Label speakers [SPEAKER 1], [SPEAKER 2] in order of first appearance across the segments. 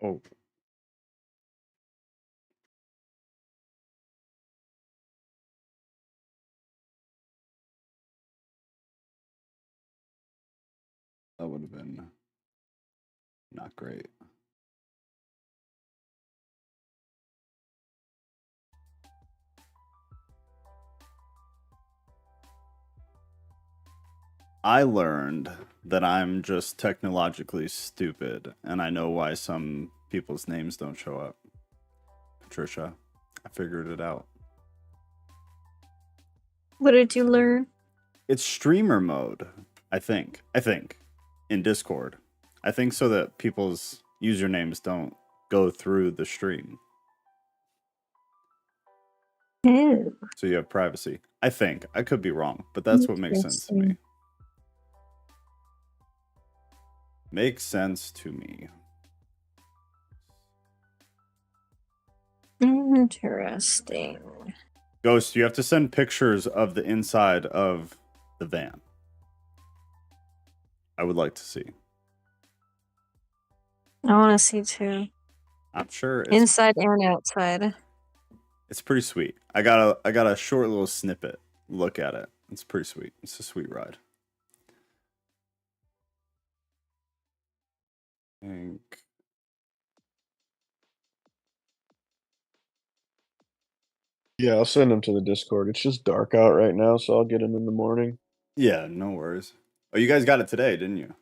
[SPEAKER 1] Oh, that would have been not great. I learned that I'm just technologically stupid, and I know why some people's names don't show up. Patricia, I figured it out.
[SPEAKER 2] What did you learn?
[SPEAKER 1] It's streamer mode, I think. In Discord. I think so that people's usernames don't go through the stream.
[SPEAKER 2] Ew.
[SPEAKER 1] So you have privacy. I think. I could be wrong, but that's what makes sense to me. Makes sense to me.
[SPEAKER 2] Interesting.
[SPEAKER 1] Ghost, you have to send pictures of the inside of the van. I would like to see.
[SPEAKER 2] I want to see too.
[SPEAKER 1] I'm sure it's
[SPEAKER 2] Inside and outside.
[SPEAKER 1] it's pretty sweet. I got a short little snippet. Look at it. It's pretty sweet. It's a sweet ride. I think.
[SPEAKER 3] Yeah, I'll send them to the Discord. It's just dark out right now, so I'll get them in the morning.
[SPEAKER 1] Yeah, no worries. Oh, you guys got it today, didn't you?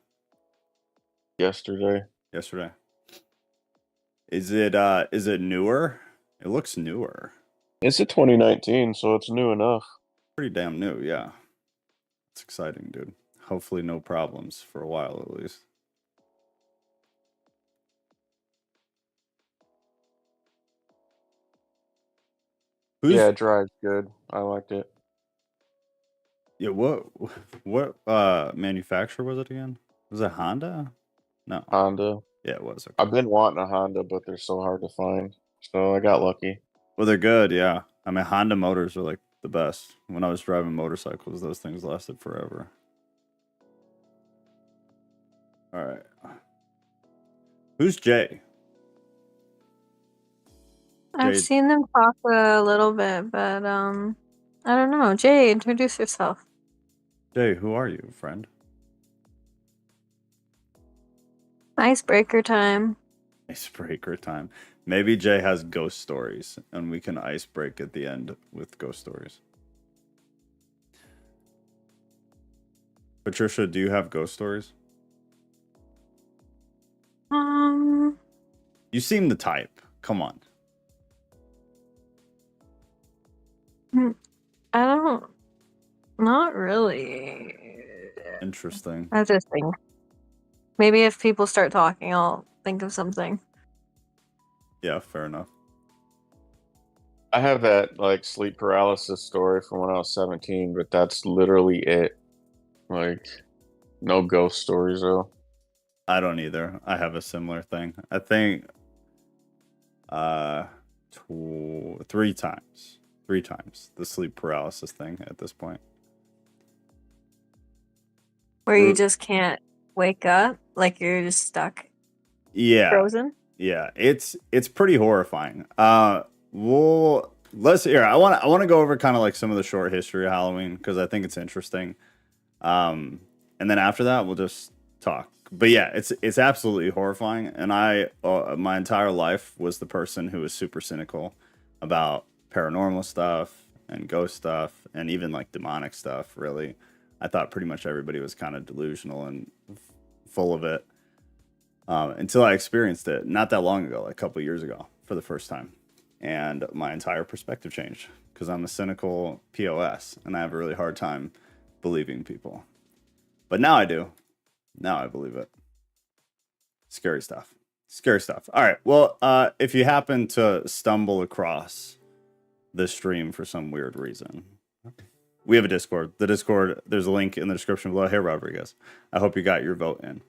[SPEAKER 3] Yesterday.
[SPEAKER 1] Yesterday. Is it newer? It looks newer.
[SPEAKER 3] It's a 2019, so it's new enough.
[SPEAKER 1] Pretty damn new, yeah. It's exciting, dude. Hopefully no problems for a while at least.
[SPEAKER 3] Yeah, it drives good. I liked it.
[SPEAKER 1] Yeah, what manufacturer was it again? Was it Honda? No.
[SPEAKER 3] Honda.
[SPEAKER 1] Yeah, it was. Okay.
[SPEAKER 3] I've been wanting a Honda, but they're so hard to find. So I got lucky.
[SPEAKER 1] Well, they're good, yeah. I mean, Honda motors are like the best. When I was driving motorcycles, those things lasted forever. All right. Who's Jay?
[SPEAKER 2] I've
[SPEAKER 1] Jay-
[SPEAKER 2] seen them talk a little bit, but I don't know. Jay, introduce yourself.
[SPEAKER 1] Jay, who are you, friend?
[SPEAKER 2] Icebreaker time.
[SPEAKER 1] Icebreaker time. Maybe Jay has ghost stories, and we can ice break at the end with ghost stories. Patricia, do you have ghost stories? You seem the type. Come on.
[SPEAKER 2] I don't. Not really.
[SPEAKER 1] Interesting.
[SPEAKER 2] I just think. Maybe if people start talking, I'll think of something.
[SPEAKER 1] Yeah, fair enough.
[SPEAKER 3] I have that like sleep paralysis story from when I was 17, but that's literally it. Like, no ghost stories though.
[SPEAKER 1] I don't either. I have a similar thing. I think 3 times. 3 times the sleep paralysis thing at this point.
[SPEAKER 2] Where you just can't wake up, like you're just stuck.
[SPEAKER 1] Yeah.
[SPEAKER 2] Frozen.
[SPEAKER 1] Yeah, it's pretty horrifying. Well, let's hear. I want to go over kind of like some of the short history of Halloween because I think it's interesting. And then after that, we'll just talk. But yeah, it's absolutely horrifying. And my entire life was the person who was super cynical about paranormal stuff and ghost stuff and even like demonic stuff. Really, I thought pretty much everybody was kind of delusional and full of it. Until I experienced it not that long ago, like a couple years ago, for the first time, and my entire perspective changed because I'm a cynical POS and I have a really hard time believing people. But now I do. Now I believe it. Scary stuff. Scary stuff. All right. Well, if you happen to stumble across this stream for some weird reason, we have a Discord. The Discord, there's a link in the description below. Hey, Rodriguez. I hope you got your vote in.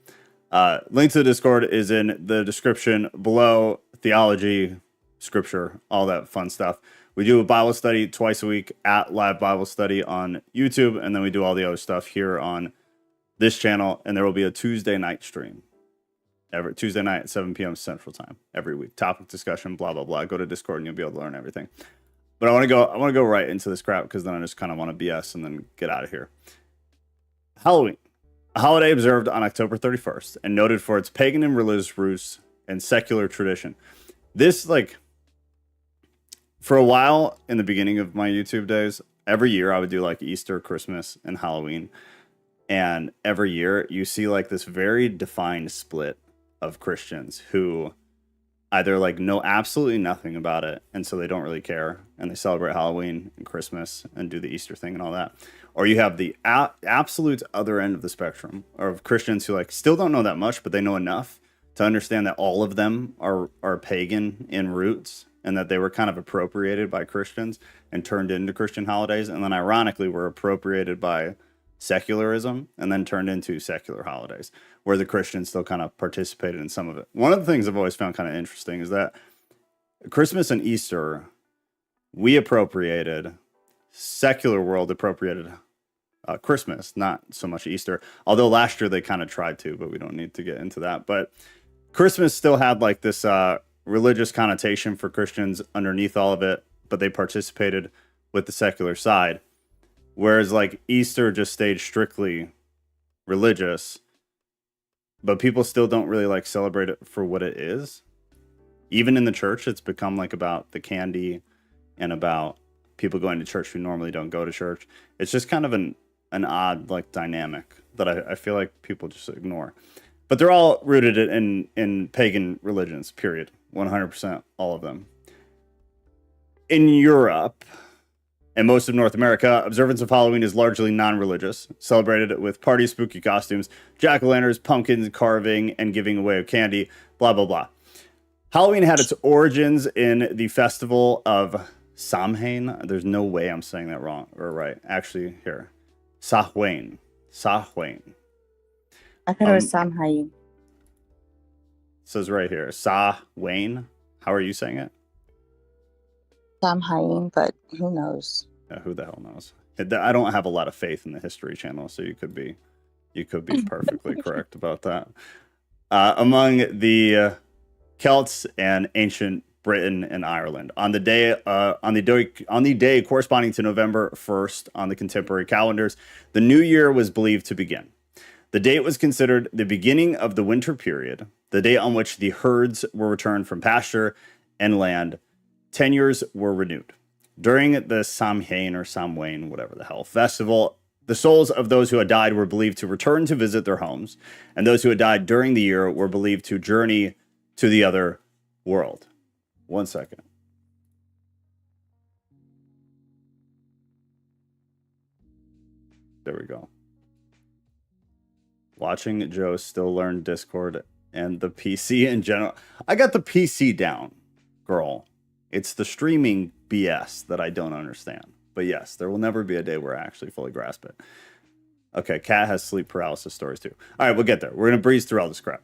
[SPEAKER 1] Link to the Discord is in the description below. Theology, scripture, all that fun stuff. We do a Bible study twice a week at Live Bible Study on YouTube, and then we do all the other stuff here on this channel, and there will be a Tuesday night stream. every Tuesday night at 7 p.m. Central Time every week. Topic discussion, blah blah blah. Go to Discord and you'll be able to learn everything. But I want to go right into this crap because then I just kind of want to BS and then get out of here. Halloween, a holiday observed on October 31st and noted for its pagan and religious roots and secular tradition. This, like, for a while in the beginning of my YouTube days, every year I would do like Easter, Christmas, and Halloween. And every year you see like this very defined split of Christians who either like know absolutely nothing about it and so they don't really care and they celebrate Halloween and Christmas and do the Easter thing and all that, or you have the absolute other end of the spectrum of Christians who like still don't know that much but they know enough to understand that all of them are pagan in roots and that they were kind of appropriated by Christians and turned into Christian holidays, and then ironically were appropriated by secularism and then turned into secular holidays where the Christians still kind of participated in some of it. One of the things I've always found kind of interesting is that Christmas and Easter, we appropriated, secular world appropriated Christmas, not so much Easter. Although last year they kind of tried to, but we don't need to get into that. But Christmas still had like this religious connotation for Christians underneath all of it, but they participated with the secular side. Whereas like Easter just stayed strictly religious, but people still don't really like celebrate it for what it is. Even in the church, it's become like about the candy and about people going to church who normally don't go to church. It's just kind of an odd like dynamic that I feel like people just ignore. But they're all rooted in pagan religions, period. 100%, all of them. In Europe and most of North America, observance of Halloween is largely non-religious, celebrated with parties, spooky costumes, jack-o'-lanterns, pumpkins, carving, and giving away of candy, blah, blah, blah. Halloween had its origins in the festival of Samhain. There's no way I'm saying that wrong or right. Actually, here. Samhain. Samhain.
[SPEAKER 4] I thought it was Samhain.
[SPEAKER 1] Says right here. Samhain. How are you saying it?
[SPEAKER 4] Samhain, but who knows?
[SPEAKER 1] Who the hell knows? I don't have a lot of faith in the History Channel, so you could be perfectly correct about that. Among the Celts and ancient Britain and Ireland, on the day corresponding to November 1st on the contemporary calendars, the new year was believed to begin. The date was considered the beginning of the winter period, the day on which the herds were returned from pasture and land. Tenures were renewed. During the Samhain or Samhain, whatever the hell, festival, the souls of those who had died were believed to return to visit their homes, and those who had died during the year were believed to journey to the other world. 1 second. There we go. Watching Joe still learn Discord and the PC in general. I got the PC down, girl. It's the streaming BS that I don't understand. But yes, there will never be a day where I actually fully grasp it. Okay, Kat has sleep paralysis stories too. All right, we'll get there. We're going to breeze through all this crap.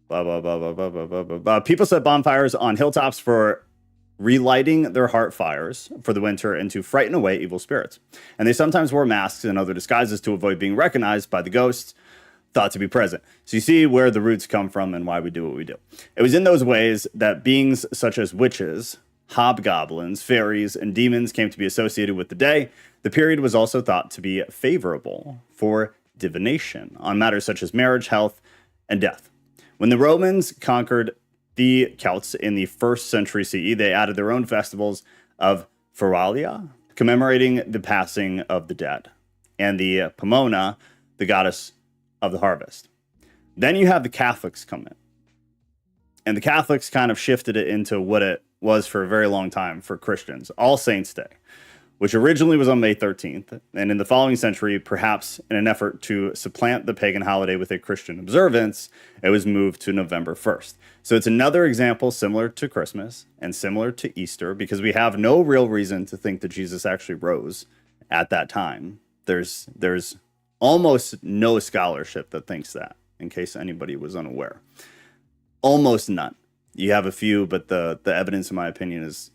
[SPEAKER 1] Blah, blah, blah, blah, blah, blah, blah, blah, blah. People set bonfires on hilltops for relighting their heart fires for the winter and to frighten away evil spirits. And they sometimes wore masks and other disguises to avoid being recognized by the ghosts thought to be present. So you see where the roots come from and why we do what we do. It was in those ways that beings such as witches, hobgoblins, fairies, and demons came to be associated with the day. The period was also thought to be favorable for divination on matters such as marriage, health, and death. When the Romans conquered the Celts in the 1st century CE, they added their own festivals of Feralia, commemorating the passing of the dead, and the Pomona, the goddess of the harvest. Then you have the Catholics come in. And the Catholics kind of shifted it into what it was for a very long time for Christians, All Saints' Day, which originally was on May 13th. And in the following century, perhaps in an effort to supplant the pagan holiday with a Christian observance, it was moved to November 1st. So it's another example similar to Christmas and similar to Easter, because we have no real reason to think that Jesus actually rose at that time. There's almost no scholarship that thinks that, in case anybody was unaware. Almost none. You have a few, but the evidence, in my opinion, is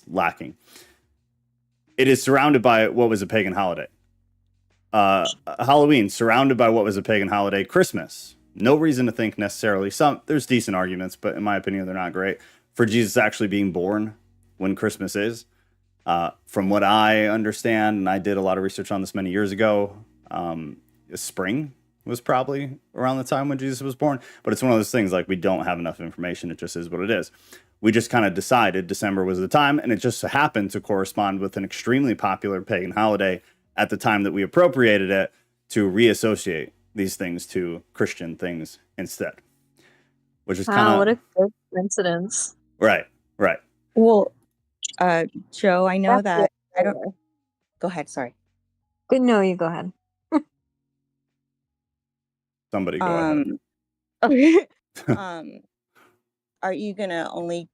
[SPEAKER 1] lacking. It is surrounded by what was a pagan holiday. Halloween, surrounded by what was a pagan holiday, Christmas. No reason to think necessarily. There's decent arguments, but in my opinion, they're not great for Jesus actually being born when Christmas is. From what I understand, and I did a lot of research on this many years ago, spring was probably around the time when Jesus was born. But it's one of those things, like, we don't have enough information. It just is what it is. We just kind of decided December was the time, and it just happened to correspond with an extremely popular pagan holiday at the time that we appropriated it to reassociate these things to Christian things instead. Which is kind of...
[SPEAKER 2] what a good coincidence.
[SPEAKER 1] Right.
[SPEAKER 4] Well, Joe, I know that I don't. Go ahead. Sorry.
[SPEAKER 2] No, you go ahead.
[SPEAKER 1] Somebody go ahead.
[SPEAKER 4] Okay. Are you gonna only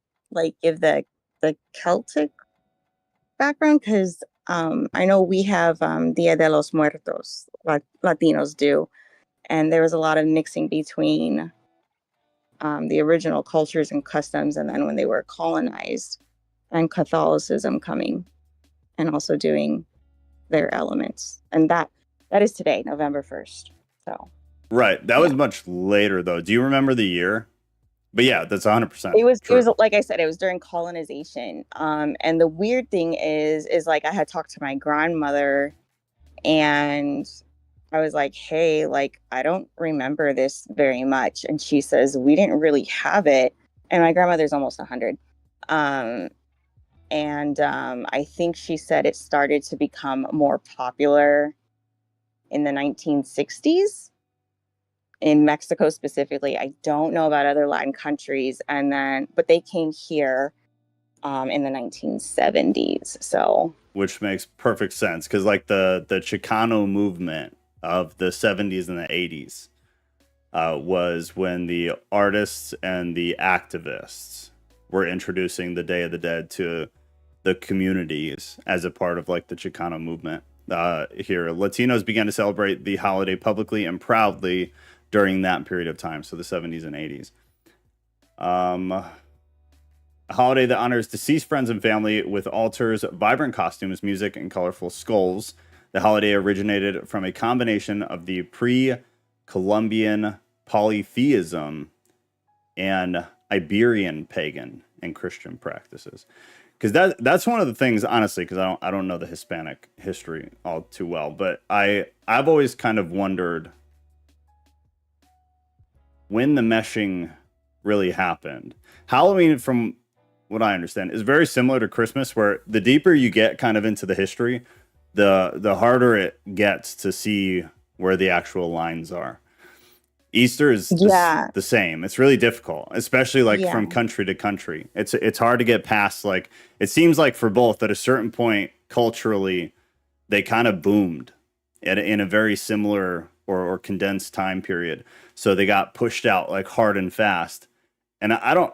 [SPEAKER 4] give the Celtic background? Because I know we have Dia de los Muertos, Latinos do, and there was a lot of mixing between the original cultures and customs, and then when they were colonized, and Catholicism coming and also doing their elements, and that is today, November 1st. So
[SPEAKER 1] right, that was much later though. Do you remember the year? But yeah, that's 100%.
[SPEAKER 4] It was like I said, it was during colonization. And the weird thing is like I had talked to my grandmother, and I was like, hey, I don't remember this very much. And she says, we didn't really have it. And my grandmother's almost 100. I think she said it started to become more popular in the 1960s. In Mexico specifically. I don't know about other Latin countries, but they came here in the 1970s. So,
[SPEAKER 1] which makes perfect sense, because the Chicano movement of the 70s and the 80s was when the artists and the activists were introducing the Day of the Dead to the communities as a part of the Chicano movement. Here, Latinos began to celebrate the holiday publicly and proudly during that period of time, so the 70s and 80s. A holiday that honors deceased friends and family with altars, vibrant costumes, music, and colorful skulls. The holiday originated from a combination of the pre-Columbian polytheism and Iberian pagan and Christian practices. Because that's one of the things, honestly, because I don't know the Hispanic history all too well, but I've always kind of wondered when the meshing really happened. Halloween, from what I understand, is very similar to Christmas, where the deeper you get kind of into the history, the harder it gets to see where the actual lines are. Easter is the same. It's really difficult, especially from country to country. It's hard to get past. It seems like for both, at a certain point culturally, they kind of boomed in a very similar or condensed time period. So they got pushed out hard and fast. And I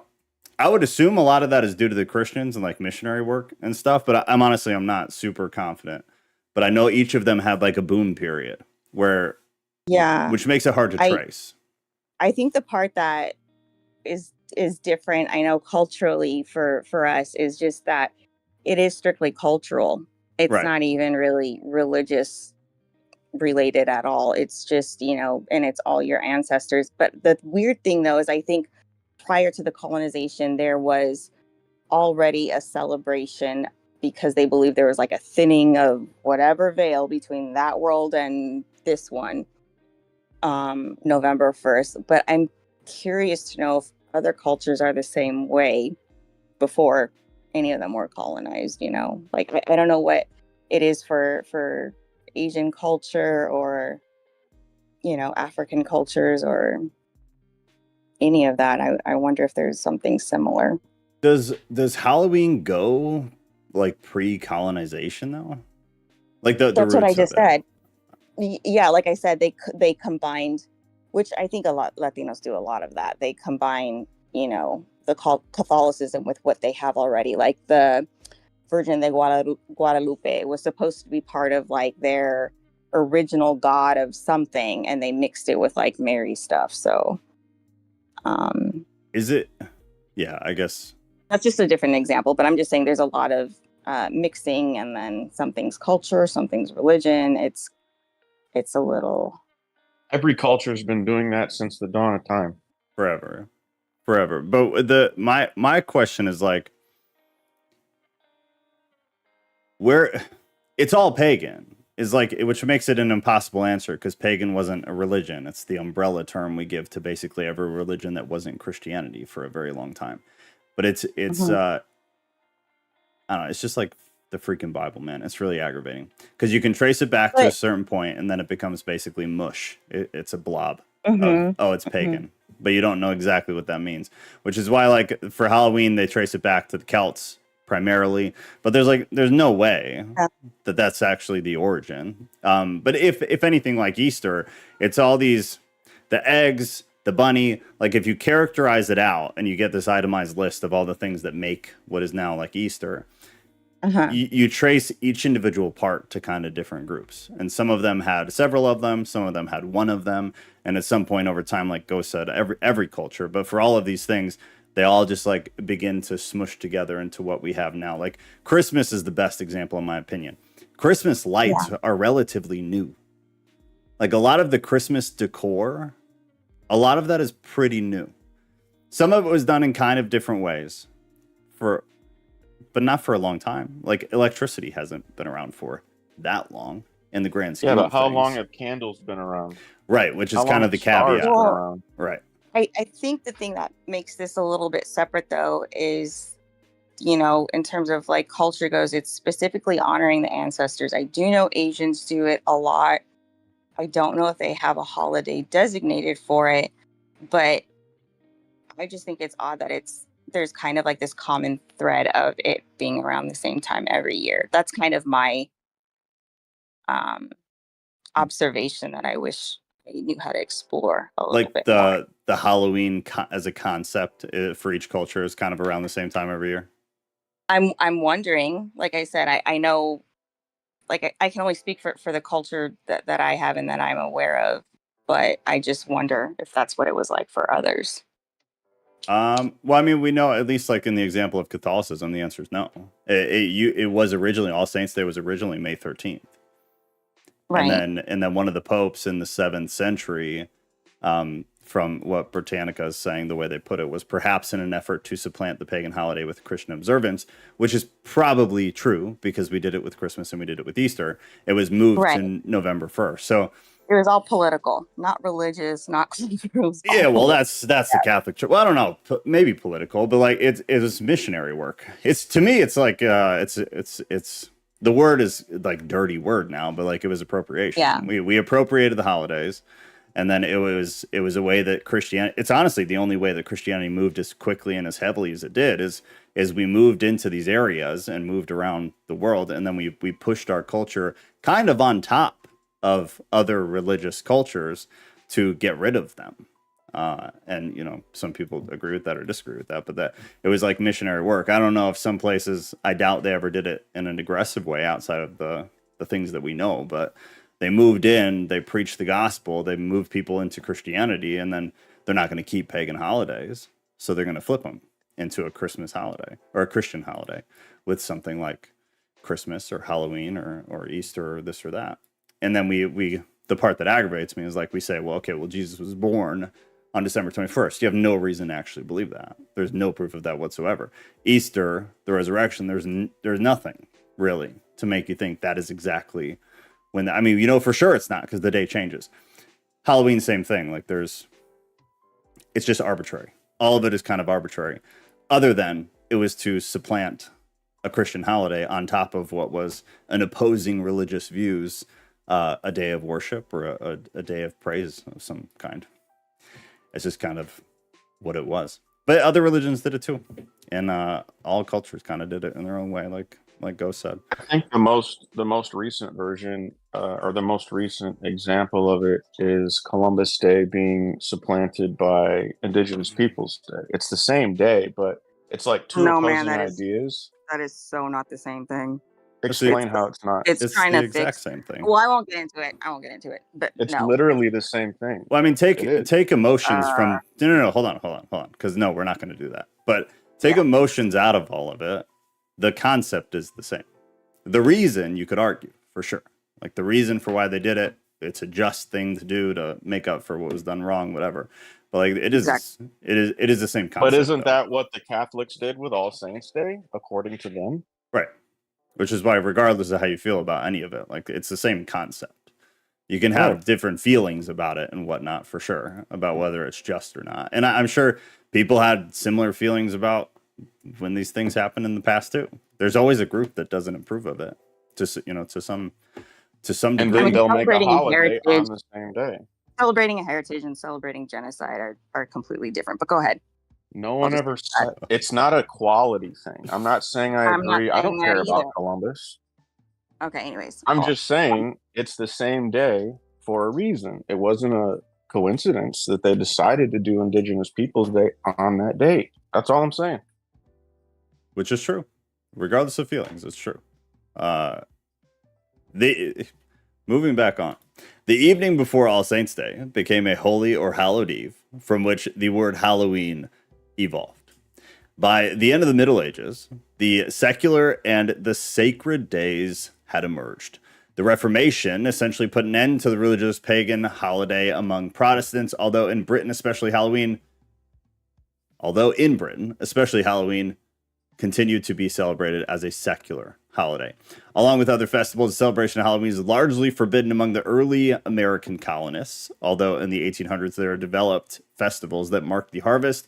[SPEAKER 1] would assume a lot of that is due to the Christians and missionary work and stuff, but I'm not super confident. But I know each of them had a boom period which makes it hard to trace.
[SPEAKER 4] I think the part that is different, I know culturally for us, is just that it is strictly cultural. It's not even really religious related at all. It's just, and it's all your ancestors. But the weird thing though is I think prior to the colonization there was already a celebration, because they believed there was a thinning of whatever veil between that world and this one, November 1st. But I'm curious to know if other cultures are the same way before any of them were colonized. I don't know what it is for Asian culture or African cultures or any of that. I wonder if there's something similar.
[SPEAKER 1] Does Halloween go pre-colonization though?
[SPEAKER 4] That's what I just said. Yeah, like I said, they combined, which I think a lot Latinos do a lot of that. They combine the Catholicism with what they have already, the Virgin de Guadalupe was supposed to be part of their original god of something, and they mixed it with Mary stuff. So
[SPEAKER 1] is it? Yeah, I guess
[SPEAKER 4] that's just a different example, but I'm just saying there's a lot of mixing, and then something's culture, something's religion. it's a little.
[SPEAKER 3] Every culture's been doing that since the dawn of time.
[SPEAKER 1] Forever. But my question is like, where it's all pagan is like, which makes it an impossible answer because pagan wasn't a religion. It's the umbrella term we give to basically every religion that wasn't Christianity for a very long time. But it's I don't know, it's just like the freaking Bible, man. It's really aggravating because you can trace it back to a certain point and then it becomes basically mush. It's a blob of, oh, it's pagan, but you don't know exactly what that means, which is why like for Halloween, they trace it back to the Celts primarily, but there's no way that that's actually the origin. But if anything, like Easter, it's all these, the eggs, the bunny, like if you characterize it out and you get this itemized list of all the things that make what is now like Easter, you trace each individual part to kind of different groups. And some of them had several of them, some of them had one of them. And at some point over time, like Ghost said, every culture, but for all of these things, they all just like begin to smush together into what we have now. Like Christmas is the best example, in my opinion. Christmas lights are relatively new. Like a lot of the Christmas decor, a lot of that is pretty new. Some of it was done in kind of different ways, but not for a long time. Like electricity hasn't been around for that long in the grand scheme.
[SPEAKER 3] Yeah, but
[SPEAKER 1] of
[SPEAKER 3] how
[SPEAKER 1] things.
[SPEAKER 3] long have candles been around?
[SPEAKER 1] Right, which is
[SPEAKER 3] How
[SPEAKER 1] kind
[SPEAKER 3] long
[SPEAKER 1] of the
[SPEAKER 3] have stars
[SPEAKER 1] caveat.
[SPEAKER 3] been around?
[SPEAKER 1] Right.
[SPEAKER 4] I think the thing that makes this a little bit separate, though, is, you know, in terms of like culture goes, it's specifically honoring the ancestors. I do know Asians do it a lot. I don't know if they have a holiday designated for it, but I just think it's odd that there's kind of like this common thread of it being around the same time every year. That's kind of my observation that I wish I knew how to explore a little
[SPEAKER 1] Like
[SPEAKER 4] bit more.
[SPEAKER 1] the Halloween as a concept for each culture is kind of around the same time every year.
[SPEAKER 4] I'm wondering, like I said, I know, like I can only speak for the culture that I have and that I'm aware of, but I just wonder if that's what it was like for others.
[SPEAKER 1] Well, I mean, we know at least like in the example of Catholicism, the answer is no. It was originally, All Saints Day was originally May 13th.
[SPEAKER 4] Right.
[SPEAKER 1] And then one of the popes in the 7th century, from what Britannica is saying, the way they put it was perhaps in an effort to supplant the pagan holiday with Christian observance, which is probably true because we did it with Christmas and we did it with Easter. It was moved to November 1st. So
[SPEAKER 4] it was all political, not religious, not cultural.
[SPEAKER 1] Yeah, well, that's the Catholic Church. Well, I don't know, maybe political, but like it was missionary work. It's, to me, it's like it's the word is like dirty word now, but like it was appropriation.
[SPEAKER 4] Yeah.
[SPEAKER 1] We appropriated the holidays, and then it was a way that Christianity. It's honestly the only way that Christianity moved as quickly and as heavily as it did is we moved into these areas and moved around the world, and then we pushed our culture kind of on top of other religious cultures to get rid of them. And, you know, some people agree with that or disagree with that, but that it was like missionary work. I don't know if some places, I doubt they ever did it in an aggressive way outside of the things that we know, but they moved in, they preached the gospel, they moved people into Christianity, and then they're not going to keep pagan holidays. So they're going to flip them into a Christmas holiday or a Christian holiday with something like Christmas or Halloween or Easter or this or that. And then we the part that aggravates me is like we say, well, okay, well, Jesus was born on December 21st. You have no reason to actually believe that. There's no proof of that whatsoever. Easter, the resurrection, there's nothing really to make you think that is exactly when. I mean, you know for sure it's not because the day changes. Halloween, same thing. Like it's just arbitrary. All of it is kind of arbitrary. Other than it was to supplant a Christian holiday on top of what was an opposing religious views. A day of worship or a day of praise of some kind. It's just kind of what it was. But other religions did it too. And all cultures kind of did it in their own way, like Ghost said.
[SPEAKER 3] I think the most recent version or the most recent example of it is Columbus Day being supplanted by Indigenous Peoples Day. It's the same day, but it's like two opposing ideas.
[SPEAKER 4] That is so not the same thing.
[SPEAKER 3] Explain how it's not.
[SPEAKER 4] It's trying
[SPEAKER 1] the
[SPEAKER 4] to
[SPEAKER 1] exact
[SPEAKER 4] fix.
[SPEAKER 1] same thing.
[SPEAKER 4] Well, I won't get into it. But
[SPEAKER 3] it's
[SPEAKER 4] no.
[SPEAKER 3] literally the same thing.
[SPEAKER 1] Well, I mean, take emotions from. No. Hold on. Because no, we're not going to do that. But take emotions out of all of it. The concept is the same. The reason you could argue for sure, like the reason for why they did it it's a just thing to do to make up for what was done wrong, whatever. But like it is the same concept.
[SPEAKER 3] But isn't that what the Catholics did with All Saints Day, according to them?
[SPEAKER 1] Right. Which is why, regardless of how you feel about any of it, like it's the same concept. You can have different feelings about it and whatnot, for sure, about whether it's just or not. And I'm sure people had similar feelings about when these things happened in the past too. There's always a group that doesn't approve of it, to some degree.
[SPEAKER 3] And then they'll make a holiday on the same day.
[SPEAKER 4] Celebrating a heritage and celebrating genocide are completely different. But go ahead.
[SPEAKER 3] No one ever said it's not a quality thing. I'm not saying I agree. I don't care about Columbus.
[SPEAKER 4] Okay, anyways.
[SPEAKER 3] I'm just saying it's the same day for a reason. It wasn't a coincidence that they decided to do Indigenous Peoples Day on that date. That's all I'm saying.
[SPEAKER 1] Which is true. Regardless of feelings, it's true. Moving back on. The evening before All Saints' Day became a holy or hallowed eve, from which the word Halloween evolved. By the end of the Middle Ages, the secular and the sacred days had emerged. The Reformation essentially put an end to the religious pagan holiday among Protestants, although in Britain, especially Halloween, continued to be celebrated as a secular holiday. Along with other festivals, the celebration of Halloween is largely forbidden among the early American colonists, although in the 1800s there developed festivals that marked the harvest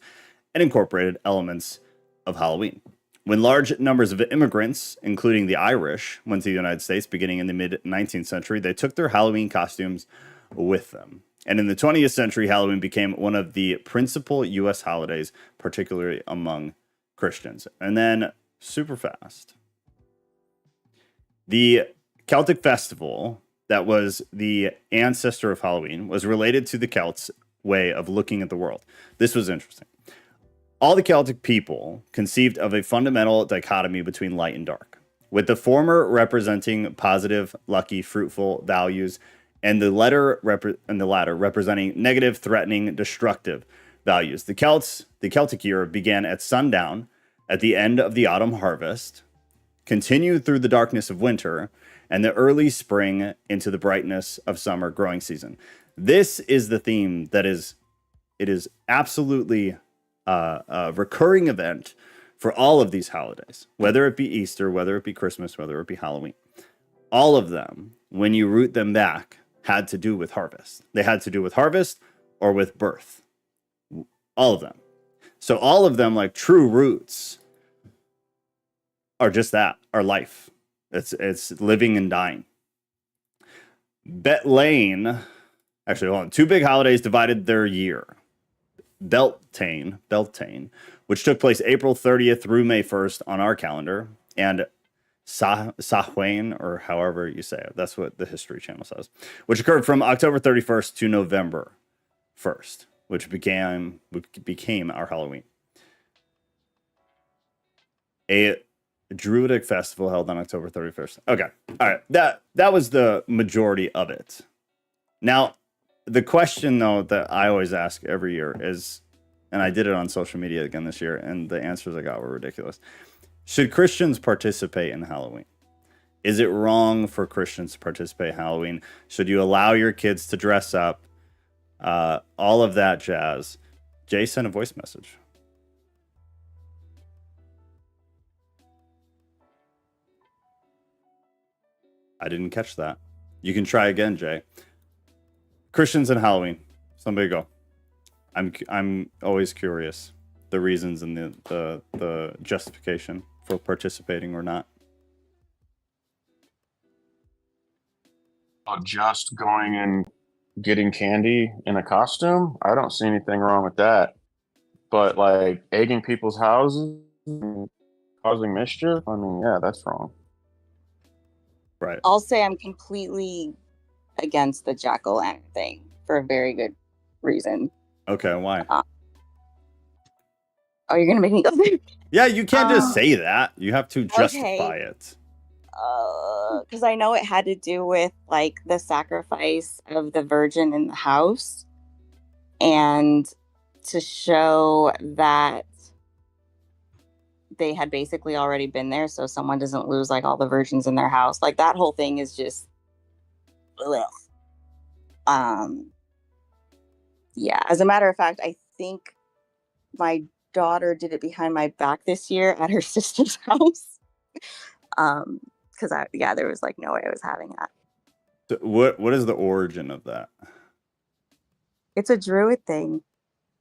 [SPEAKER 1] and incorporated elements of Halloween. When large numbers of immigrants, including the Irish, went to the United States beginning in the mid-19th century, they took their Halloween costumes with them. And in the 20th century, Halloween became one of the principal U.S. holidays, particularly among Christians. And then, super fast, the Celtic festival that was the ancestor of Halloween was related to the Celts' way of looking at the world. This was interesting. All the Celtic people conceived of a fundamental dichotomy between light and dark, with the former representing positive, lucky, fruitful values, and the latter representing negative, threatening, destructive values. The Celtic year began at sundown at the end of the autumn harvest, continued through the darkness of winter, and the early spring into the brightness of summer growing season. This is the theme that is absolutely a recurring event for all of these holidays, whether it be Easter, whether it be Christmas, whether it be Halloween. All of them, when you root them back, had to do with harvest. They had to do with harvest or with birth. All of them. So all of them, like true roots, are just that, are life. It's living and dying. Beltane, actually, hold on. Two big holidays divided their year. Beltane, which took place April 30th through May 1st on our calendar, and Samhain, or however you say it. That's what the History Channel says, which occurred from October 31st to November 1st, which became our Halloween. A Druidic festival held on October 31st. Okay. All right. That was the majority of it. Now, the question, though, that I always ask every year is, and I did it on social media again this year, and the answers I got were ridiculous. Should Christians participate in Halloween? Is it wrong for Christians to participate in Halloween? Should you allow your kids to dress up? All of that jazz. Jay sent a voice message. I didn't catch that. You can try again, Jay. Christians and Halloween. Somebody go. I'm always curious the reasons and the justification for participating or not.
[SPEAKER 3] Just going and getting candy in a costume, I don't see anything wrong with that. But like egging people's houses, and causing mischief, I mean, yeah, that's wrong.
[SPEAKER 1] Right.
[SPEAKER 4] I'll say I'm completely against the jack-o'-lantern thing for a very good reason.
[SPEAKER 1] Okay, why?
[SPEAKER 4] Oh, you're gonna make me go there?
[SPEAKER 1] Yeah, you can't just say that. You have to justify it.
[SPEAKER 4] Because I know it had to do with like the sacrifice of the virgin in the house, and to show that they had basically already been there, so someone doesn't lose like all the virgins in their house. Like that whole thing is just ugh. Yeah, as a matter of fact, I think my daughter did it behind my back this year at her sister's house. Because there was like no way I was having that.
[SPEAKER 1] So what is the origin of that?
[SPEAKER 4] It's a druid thing.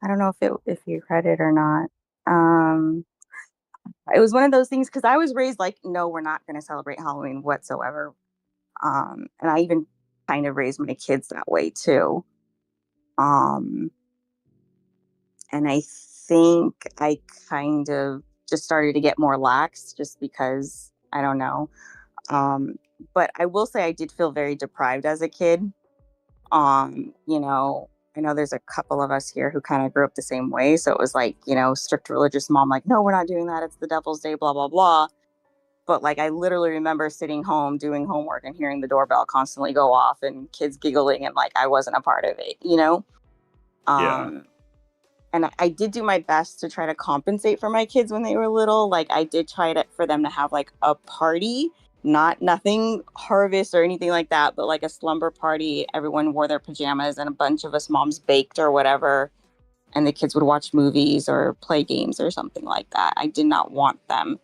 [SPEAKER 4] I don't know if you read it or not. It was one of those things because I was raised like, no, we're not going to celebrate Halloween whatsoever. And I even kind of raised my kids that way too. And I think I kind of just started to get more lax just because I don't know. But I will say I did feel very deprived as a kid. You know, I know there's a couple of us here who kind of grew up the same way. So it was like, you know, strict religious mom, like, no, we're not doing that. It's the devil's day, blah, blah, blah. But like, I literally remember sitting home doing homework and hearing the doorbell constantly go off and kids giggling and like, I wasn't a part of it, you know? And I did do my best to try to compensate for my kids when they were little. Like I did try for them to have like a party, nothing harvest or anything like that, but like a slumber party. Everyone wore their pajamas and a bunch of us moms baked or whatever. And the kids would watch movies or play games or something like that. I did not want them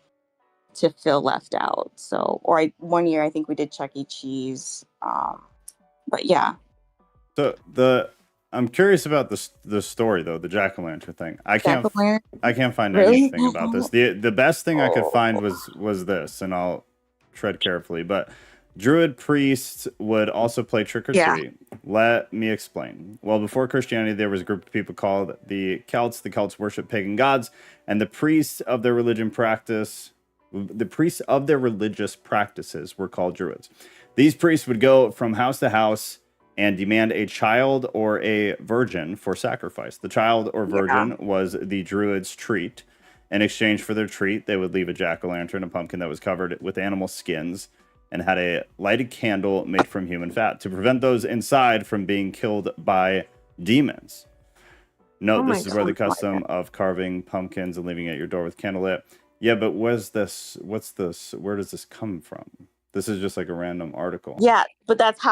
[SPEAKER 4] to feel left out. So, one year I think we did Chuck E. Cheese. But yeah.
[SPEAKER 1] So I'm curious about the story though, the jack-o'-lantern thing. I can't find anything about this. The best thing I could find was this, and I'll tread carefully. But Druid priests would also play trick or treat. Let me explain. Well, before Christianity, there was a group of people called the Celts. The Celts worshiped pagan gods, and the priests of their religious practices were called Druids. These priests would go from house to house and demand a child or a virgin for sacrifice. The child or virgin was the Druid's treat. In exchange for their treat, they would leave a jack-o'-lantern, a pumpkin that was covered with animal skins, and had a lighted candle made from human fat to prevent those inside from being killed by demons. Note, this is where the custom of carving pumpkins and leaving it at your door with candlelit. Yeah, but what's this? Where does this come from? This is just like a random article.
[SPEAKER 4] Yeah, but that's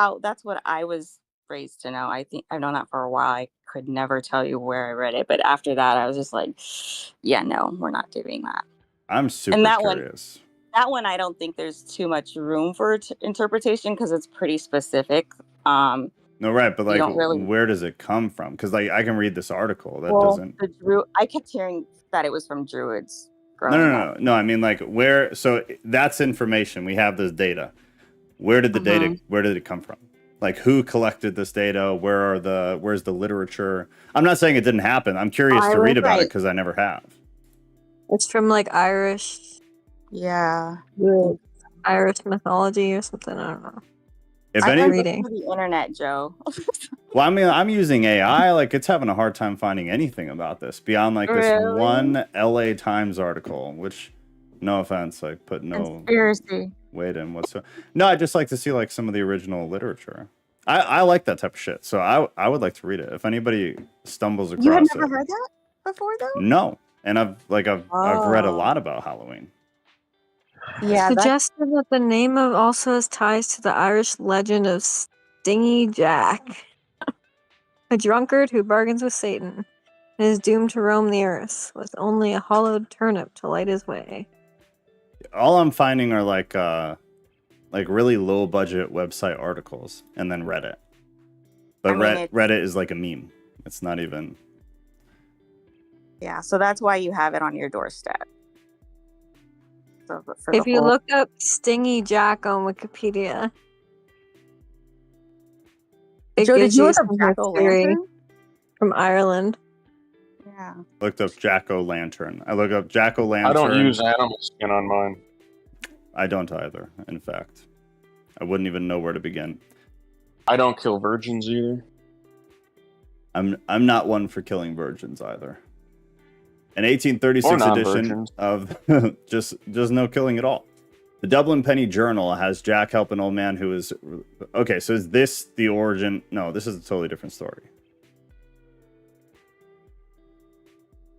[SPEAKER 4] what I was raised to know. I think I've known that for a while. I could never tell you where I read it, but after that, I was just like, yeah, no, we're not doing that.
[SPEAKER 1] I'm super curious.
[SPEAKER 4] That one, I don't think there's too much room for interpretation because it's pretty specific. No,
[SPEAKER 1] right, but like, where does it come from? Because like, I can read this article that doesn't.
[SPEAKER 4] I kept hearing that it was from Druids.
[SPEAKER 1] No. I mean, like, where? So that's information. We have this data. Where did the data? Where did it come from? Like, who collected this data? Where's the literature? I'm not saying it didn't happen. I'm curious to read about it because I never have.
[SPEAKER 2] It's from like Irish.
[SPEAKER 4] Yeah.
[SPEAKER 2] Irish mythology or something. I don't know.
[SPEAKER 4] I'm reading the internet, Joe.
[SPEAKER 1] Well, I mean, I'm using AI. Like, it's having a hard time finding anything about this beyond like this one LA Times article, which, no offense, like put no
[SPEAKER 4] conspiracy
[SPEAKER 1] weight in whatsoever. No, I just like to see like some of the original literature. I like that type of shit, so I would like to read it. If anybody stumbles across it.
[SPEAKER 4] You had never heard that before, though?
[SPEAKER 1] No, and I've read a lot about Halloween.
[SPEAKER 2] Yeah, suggested that the name also has ties to the Irish legend of Stingy Jack, a drunkard who bargains with Satan and is doomed to roam the earth with only a hollowed turnip to light his way.
[SPEAKER 1] All I'm finding are like really low budget website articles and then Reddit. But Reddit is like a meme. It's not even.
[SPEAKER 4] Yeah, so that's why you have it on your doorstep. So
[SPEAKER 2] if you look up Stingy Jack on Wikipedia, it gives you some history from Ireland.
[SPEAKER 4] Yeah.
[SPEAKER 1] Looked up jack-o'-lantern. I look up jack-o'-lantern.
[SPEAKER 3] I don't use animal skin on mine.
[SPEAKER 1] I don't either, in fact. I wouldn't even know where to begin.
[SPEAKER 3] I don't kill virgins either.
[SPEAKER 1] I'm not one for killing virgins either. An 1836 edition of just no killing at all. The Dublin Penny Journal has Jack help an old man who is... Okay, so is this the origin? No, this is a totally different story.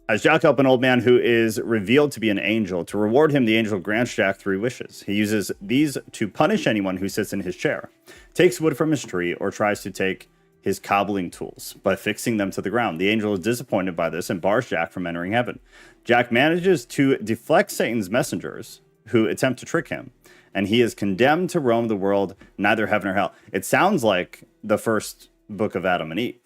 [SPEAKER 1] As Jack help an old man who is revealed to be an angel. To reward him, the angel grants Jack 3 wishes. He uses these to punish anyone who sits in his chair, takes wood from his tree, or tries to take his cobbling tools by fixing them to the ground. The angel is disappointed by this and bars Jack from entering heaven. Jack manages to deflect Satan's messengers who attempt to trick him, and he is condemned to roam the world, neither heaven or hell. It sounds like the first book of Adam and Eve.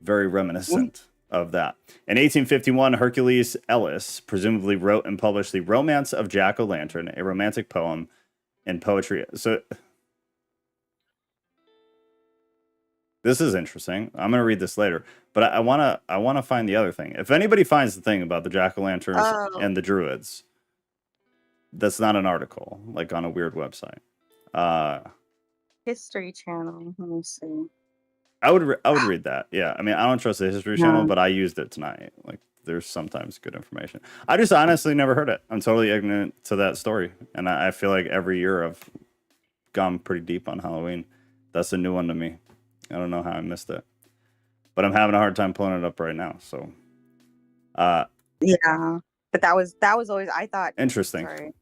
[SPEAKER 1] Very reminiscent of that. In 1851, Hercules Ellis presumably wrote and published The Romance of Jack-o'-Lantern, a romantic poem in poetry. So this is interesting. I'm going to read this later, but I want to find the other thing. If anybody finds the thing about the jack-o'-lanterns and the druids, that's not an article, like on a weird website.
[SPEAKER 4] History Channel. Let me see.
[SPEAKER 1] I would read that. Yeah. I mean, I don't trust the History Channel, but I used it tonight. Like, there's sometimes good information. I just honestly never heard it. I'm totally ignorant to that story. And I feel like every year I've gone pretty deep on Halloween. That's a new one to me. I don't know how I missed it. But I'm having a hard time pulling it up right now. So,
[SPEAKER 4] yeah. But that was always, I thought.
[SPEAKER 1] Interesting.
[SPEAKER 4] Sorry.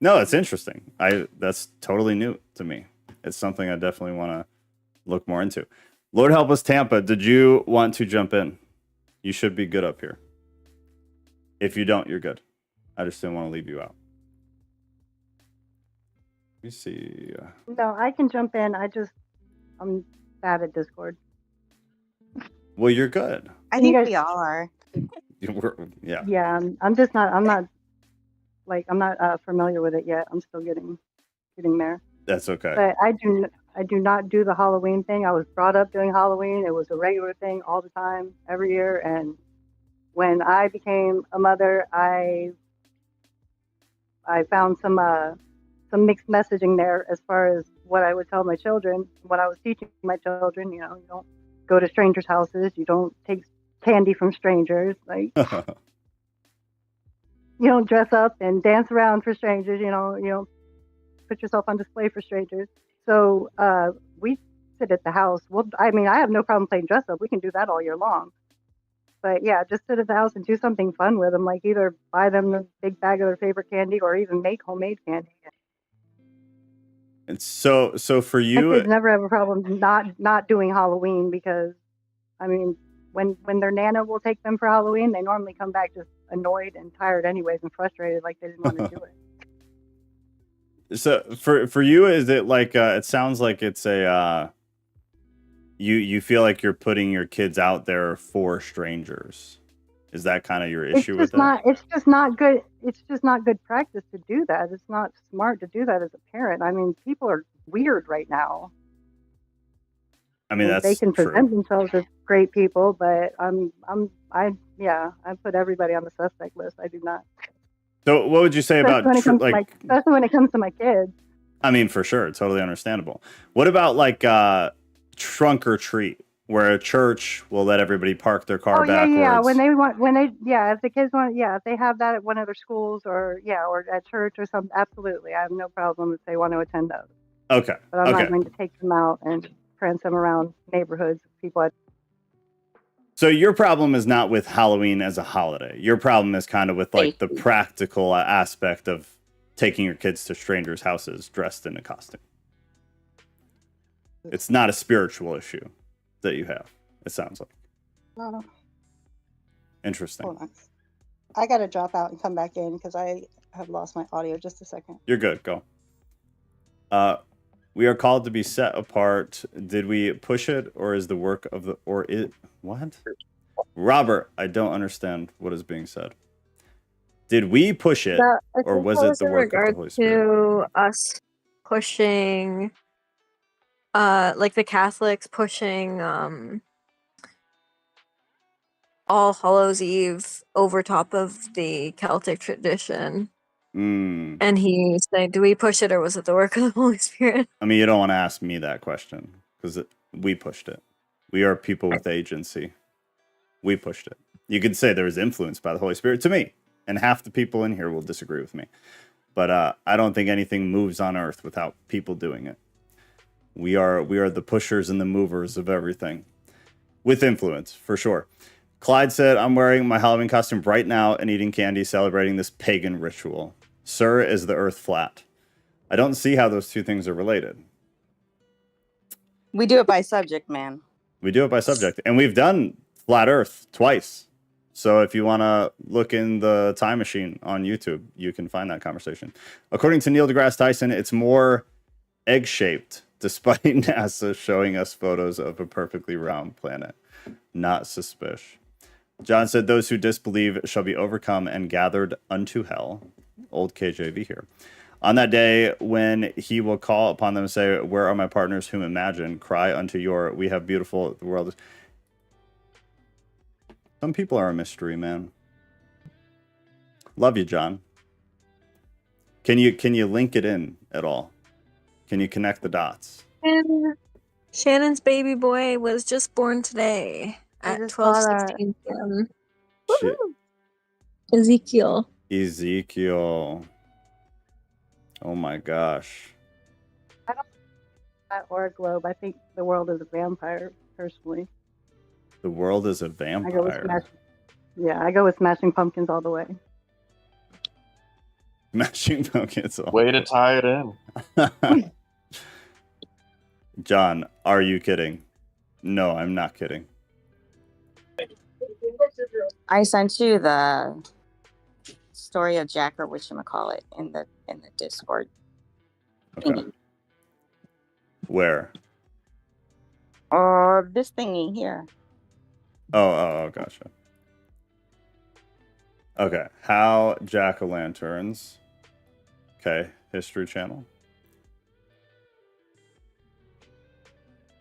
[SPEAKER 1] No, it's interesting. That's totally new to me. It's something I definitely want to look more into. Lord help us, Tampa. Did you want to jump in? You should be good up here. If you don't, you're good. I just didn't want to leave you out. Let me see.
[SPEAKER 5] No, I can jump in. I'm bad at Discord.
[SPEAKER 1] Well, you're good.
[SPEAKER 4] I think we all are.
[SPEAKER 1] Yeah.
[SPEAKER 5] Yeah, I'm not familiar with it yet. I'm still getting there.
[SPEAKER 1] That's okay.
[SPEAKER 5] But I do not do the Halloween thing. I was brought up doing Halloween. It was a regular thing all the time, every year. And when I became a mother, I found some mixed messaging there as far as what I would tell my children, what I was teaching my children. You know, you don't go to strangers' houses. You don't take candy from strangers. Like, you don't dress up and dance around for strangers. You don't put yourself on display for strangers. So we sit at the house. Well, I mean, I have no problem playing dress up. We can do that all year long. But yeah, just sit at the house and do something fun with them, like either buy them a big bag of their favorite candy or even make homemade candy.
[SPEAKER 1] And so for you,
[SPEAKER 5] my kids never have a problem not doing Halloween because, I mean, when their Nana will take them for Halloween, they normally come back just annoyed and tired anyways and frustrated, like they didn't want to do it.
[SPEAKER 1] So for you, is it like it sounds like it's a you feel like you're putting your kids out there for strangers? Is that kind of your issue with that?
[SPEAKER 5] It's just not good. It's just not good practice to do that. It's not smart to do that as a parent. I mean, people are weird right now.
[SPEAKER 1] I mean,
[SPEAKER 5] they can present
[SPEAKER 1] true.
[SPEAKER 5] themselves as great people, but I put everybody on the suspect list. I do not.
[SPEAKER 1] So what would you say about
[SPEAKER 5] especially when it comes to my kids?
[SPEAKER 1] I mean, for sure, totally understandable. What about like trunk or treat, where a church will let everybody park their car backwards?
[SPEAKER 5] Yeah. If the kids want, if they have that at one of their schools or at church or something, absolutely, I have no problem if they want to attend those.
[SPEAKER 1] Okay.
[SPEAKER 5] But I'm not going to take them out and prance them around neighborhoods.
[SPEAKER 1] So your problem is not with Halloween as a holiday. Your problem is kind of with like the practical aspect of taking your kids to strangers' houses dressed in a costume. It's not a spiritual issue that you have, it sounds like. Interesting.
[SPEAKER 5] Hold on. I got to drop out and come back in because I have lost my audio. Just a second.
[SPEAKER 1] You're good. Go. We are called to be set apart. Did we push it, or is the work of the what? Robert, I don't understand what is being said. Did we push it, or was it the work of the Holy Spirit?
[SPEAKER 2] To us pushing, like the Catholics pushing All Hallows Eve over top of the Celtic tradition. And he said, do we push it or was it the work of the Holy Spirit?
[SPEAKER 1] I mean, you don't want to ask me that question because we pushed it. We are people with agency. We pushed it. You could say there was influence by the Holy Spirit to me, and half the people in here will disagree with me. But I don't think anything moves on earth without people doing it. We are the pushers and the movers of everything with influence, for sure. Clyde said, I'm wearing my Halloween costume right now and eating candy, celebrating this pagan ritual. Sir, is the earth flat? I don't see how those two things are related.
[SPEAKER 4] We do it by subject, man.
[SPEAKER 1] We do it by subject. And we've done Flat Earth twice. So if you want to look in the time machine on YouTube, you can find that conversation. According to Neil deGrasse Tyson, it's more egg-shaped, despite NASA showing us photos of a perfectly round planet. Not suspicious. John said, those who disbelieve shall be overcome and gathered unto hell. Old KJV here. On that day when he will call upon them and say, where are my partners whom imagine? Cry unto your, we have beautiful, the world is... Some people are a mystery, man. Love you, John. Can you link it in at all? Can you connect the dots?
[SPEAKER 2] And Shannon's baby boy was just born today at 12:16 p.m. Ezekiel.
[SPEAKER 1] Ezekiel. Oh my gosh.
[SPEAKER 5] I don't that or a globe. I think the world is a vampire, personally.
[SPEAKER 1] The world is a vampire.
[SPEAKER 5] I go with Smashing Pumpkins all the way.
[SPEAKER 1] Smashing Pumpkins.
[SPEAKER 3] Way to tie it in.
[SPEAKER 1] John, are you kidding? No, I'm not kidding.
[SPEAKER 4] I sent you the story of Jack, or whatchamacallit, in the Discord.
[SPEAKER 1] Okay. Where?
[SPEAKER 4] This thingy here.
[SPEAKER 1] Oh, gotcha. Okay, how jack-o'-lanterns. Okay, History Channel.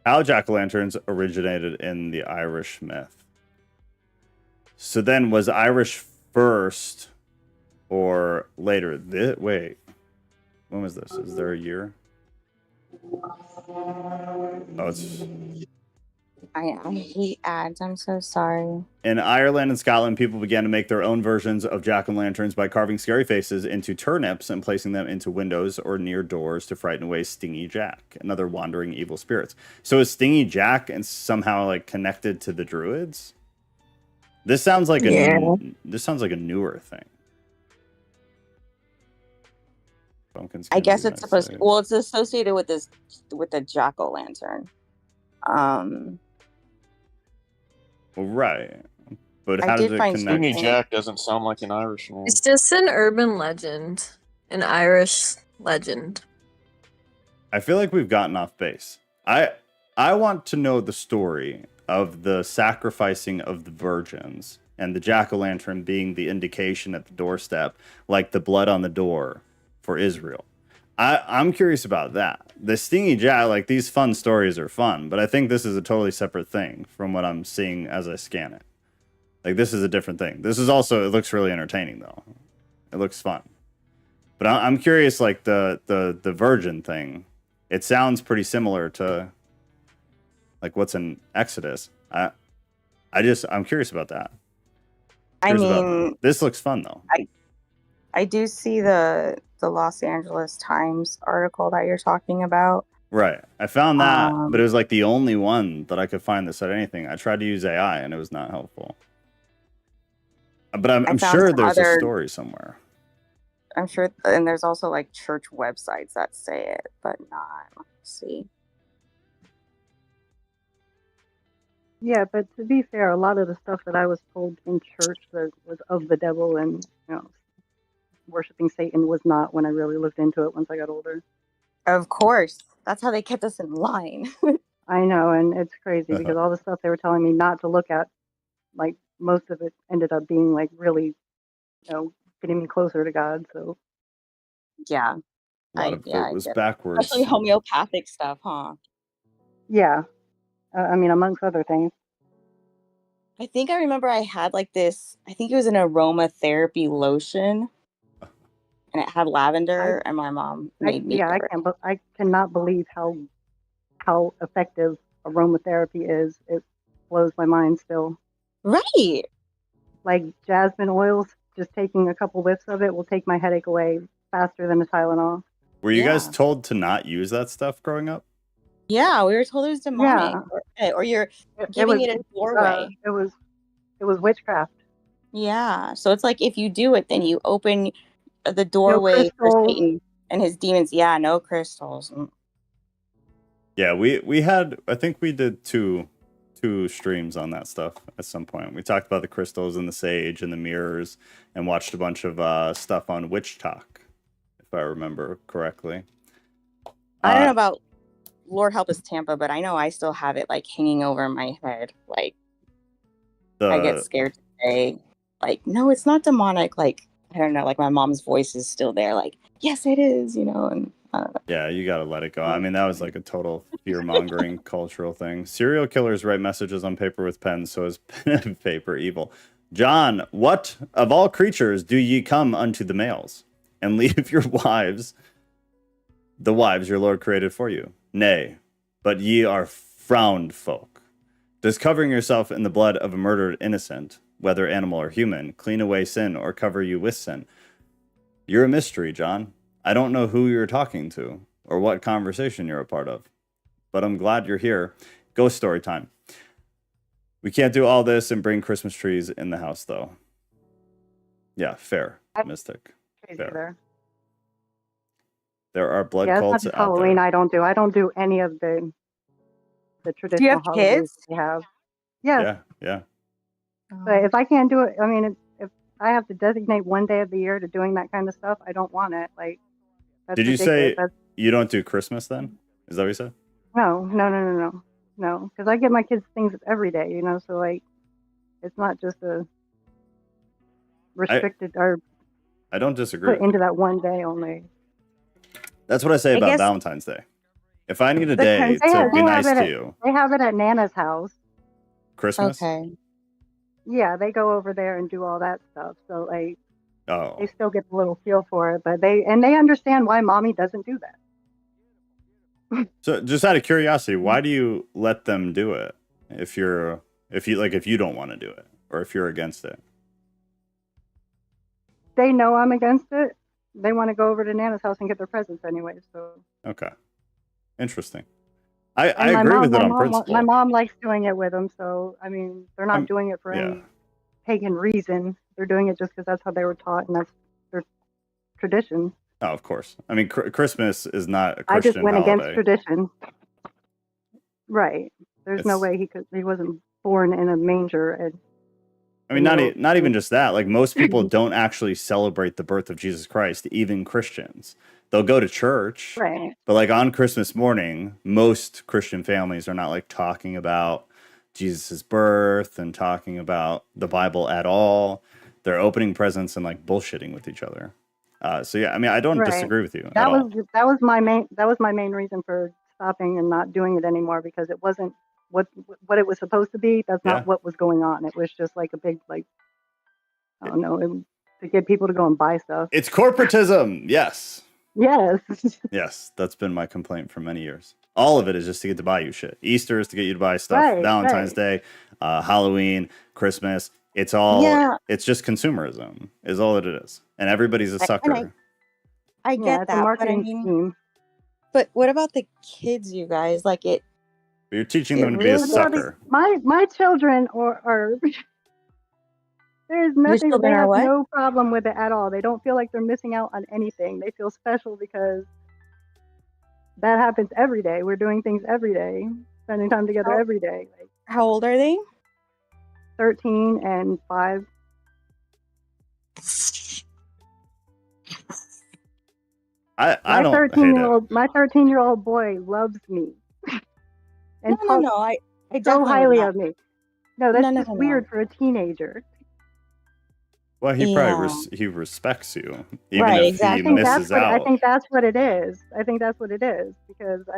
[SPEAKER 1] How jack-o'-lanterns originated in the Irish myth. So then, was Irish first or later? Wait, when was this? Is there a year? Oh, it's...
[SPEAKER 4] I hate ads. I'm so sorry.
[SPEAKER 1] In Ireland and Scotland, people began to make their own versions of jack-o'-lanterns by carving scary faces into turnips and placing them into windows or near doors to frighten away Stingy Jack and other wandering evil spirits. So is Stingy Jack and somehow like connected to the Druids? This sounds like this sounds like a newer thing.
[SPEAKER 4] I guess it's supposed to, well, it's associated with the jack-o'-lantern.
[SPEAKER 1] Well, right. But how does it connect?
[SPEAKER 3] Stingy Jack doesn't sound like an Irish name.
[SPEAKER 2] It's just an urban legend, an Irish legend.
[SPEAKER 1] I feel like we've gotten off base. I want to know the story of the sacrificing of the virgins and the jack-o'-lantern being the indication at the doorstep, like the blood on the door for Israel. I'm curious about that. The Stingy Jack, like these fun stories are fun, but I think this is a totally separate thing from what I'm seeing as I scan it. Like this is a different thing. This is also, it looks really entertaining though. It looks fun. But I'm curious, like the virgin thing. It sounds pretty similar to like what's in Exodus. I'm curious about that. This looks fun though.
[SPEAKER 4] I do see the Los Angeles Times article that you're talking about.
[SPEAKER 1] Right. I found that, but it was like the only one that I could find that said anything. I tried to use AI and it was not helpful. But I'm sure there's a story somewhere.
[SPEAKER 4] I'm sure, and there's also like church websites that say it, but not. Let's see.
[SPEAKER 5] Yeah, but to be fair, a lot of the stuff that I was told in church that was of the devil and worshiping Satan was not when I really looked into it once I got older.
[SPEAKER 4] Of course. That's how they kept us in line.
[SPEAKER 5] I know, and it's crazy because all the stuff they were telling me not to look at, like most of it ended up being like really, getting me closer to God. So
[SPEAKER 4] yeah.
[SPEAKER 1] A lot of it was backwards.
[SPEAKER 4] Especially homeopathic stuff, huh?
[SPEAKER 5] Yeah. Amongst other things.
[SPEAKER 4] I think I remember I had like this, I think it was an aromatherapy lotion. And it had lavender, and my mom made me.
[SPEAKER 5] Yeah, I cannot believe how effective aromatherapy is. It blows my mind still.
[SPEAKER 4] Right.
[SPEAKER 5] Like jasmine oils, just taking a couple whiffs of it will take my headache away faster than a Tylenol.
[SPEAKER 1] Were you guys told to not use that stuff growing up?
[SPEAKER 4] Yeah, we were told it was demonic, or you're giving it a doorway.
[SPEAKER 5] It was witchcraft.
[SPEAKER 4] Yeah, so it's like if you do it, then you open the doorway for Satan and his demons. Yeah, no crystals.
[SPEAKER 1] Yeah, we had, I think we did two streams on that stuff at some point. We talked about the crystals and the sage and the mirrors, and watched a bunch of stuff on Witch Talk, if I remember correctly.
[SPEAKER 4] I don't know about Lord Help Us Tampa, but I know I still have it like hanging over my head. Like I get scared to say, like, no, it's not demonic. Like, I don't know, like my mom's voice is still there. Like, yes, it is, you know, and I don't know.
[SPEAKER 1] Yeah, you got to let it go. I mean, that was like a total fear-mongering cultural thing. Serial killers write messages on paper with pens, so is pen and paper evil. John, what of all creatures do ye come unto the males, and leave your wives, the wives your Lord created for you? Nay, but ye are frowned folk. Does covering yourself in the blood of a murdered innocent, whether animal or human, clean away sin or cover you with sin? You're a mystery, John. I don't know who you're talking to or what conversation you're a part of, but I'm glad you're here. Ghost story time. We can't do all this and bring Christmas trees in the house, though. Yeah, fair, Mystic. Fair. There are blood cults out
[SPEAKER 5] Halloween.
[SPEAKER 1] there.
[SPEAKER 5] I don't do any of the traditional.
[SPEAKER 4] Do you have kids?
[SPEAKER 5] We have. Yes.
[SPEAKER 1] Yeah.
[SPEAKER 5] But if I can't do it, I mean, if I have to designate one day of the year to doing that kind of stuff, I don't want it. Like, that's
[SPEAKER 1] Did you
[SPEAKER 5] ridiculous.
[SPEAKER 1] say you don't do Christmas then? Is that what you said?
[SPEAKER 5] No. Because I get my kids things every day, you know. So like, it's not just a restricted or.
[SPEAKER 1] I don't disagree.
[SPEAKER 5] Put into that one day only.
[SPEAKER 1] That's what I say about Valentine's Day. If I need a day to be nice to you.
[SPEAKER 5] They have it at Nana's house.
[SPEAKER 1] Christmas?
[SPEAKER 4] Okay.
[SPEAKER 5] Yeah, they go over there and do all that stuff. So like,
[SPEAKER 1] oh,
[SPEAKER 5] they still get a little feel for it, but they understand why mommy doesn't do that.
[SPEAKER 1] So just out of curiosity, why do you let them do it if you don't want to do it or if you're against it?
[SPEAKER 5] They know I'm against it. They want to go over to Nana's house and get their presents anyway. So
[SPEAKER 1] okay, interesting. I agree with it on principle.
[SPEAKER 5] My mom likes doing it with them. So I mean, they're not doing it for any pagan reason. They're doing it just because that's how they were taught and that's their tradition.
[SPEAKER 1] Oh, of course. I mean, Christmas is not a Christian
[SPEAKER 5] I just went
[SPEAKER 1] holiday.
[SPEAKER 5] against tradition. Right. There's no way he wasn't born in a manger. And
[SPEAKER 1] I mean, not even just that. Like, most people don't actually celebrate the birth of Jesus Christ, even Christians. They'll go to church,
[SPEAKER 5] right?
[SPEAKER 1] But like on Christmas morning, most Christian families are not like talking about Jesus's birth and talking about the Bible at all. They're opening presents and like bullshitting with each other. So yeah, I mean, I don't disagree with you.
[SPEAKER 5] That was my main reason for stopping and not doing it anymore, because it wasn't what it was supposed to be. That's not what was going on. It was just like a big, like, I don't know, to get people to go and buy stuff.
[SPEAKER 1] It's corporatism. Yes.
[SPEAKER 5] Yes.
[SPEAKER 1] Yes, that's been my complaint for many years. All of it is just to get to buy you shit. Easter is to get you to buy stuff. Valentine's Day, Halloween, Christmas. It's all. It's just consumerism is all that it is, and everybody's a sucker.
[SPEAKER 4] I get that, but I mean, but what about the kids, you guys? Like it.
[SPEAKER 1] You're teaching them to be a sucker.
[SPEAKER 5] My children are there's nothing. They have no problem with it at all. They don't feel like they're missing out on anything. They feel special because that happens every day. We're doing things every day, spending time together every day. Like,
[SPEAKER 4] how old are they?
[SPEAKER 5] 13 and 5.
[SPEAKER 1] I don't hate it.
[SPEAKER 5] My 13-year-old boy loves me.
[SPEAKER 4] And no. I
[SPEAKER 5] so highly of me. No, that's just weird for a teenager.
[SPEAKER 1] Well, he probably he respects you, even if he misses out.
[SPEAKER 5] I think that's what it is. Because
[SPEAKER 1] it's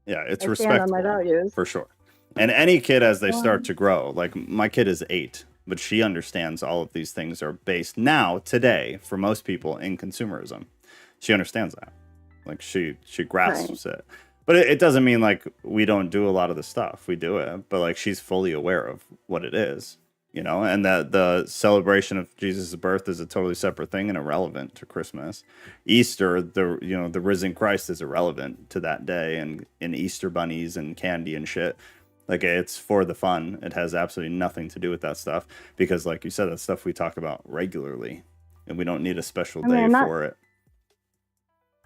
[SPEAKER 5] I
[SPEAKER 1] respectful
[SPEAKER 5] stand on my values
[SPEAKER 1] for sure. And any kid, as they start to grow, like my kid is 8, but she understands all of these things are based now today for most people in consumerism. She understands that, like she grasps it. But it doesn't mean like we don't do a lot of the stuff. We do it, but like she's fully aware of what it is, you know, and that the celebration of Jesus' birth is a totally separate thing and irrelevant to Christmas. Easter, the risen Christ is irrelevant to that day, and Easter bunnies and candy and shit. Like, it's for the fun. It has absolutely nothing to do with that stuff because, like you said, that's stuff we talk about regularly, and we don't need a special day for it.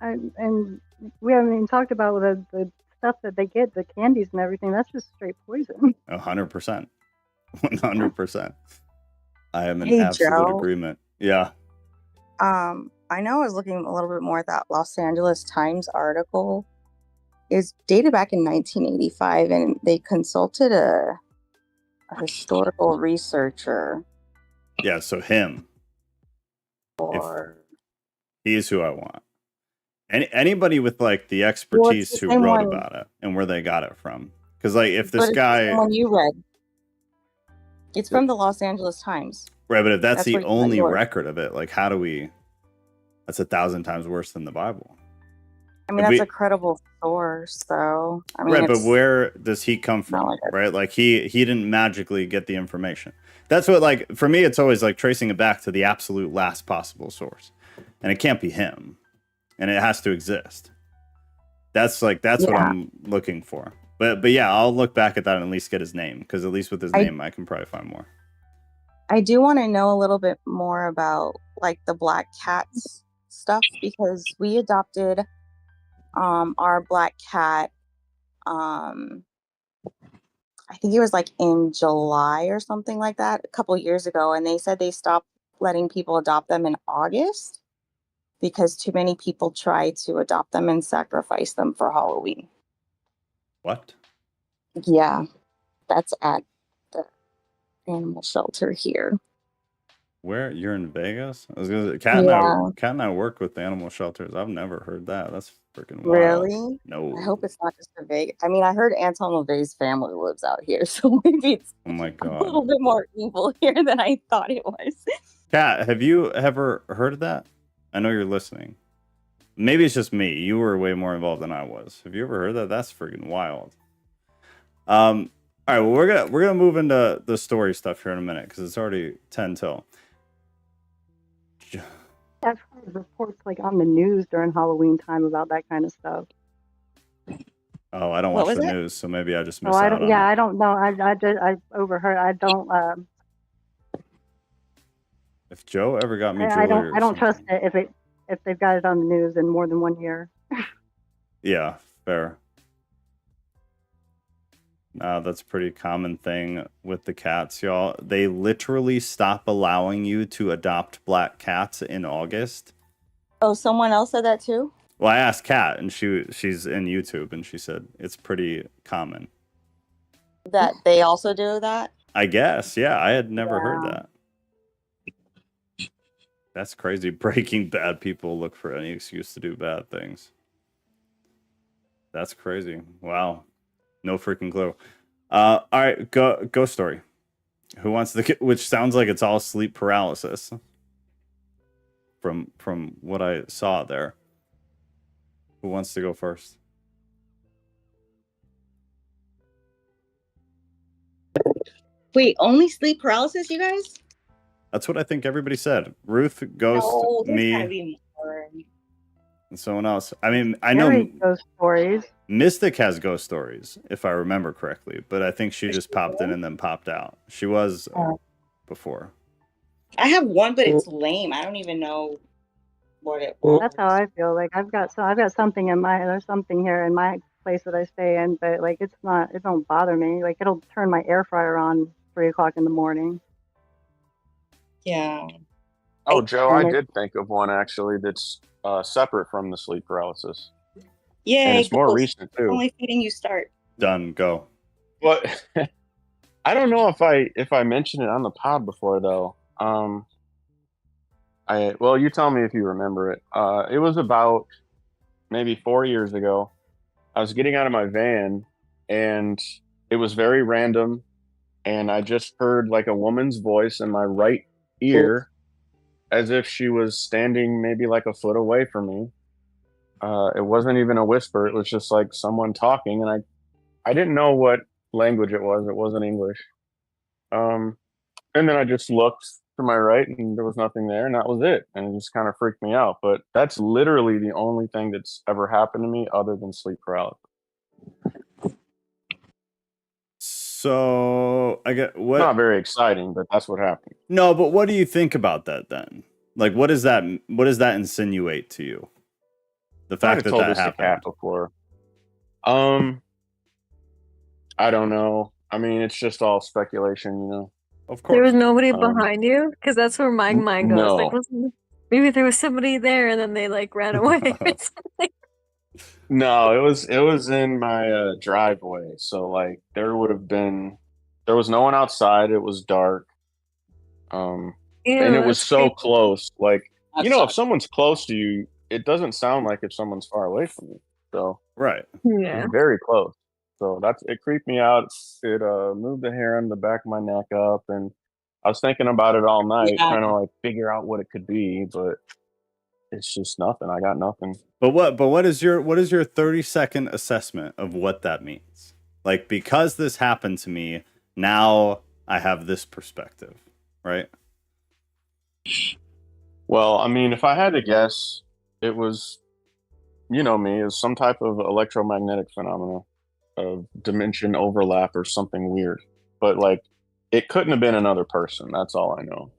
[SPEAKER 5] And we haven't even talked about the stuff that they get, the candies and everything, that's just straight poison.
[SPEAKER 1] 100%. 100%. I am in
[SPEAKER 4] Hey,
[SPEAKER 1] absolute
[SPEAKER 4] Joe.
[SPEAKER 1] agreement. Yeah.
[SPEAKER 4] I know I was looking a little bit more at that Los Angeles Times article. It's dated back in 1985, and they consulted a historical researcher.
[SPEAKER 1] Yeah, so him. He's who I want. Anybody with like the expertise who wrote about it and where they got it from. Because like if this guy,
[SPEAKER 4] the one you read, it's from the Los Angeles Times.
[SPEAKER 1] Right, but if that's the only record of it, like how do we? That's 1,000 times worse than the Bible.
[SPEAKER 4] I mean, that's a credible source, though. I mean,
[SPEAKER 1] right, but where does he come from? Right, like he didn't magically get the information. That's what, like, for me, it's always like tracing it back to the absolute last possible source, and it can't be him, and it has to exist. That's what I'm looking for. But yeah, I'll look back at that and at least get his name, because at least with his name, I can probably find more.
[SPEAKER 4] I do want to know a little bit more about like the black cats stuff, because we adopted our black cat. I think it was like in July or something like that, a couple years ago, and they said they stopped letting people adopt them in August because too many people try to adopt them and sacrifice them for Halloween.
[SPEAKER 1] What?
[SPEAKER 4] Yeah, that's at the animal shelter here.
[SPEAKER 1] Where? You're in Vegas? I was gonna Kat and I work with the animal shelters. I've never heard that. That's freaking wild.
[SPEAKER 4] Really?
[SPEAKER 1] No.
[SPEAKER 4] I hope it's not just a Vegas. I mean, I heard Anton LaVey's family lives out here, so maybe it's
[SPEAKER 1] a
[SPEAKER 4] little bit more evil here than I thought it was.
[SPEAKER 1] Kat, have you ever heard of that? I know you're listening. Maybe it's just me. You were way more involved than I was. Have you ever heard that? That's freaking wild. All right, well, we're gonna move into the story stuff here in a minute because it's already 10 till.
[SPEAKER 5] I've heard reports like on the news during Halloween time about that kind of stuff.
[SPEAKER 1] Oh, I don't watch the news, so maybe I just missed
[SPEAKER 5] out
[SPEAKER 1] on
[SPEAKER 5] it. I don't know. I overheard. I don't.
[SPEAKER 1] If Joe ever got me,
[SPEAKER 5] I don't trust it if they've got it on the news in more than 1 year.
[SPEAKER 1] Yeah, fair. That's a pretty common thing with the cats, y'all. They literally stop allowing you to adopt black cats in August.
[SPEAKER 4] Oh, someone else said that too?
[SPEAKER 1] Well, I asked Kat, and she's in YouTube, and she said it's pretty common.
[SPEAKER 4] That they also do that?
[SPEAKER 1] I guess, yeah. I had never heard that. That's crazy. Breaking Bad people look for any excuse to do bad things. That's crazy. Wow. No freaking clue. All right, ghost story. Who wants to? Which sounds like it's all sleep paralysis. From what I saw there. Who wants to go first?
[SPEAKER 4] Wait, only sleep paralysis, you guys?
[SPEAKER 1] That's what I think everybody said. Ruth, Ghost, me, and someone else. I mean, I know
[SPEAKER 5] ghost stories.
[SPEAKER 1] Mystic has ghost stories, if I remember correctly, but I think she just popped in and then popped out. She was before.
[SPEAKER 4] I have one, but it's lame. I don't even know what it was.
[SPEAKER 5] That's how I feel. Like I've got something there's something here in my place that I stay in, but like it don't bother me. Like it'll turn my air fryer on 3 o'clock in the morning.
[SPEAKER 4] Yeah.
[SPEAKER 3] Oh, Joe, I did think of one actually that's separate from the sleep paralysis.
[SPEAKER 4] Yeah,
[SPEAKER 3] and it's more recent too.
[SPEAKER 4] Only fitting you start.
[SPEAKER 1] Done. Go.
[SPEAKER 3] But I don't know if I mentioned it on the pod before though. You tell me if you remember it. It was about maybe 4 years ago. I was getting out of my van, and it was very random, and I just heard like a woman's voice in my right ear, as if she was standing maybe like a foot away from me. It wasn't even a whisper. It was just like someone talking, and I didn't know what language it was. It wasn't English. And then I just looked to my right, and there was nothing there, and that was it. And it just kind of freaked me out. But that's literally the only thing that's ever happened to me other than sleep paralysis.
[SPEAKER 1] So I get what?
[SPEAKER 3] Not very exciting, but that's what happened.
[SPEAKER 1] No, but what do you think about that then? Like, what does that insinuate to you? The fact that happened.
[SPEAKER 3] Kat before. I don't know. I mean, it's just all speculation, you know.
[SPEAKER 1] Of course.
[SPEAKER 2] There was nobody behind you? Because that's where my mind goes.
[SPEAKER 3] No.
[SPEAKER 2] Like, maybe there was somebody there and then they like ran away or something.
[SPEAKER 3] No, it was in my driveway. So like there was no one outside. It was dark.
[SPEAKER 2] Ew,
[SPEAKER 3] And it was
[SPEAKER 2] that's
[SPEAKER 3] so
[SPEAKER 2] creepy.
[SPEAKER 3] close. Like, you know, if someone's close to you, it doesn't sound like if someone's far away from you. So
[SPEAKER 1] Right.
[SPEAKER 2] Yeah.
[SPEAKER 3] it's very close. So it creeped me out. It moved the hair on the back of my neck up, and I was thinking about it all night, trying to like figure out what it could be, but it's just nothing. I got nothing.
[SPEAKER 1] But what is your 30-second assessment of what that means? Like, because this happened to me, now I have this perspective, right?
[SPEAKER 3] Well, I mean, if I had to guess, it was, you know me, is some type of electromagnetic phenomena of dimension overlap or something weird. But like, it couldn't have been another person. That's all I know.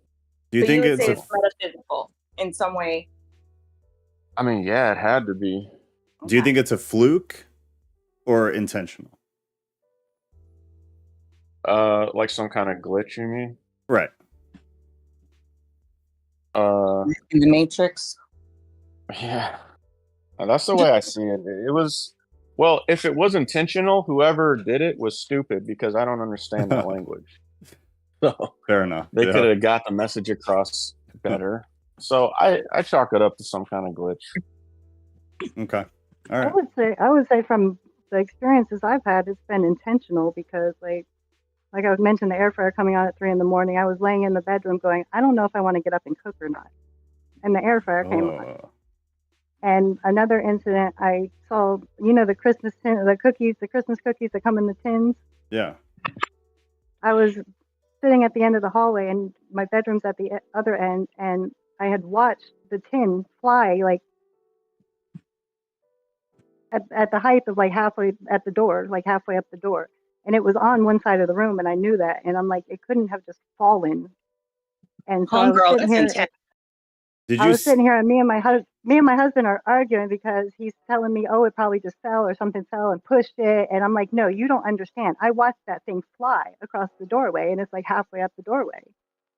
[SPEAKER 1] Do you think
[SPEAKER 4] would
[SPEAKER 1] it's
[SPEAKER 4] say it's metaphysical in some way?
[SPEAKER 3] I mean, yeah, it had to be.
[SPEAKER 1] Do you think it's a fluke or intentional?
[SPEAKER 3] Like some kind of glitch, you mean?
[SPEAKER 1] Right.
[SPEAKER 4] In the Matrix?
[SPEAKER 3] Yeah. That's the way I see it. It was, well, if it was intentional, whoever did it was stupid because I don't understand that language. So
[SPEAKER 1] Fair enough.
[SPEAKER 3] they
[SPEAKER 1] Yeah.
[SPEAKER 3] could have got the message across better. So I chalk it up to some kind of glitch.
[SPEAKER 1] Okay. All right.
[SPEAKER 5] I would say from the experiences I've had, it's been intentional because like I was mentioned, the air fryer coming on at 3 a.m. I was laying in the bedroom going, I don't know if I want to get up and cook or not. And the air fryer came on. And another incident, I saw, you know, the Christmas cookies that come in the tins.
[SPEAKER 1] Yeah.
[SPEAKER 5] I was sitting at the end of the hallway, and my bedroom's at the other end, and I had watched the tin fly like at the height of like halfway at the door, like halfway up the door. And it was on one side of the room, and I knew that. And I'm like, it couldn't have just fallen. And so
[SPEAKER 4] Homegirl, that's intense.
[SPEAKER 5] I was sitting here, and me and my husband are arguing because he's telling me, oh, it probably just fell or something fell and pushed it. And I'm like, no, you don't understand. I watched that thing fly across the doorway, and it's like halfway up the doorway.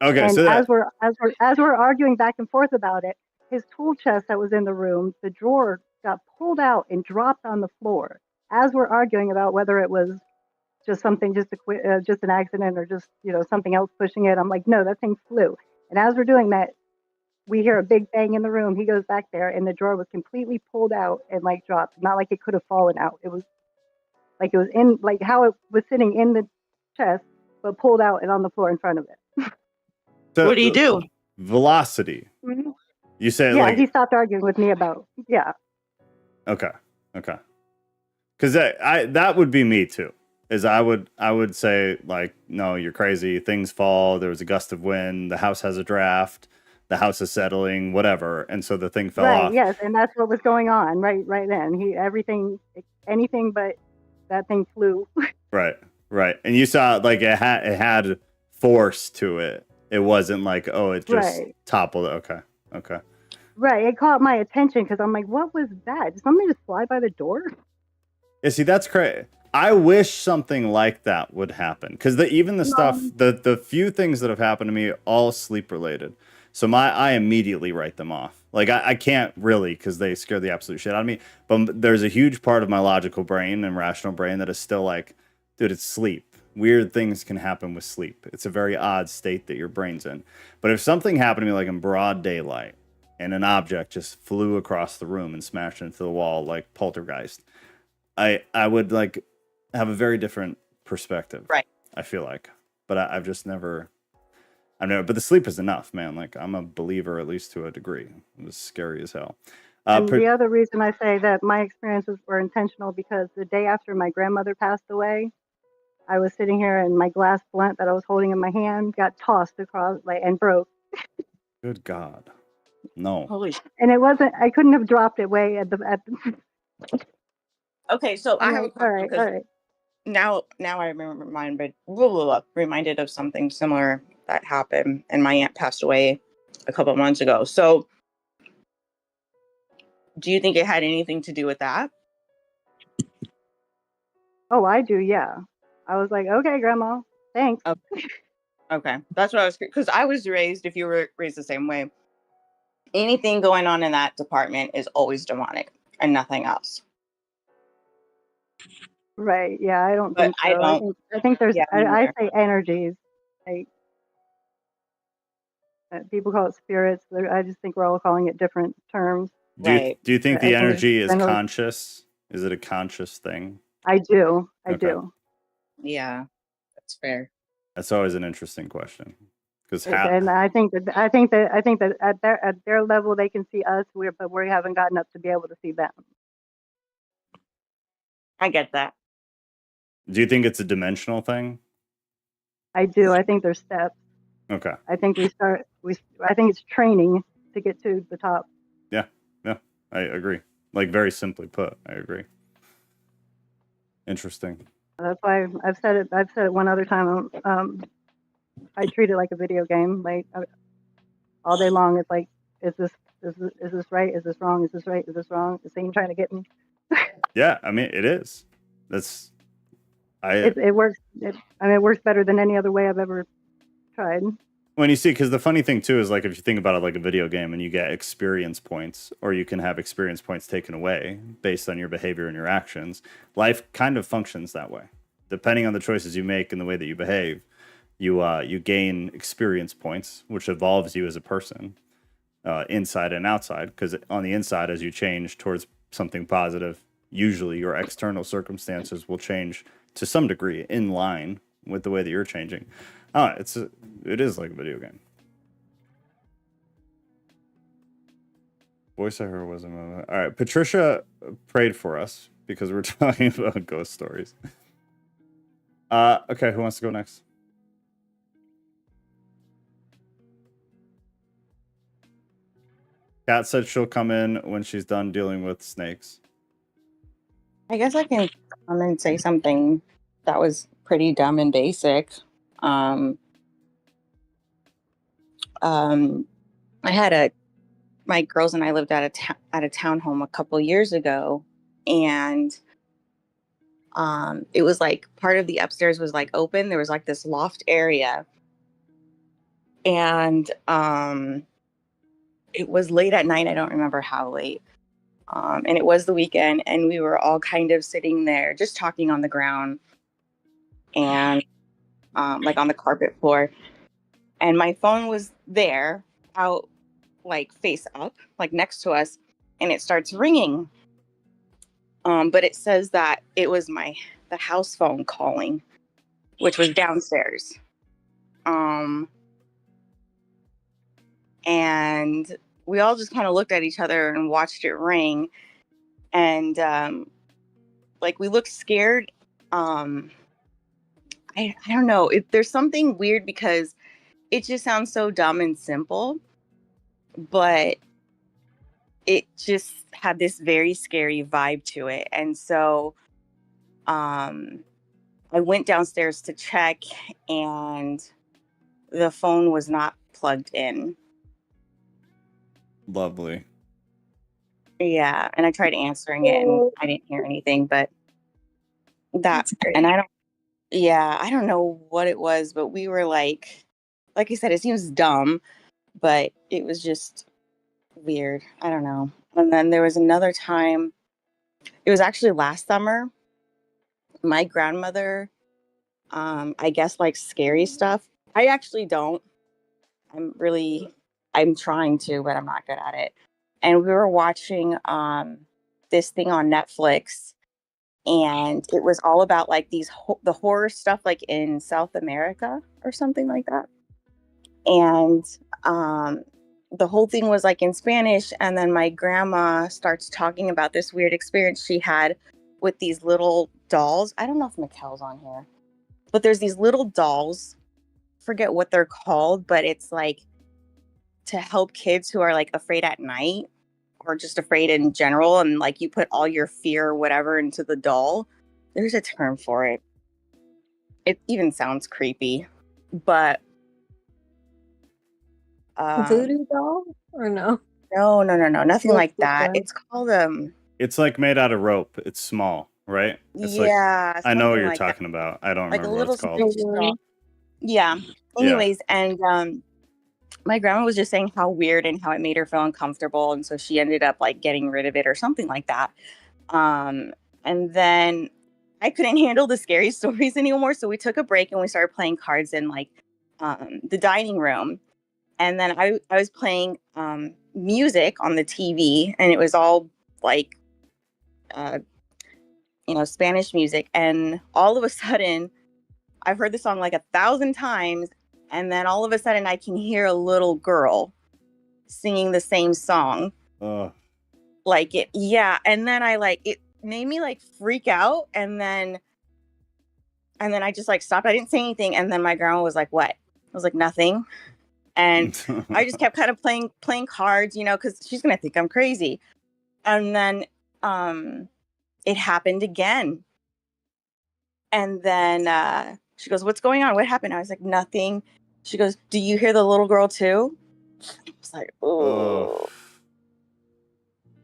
[SPEAKER 1] Okay,
[SPEAKER 5] and
[SPEAKER 1] so
[SPEAKER 5] as we're arguing back and forth about it, his tool chest that was in the room, the drawer got pulled out and dropped on the floor. As we're arguing about whether it was just something, just an accident, or just, you know, something else pushing it, I'm like, no, that thing flew. And as we're doing that, we hear a big bang in the room. He goes back there, and the drawer was completely pulled out and like dropped. Not like it could have fallen out. It was in like how it was sitting in the chest, but pulled out and on the floor in front of it.
[SPEAKER 1] So,
[SPEAKER 4] what do you do?
[SPEAKER 1] Velocity.
[SPEAKER 5] Mm-hmm.
[SPEAKER 1] You say
[SPEAKER 5] he stopped arguing with me about
[SPEAKER 1] Okay. Because that would be me too. Is I would say like, no, you're crazy. Things fall. There was a gust of wind. The house has a draft. The house is settling. Whatever. And so the thing fell off.
[SPEAKER 5] Yes, and that's what was going on right then. Anything but that thing flew. Right.
[SPEAKER 1] And you saw like it had force to it. It wasn't like, oh, it just toppled. Okay.
[SPEAKER 5] Right. It caught my attention because I'm like, what was that? Did something just fly by the door?
[SPEAKER 1] Yeah, see, that's crazy. I wish something like that would happen because even the stuff, the few things that have happened to me, all sleep related. So I immediately write them off. Like I can't really because they scare the absolute shit out of me. But there's a huge part of my logical brain and rational brain that is still like, dude, it's sleep. Weird things can happen with sleep. It's a very odd state that your brain's in. But if something happened to me like in broad daylight and an object just flew across the room and smashed into the wall like poltergeist, I would like have a very different perspective. Right. I feel like, but I've just never. But the sleep is enough, man. Like I'm a believer, at least to a degree. It was scary as hell.
[SPEAKER 5] And the other reason I say that my experiences were intentional because the day after my grandmother passed away, I was sitting here and my glass blunt that I was holding in my hand got tossed across and broke.
[SPEAKER 1] Good God. No.
[SPEAKER 4] Holy shit.
[SPEAKER 5] And it wasn't, I couldn't have dropped it way at the
[SPEAKER 4] Okay, so I have a question.
[SPEAKER 5] All right.
[SPEAKER 4] Now I reminded of something similar that happened, and my aunt passed away a couple of months ago. So do you think it had anything to do with that?
[SPEAKER 5] Oh, I do, yeah. I was like, okay, Grandma, thanks.
[SPEAKER 4] Okay. That's what I was, because I was raised, if you were raised the same way, anything going on in that department is always demonic and nothing else.
[SPEAKER 5] Right. Yeah, I don't
[SPEAKER 4] But
[SPEAKER 5] think so. I think there's,
[SPEAKER 4] yeah,
[SPEAKER 5] I say energies. Like, people call it spirits. I just think we're all calling it different terms.
[SPEAKER 4] right.
[SPEAKER 1] Do you think
[SPEAKER 5] I
[SPEAKER 1] the
[SPEAKER 5] think
[SPEAKER 1] energy is
[SPEAKER 5] generally-
[SPEAKER 1] conscious? Is it a conscious thing?
[SPEAKER 5] I do. I
[SPEAKER 1] Okay.
[SPEAKER 5] do.
[SPEAKER 4] Yeah, that's fair.
[SPEAKER 1] That's always an interesting question. Because
[SPEAKER 5] And I think that at their level they can see us, but we haven't gotten up to be able to see them.
[SPEAKER 4] I get that.
[SPEAKER 1] do you think it's a dimensional thing?
[SPEAKER 5] I do. I think there's steps.
[SPEAKER 1] Okay.
[SPEAKER 5] I think I think it's training to get to the top.
[SPEAKER 1] Yeah, I agree. Like, very simply put, I agree. Interesting.
[SPEAKER 5] That's why I've said it one other time. I treat it like a video game. Like, all day long, it's like, is this right? Is this wrong? Is this right? Is this wrong? Is Satan trying to get me?
[SPEAKER 1] Yeah, I mean, it is.
[SPEAKER 5] It works. It works better than any other way I've ever tried.
[SPEAKER 1] When you see, because the funny thing too is, like, if you think about it like a video game and you get experience points, or you can have experience points taken away based on your behavior and your actions, life kind of functions that way. Depending on the choices you make and the way that you behave, you gain experience points, which evolves you as a person, inside and outside. Because on the inside, as you change towards something positive, usually your external circumstances will change to some degree in line with the way that you're changing. It is like a video game. Voice I heard wasn't. All right, Patricia prayed for us because we're talking about ghost stories. Okay, who wants to go next? Kat said she'll come in when she's done dealing with snakes.
[SPEAKER 4] I guess I can come and say something that was pretty dumb and basic. My girls and I lived at a townhome a couple years ago, and it was like part of the upstairs was like open. There was like this loft area, and it was late at night. I don't remember how late. And it was the weekend, and we were all kind of sitting there just talking on the ground and like on the carpet floor. And my phone was there out, like face up, like next to us, and it starts ringing. But it says that it was the house phone calling, which was downstairs. And we all just kind of looked at each other and watched it ring. And like, we looked scared. I don't know. There's something weird because it just sounds so dumb and simple, but it just had this very scary vibe to it. And so I went downstairs to check, and the phone was not plugged in.
[SPEAKER 1] Lovely.
[SPEAKER 4] Yeah, and I tried answering it and I didn't hear anything, but and I don't know what it was, but we were like I said, it seems dumb, but it was just weird. I don't know. And then there was another time, it was actually last summer. My grandmother, I guess, likes scary stuff. I actually don't. I'm trying to, but I'm not good at it. And we were watching this thing on Netflix, and it was all about like the horror stuff, like in South America or something like that. And the whole thing was like in Spanish, and then my grandma starts talking about this weird experience she had with these little dolls. I don't know if Mikkel's on here, but there's these little dolls. Forget what they're called, but it's like to help kids who are like afraid at night or just afraid in general, and like you put all your fear or whatever into the doll. There's a term for it. It even sounds creepy, but
[SPEAKER 2] voodoo doll or no?
[SPEAKER 4] No, nothing like that. It's called
[SPEAKER 1] It's like made out of rope. It's small, right? It's
[SPEAKER 4] Yeah,
[SPEAKER 1] I know what
[SPEAKER 4] something
[SPEAKER 1] you're
[SPEAKER 4] like that.
[SPEAKER 1] talking about. I don't
[SPEAKER 4] Like a
[SPEAKER 1] remember what
[SPEAKER 4] little
[SPEAKER 1] it's called.
[SPEAKER 4] Spanish doll. Yeah.
[SPEAKER 1] Yeah.
[SPEAKER 4] Anyways, and my grandma was just saying how weird and how it made her feel uncomfortable, and so she ended up like getting rid of it or something like that. And then I couldn't handle the scary stories anymore, so we took a break and we started playing cards in like the dining room. And then I was playing music on the TV, and it was all like Spanish music. And all of a sudden, I've heard the song like 1,000 times, and then all of a sudden I can hear a little girl singing the same song. Like it, yeah. And then it made me like freak out, and then I just like stopped. I didn't say anything, and then my grandma was like, "What?" I was like, "Nothing." And I just kept kind of playing cards, because she's gonna think I'm crazy. And then it happened again. And then she goes, "What's going on? What happened?" I was like, "Nothing." She goes, "Do you hear the little girl too?" I was like, "Oh."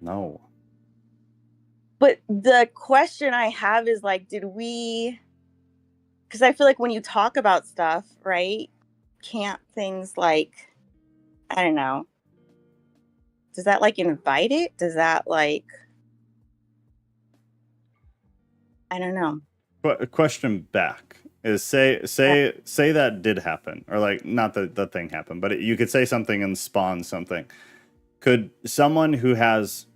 [SPEAKER 1] No.
[SPEAKER 4] But the question I have is like, did we? Because I feel like when you talk about stuff, right? Can't things like, I don't know. Does that like invite it? Does that like, I don't know.
[SPEAKER 1] But a question back is say that did happen, or like not that the thing happened, but you could say something and spawn something. Could someone who has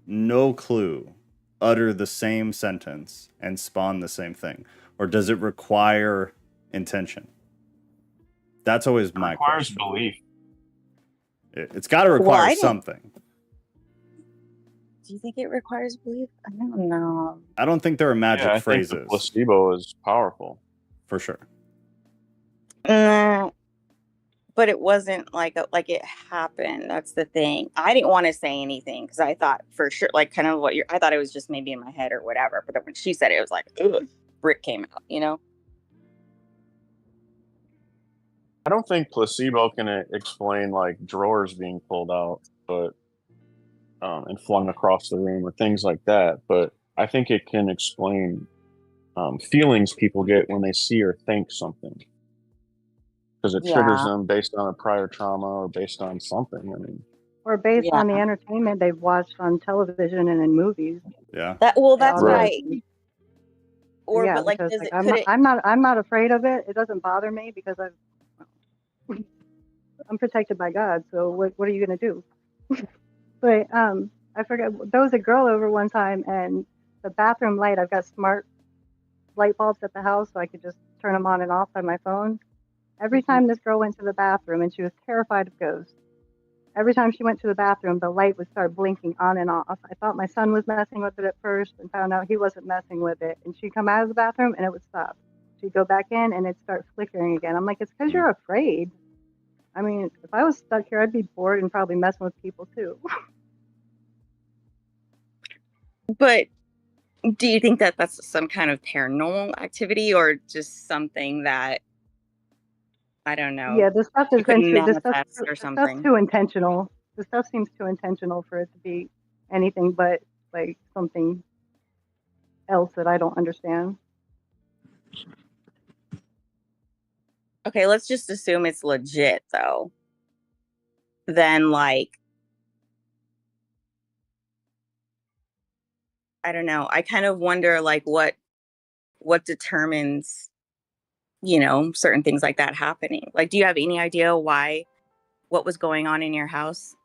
[SPEAKER 1] no clue utter the same sentence and spawn the same thing, or does it require intention? That's always my question.
[SPEAKER 3] It requires belief.
[SPEAKER 1] It's got to require something.
[SPEAKER 4] Do you think it requires belief? I don't know.
[SPEAKER 1] I don't think there are magic phrases.
[SPEAKER 3] I think the placebo is powerful.
[SPEAKER 1] For sure.
[SPEAKER 4] But it wasn't like it happened. That's the thing. I didn't want to say anything because I thought for sure, like kind of I thought it was just maybe in my head or whatever. But then when she said it, it was like, ugh, brick came out,
[SPEAKER 3] I don't think placebo can explain like drawers being pulled out, but and flung across the room or things like that. But I think it can explain feelings people get when they see or think something, because it triggers them based on a prior trauma or based on something. I mean,
[SPEAKER 5] or based on the entertainment they've watched on television and in movies.
[SPEAKER 1] Yeah.
[SPEAKER 4] That's right. Or
[SPEAKER 5] yeah,
[SPEAKER 4] but like,
[SPEAKER 5] because, like I'm not afraid of it. It doesn't bother me because I'm protected by God. So what are you gonna do? But I forget, there was a girl over one time, and the bathroom light, I've got smart light bulbs at the house, so I could just turn them on and off by my phone. Every time this girl went to the bathroom, and she was terrified of ghosts, every time she went to the bathroom, the light would start blinking on and off. I thought my son was messing with it at first and found out he wasn't messing with it. And she'd come out of the bathroom and it would stop. She'd go back in and it'd start flickering again. I'm like, it's because you're afraid. I mean, if I was stuck here, I'd be bored and probably messing with people too.
[SPEAKER 4] But do you think that that's some kind of paranormal activity or just something that, I don't know?
[SPEAKER 5] Yeah, the stuff has been
[SPEAKER 4] or something.
[SPEAKER 5] Stuff's too intentional. The stuff seems too intentional for it to be anything but like something else that I don't understand.
[SPEAKER 4] Okay, let's just assume it's legit though. Then like, I don't know. I kind of wonder like what determines, certain things like that happening. Like, do you have any idea why what was going on in your house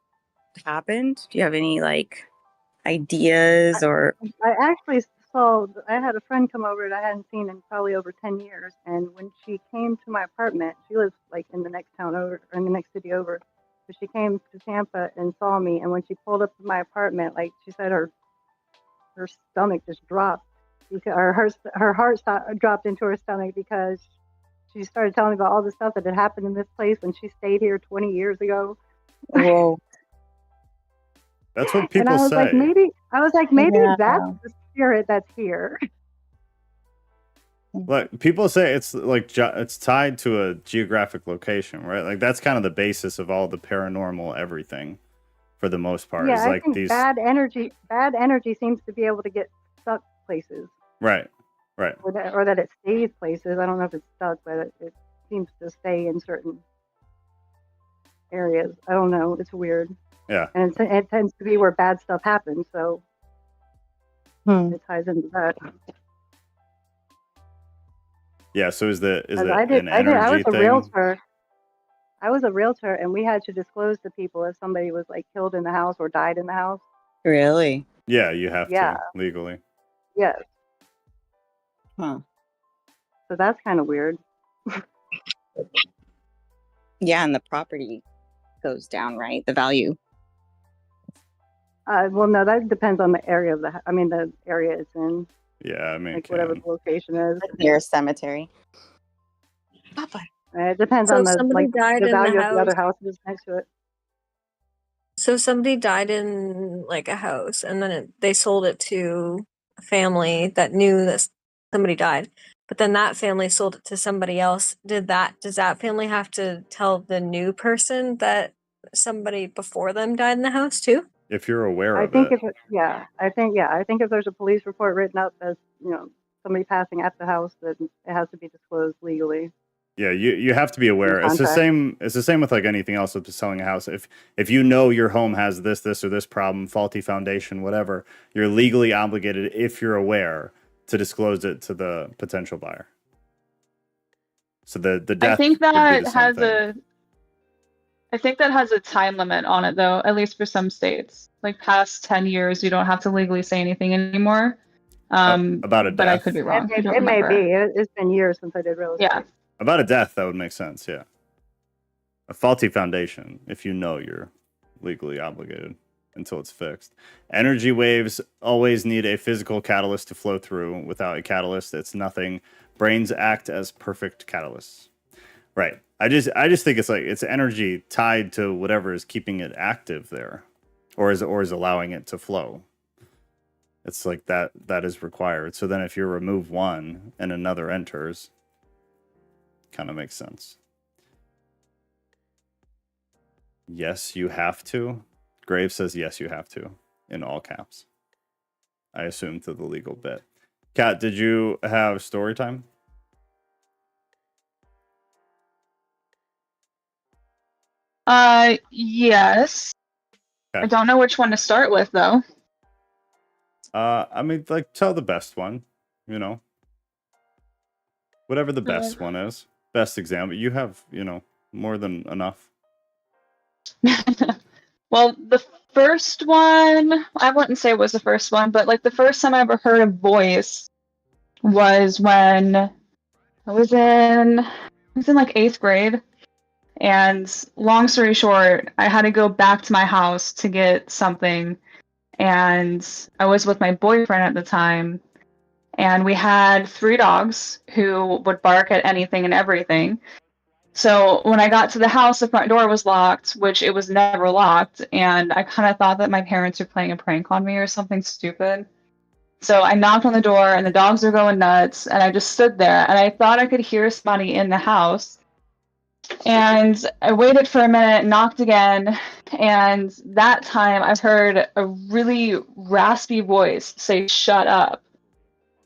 [SPEAKER 4] happened? Do you have any like ideas or?
[SPEAKER 5] I actually I had a friend come over that I hadn't seen in probably over 10 years. And when she came to my apartment, she lives like in the next town over, or in the next city over. So she came to Tampa and saw me. And when she pulled up to my apartment, like she said, her stomach just dropped. Because her heart dropped into her stomach because she started telling me about all the stuff that had happened in this place when she stayed here 20 years ago.
[SPEAKER 4] Whoa.
[SPEAKER 1] That's what people
[SPEAKER 5] and I was
[SPEAKER 1] say.
[SPEAKER 5] Like, maybe that's the spirit that's here.
[SPEAKER 1] Like people say, it's like it's tied to a geographic location, right? Like that's kind of the basis of all the paranormal everything, for the most part.
[SPEAKER 5] Yeah,
[SPEAKER 1] I think
[SPEAKER 5] bad energy seems to be able to get stuck places.
[SPEAKER 1] Right.
[SPEAKER 5] Or that it stays places. I don't know if it's stuck, but it seems to stay in certain areas. I don't know. It's weird.
[SPEAKER 1] Yeah.
[SPEAKER 5] And it tends to be where bad stuff happens, so it ties into that.
[SPEAKER 1] Yeah. So is it
[SPEAKER 5] I
[SPEAKER 1] an energy
[SPEAKER 5] I was a
[SPEAKER 1] thing?
[SPEAKER 5] realtor. I was a realtor, and we had to disclose to people if somebody was like killed in the house or died in the house.
[SPEAKER 4] Really?
[SPEAKER 1] Yeah, you have to legally.
[SPEAKER 5] Yes.
[SPEAKER 4] Huh.
[SPEAKER 5] So that's kind of weird.
[SPEAKER 4] Yeah, and the property goes down, right? The value.
[SPEAKER 5] Well, no, that depends on the area of the area it's in.
[SPEAKER 1] Yeah, I mean,
[SPEAKER 5] like whatever the location is.
[SPEAKER 4] Near a cemetery.
[SPEAKER 5] It depends
[SPEAKER 2] So
[SPEAKER 5] on the
[SPEAKER 2] somebody died
[SPEAKER 5] the
[SPEAKER 2] in
[SPEAKER 5] value
[SPEAKER 2] the
[SPEAKER 5] of the other
[SPEAKER 2] house.
[SPEAKER 5] houses next to it.
[SPEAKER 2] So somebody died in like a house, and then they sold it to a family that knew that somebody died. But then that family sold it to somebody else. Does that family have to tell the new person that somebody before them died in the house too?
[SPEAKER 1] If you're aware
[SPEAKER 5] I
[SPEAKER 1] of
[SPEAKER 5] think
[SPEAKER 1] it.
[SPEAKER 5] I think if there's a police report written up as somebody passing at the house, then it has to be disclosed legally.
[SPEAKER 1] Yeah, you have to be aware. It's the same with like anything else with selling a house. If you know your home has this or this problem, faulty foundation, whatever, you're legally obligated, if you're aware, to disclose it to the potential buyer. So the death.
[SPEAKER 6] I think that
[SPEAKER 1] I
[SPEAKER 6] think that has a time limit on it, though, at least for some states. Like past 10 years, you don't have to legally say anything anymore.
[SPEAKER 1] About a death.
[SPEAKER 6] But I could be wrong.
[SPEAKER 5] It may be. It's been years since I did real estate.
[SPEAKER 6] Yeah.
[SPEAKER 1] About a death, that would make sense, yeah. A faulty foundation, if you know you're legally obligated until it's fixed. Energy waves always need a physical catalyst to flow through. Without a catalyst, it's nothing. Brains act as perfect catalysts. Right. I just think it's energy tied to whatever is keeping it active there, or is allowing it to flow. It's like that is required. So then if you remove one and another enters, kind of makes sense. Yes, you have to. Graves says yes, you have to, in all caps. I assume to the legal bit. Kat, did you have story time?
[SPEAKER 6] Yes. Okay. I don't know which one to start with, though.
[SPEAKER 1] I mean, like, tell the best one, whatever the best one is. Best example. You have, more than enough.
[SPEAKER 6] Well, the first one, I wouldn't say it was the first one, but like the first time I ever heard a voice was when I was in like 8th grade. And long story short, I had to go back to my house to get something. And I was with my boyfriend at the time. And we had 3 dogs who would bark at anything and everything. So when I got to the house, the front door was locked, which it was never locked. And I kind of thought that my parents were playing a prank on me or something stupid. So I knocked on the door and the dogs were going nuts. And I just stood there and I thought I could hear somebody in the house. And I waited for a minute, knocked again. And that time I heard a really raspy voice say, "Shut up."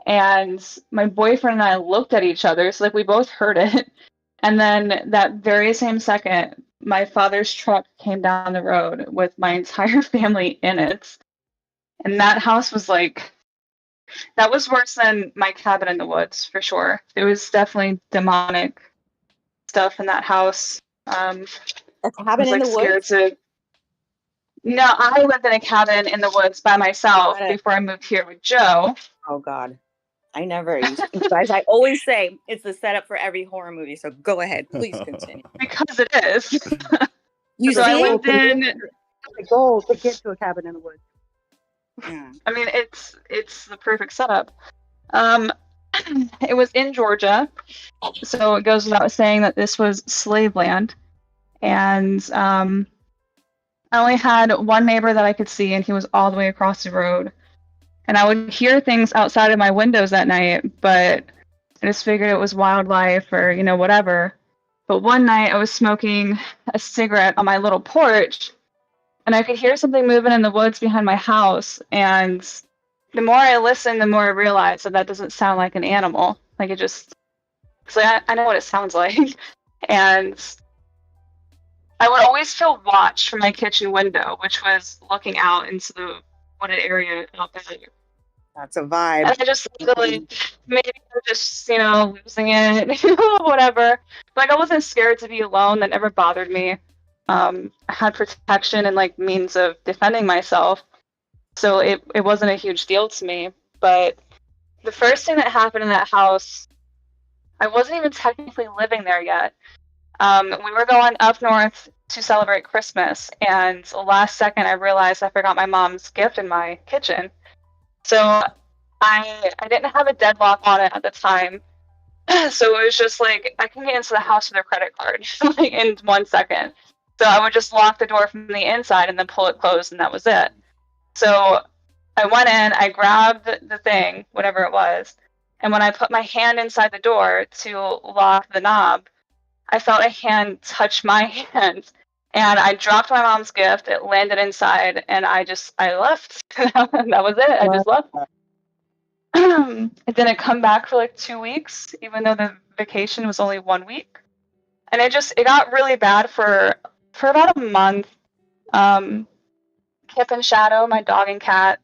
[SPEAKER 6] And my boyfriend and I looked at each other. So like we both heard it. And then that very same second, my father's truck came down the road with my entire family in it. And that house was like, that was worse than my cabin in the woods, for sure. There was definitely demonic stuff in that house.
[SPEAKER 4] A cabin in the woods?
[SPEAKER 6] No, I lived in a cabin in the woods by myself before I moved here with Joe.
[SPEAKER 4] Oh, God. I never used to. Guys, I always say it's the setup for every horror movie. So go ahead, please continue.
[SPEAKER 6] Because it is.
[SPEAKER 4] You
[SPEAKER 6] so
[SPEAKER 4] see,
[SPEAKER 6] I lived in
[SPEAKER 5] the goal to get to a cabin in the woods.
[SPEAKER 6] Yeah. I mean, it's the perfect setup. It was in Georgia, so it goes without saying that this was slave land, and I only had one neighbor that I could see, and he was all the way across the road. And I would hear things outside of my windows at night, but I just figured it was wildlife or, whatever. But one night I was smoking a cigarette on my little porch, and I could hear something moving in the woods behind my house. And the more I listen, the more I realize that doesn't sound like an animal. Like, it just, so I know what it sounds like. And I would always feel watched from my kitchen window, which was looking out into the wooded area out there.
[SPEAKER 4] That's a vibe.
[SPEAKER 6] And I just feel like maybe I'm just, losing it, whatever. Like, I wasn't scared to be alone. That never bothered me. I had protection and like means of defending myself, so it wasn't a huge deal to me. But the first thing that happened in that house, I wasn't even technically living there yet. We were going up north to celebrate Christmas, and the last second I realized I forgot my mom's gift in my kitchen. So I didn't have a deadlock on it at the time. So it was just like, I can get into the house with a credit card like in 1 second. So I would just lock the door from the inside and then pull it closed, and that was it. So I went in, I grabbed the thing, whatever it was, and when I put my hand inside the door to lock the knob, I felt a hand touch my hand, and I dropped my mom's gift. It landed inside, and I left. That was it. I just left. It didn't come back for like 2 weeks, even though the vacation was only 1 week. And it got really bad for about a month. Kip and Shadow, my dog and cat,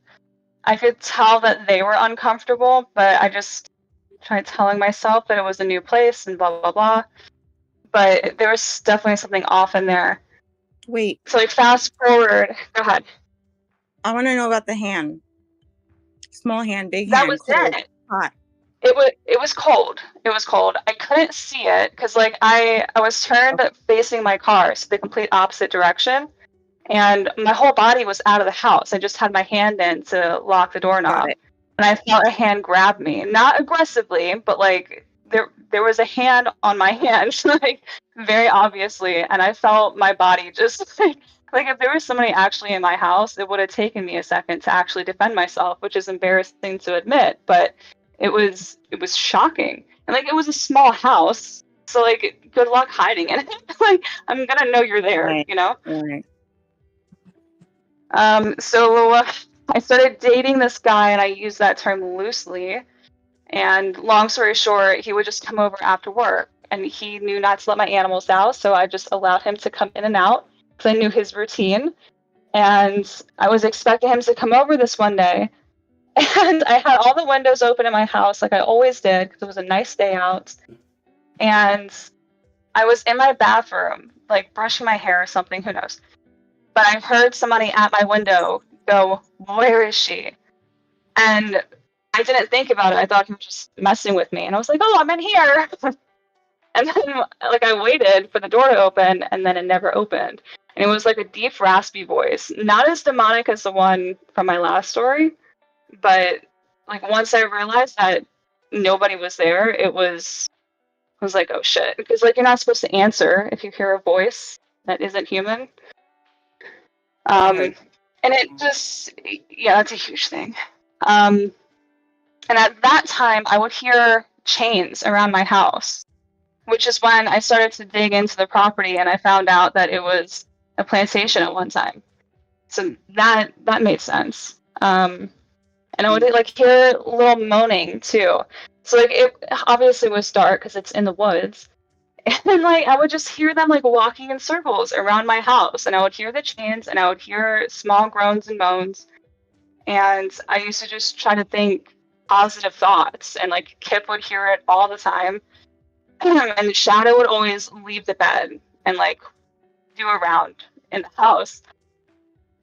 [SPEAKER 6] I could tell that they were uncomfortable, but I just tried telling myself that it was a new place and blah, blah, blah. But there was definitely something off in there.
[SPEAKER 4] Wait.
[SPEAKER 6] So like fast forward. Go ahead.
[SPEAKER 4] I want to know about the hand. Small hand, big
[SPEAKER 6] that
[SPEAKER 4] hand.
[SPEAKER 6] Was
[SPEAKER 4] cold,
[SPEAKER 6] it.
[SPEAKER 4] Hot.
[SPEAKER 6] It was cold. It was cold. I couldn't see it because like I was turned facing my car, so the complete opposite direction, and my whole body was out of the house. I just had my hand in to lock the doorknob, and I felt a hand grab me, not aggressively, but like there was a hand on my hand, like very obviously, and I felt my body just like if there was somebody actually in my house, it would have taken me a second to actually defend myself, which is embarrassing to admit, but it was shocking. And like it was a small house, so like good luck hiding in it. Like I'm gonna know you're there,
[SPEAKER 4] Right.
[SPEAKER 6] Right. So I started dating this guy, and I use that term loosely. And long story short, he would just come over after work, and he knew not to let my animals out, so I just allowed him to come in and out because I knew his routine. And I was expecting him to come over this one day, and I had all the windows open in my house like I always did because it was a nice day out. And I was in my bathroom, like brushing my hair or something, who knows. But I heard somebody at my window go, "Where is she?" And I didn't think about it. I thought he was just messing with me. And I was like, "Oh, I'm in here." And then like I waited for the door to open, and then it never opened. And it was like a deep, raspy voice. Not as demonic as the one from my last story, but like once I realized that nobody was there, I was like, oh shit. Because like you're not supposed to answer if you hear a voice that isn't human. And it just, yeah, that's a huge thing. And at that time, I would hear chains around my house, which is when I started to dig into the property, and I found out that it was a plantation at one time. So that made sense. And I would like hear a little moaning too. So like it obviously was dark because it's in the woods. And like I would just hear them like walking in circles around my house, and I would hear the chains, and I would hear small groans and moans. And I used to just try to think positive thoughts, and like Kip would hear it all the time. And Shadow would always leave the bed and like do a round in the house.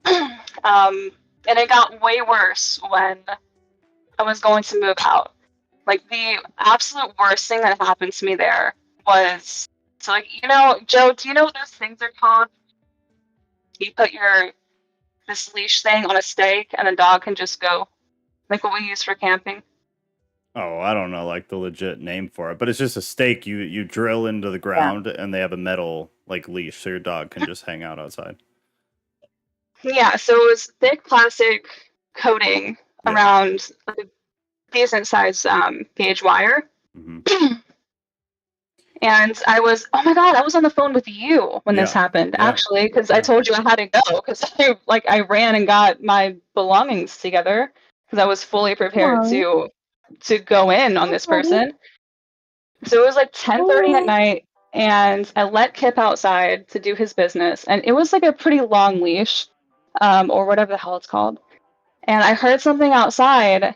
[SPEAKER 6] And it got way worse when I was going to move out. Like the absolute worst thing that happened to me there was, so like, Joe, do you know what those things are called? You put this leash thing on a stake and the dog can just go, like what we use for camping.
[SPEAKER 1] Oh, I don't know, like the legit name for it, but it's just a stake you drill into the ground, and they have a metal like leash, so your dog can just hang out outside.
[SPEAKER 6] Yeah, so it was thick plastic coating around like a decent size gauge wire. Mm-hmm. And I was on the phone with you when this happened, actually, because I told you I had to go because I ran and got my belongings together because I was fully prepared to go in on this person. So it was like 10:30 at night, and I let Kip outside to do his business, and it was like a pretty long leash, or whatever the hell it's called. And I heard something outside,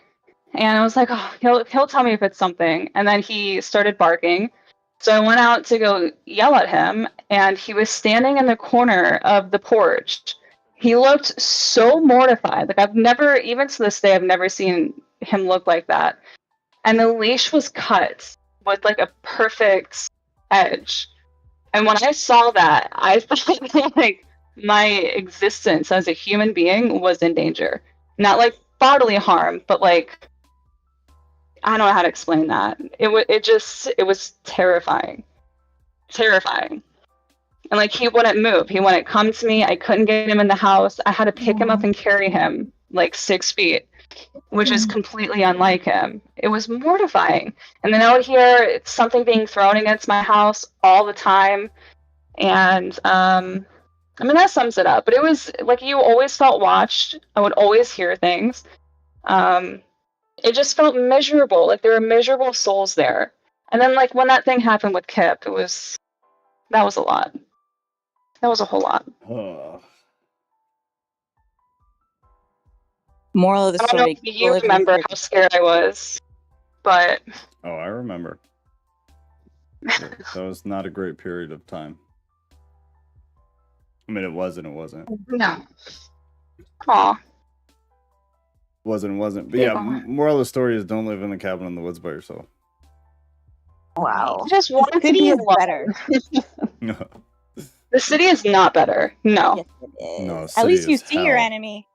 [SPEAKER 6] and I was like, oh, he'll tell me if it's something. And then he started barking. So I went out to go yell at him, and he was standing in the corner of the porch. He looked so mortified. Like I've never, even to this day, I've never seen him look like that. And the leash was cut with like a perfect edge. And when I saw that, I felt like my existence as a human being was in danger. Not like bodily harm, but like, I don't know how to explain that. It was terrifying. Terrifying. And like he wouldn't move. He wouldn't come to me. I couldn't get him in the house. I had to pick him up and carry him like 6 feet, which is completely unlike him. It was mortifying. And then I would hear something being thrown against my house all the time. And I mean, that sums it up. But it was like you always felt watched. I would always hear things. It just felt miserable. Like there were miserable souls there. And then like when that thing happened with Kip, that was a lot. That was a whole lot.
[SPEAKER 4] Moral of the story.
[SPEAKER 6] I don't know if you remember how scared I was, but...
[SPEAKER 1] Oh, I remember. That was not a great period of time. I mean, it was and it wasn't.
[SPEAKER 6] No. Aw.
[SPEAKER 1] Wasn't. But yeah, moral of the story is don't live in a cabin in the woods by yourself.
[SPEAKER 2] Wow.
[SPEAKER 6] I just want to
[SPEAKER 4] City
[SPEAKER 6] be
[SPEAKER 4] is
[SPEAKER 6] alone.
[SPEAKER 4] better.
[SPEAKER 6] The city is not better. No.
[SPEAKER 4] Yes, it is.
[SPEAKER 1] No,
[SPEAKER 4] At
[SPEAKER 1] city
[SPEAKER 4] least you
[SPEAKER 1] is
[SPEAKER 4] see your
[SPEAKER 1] hell.
[SPEAKER 4] enemy.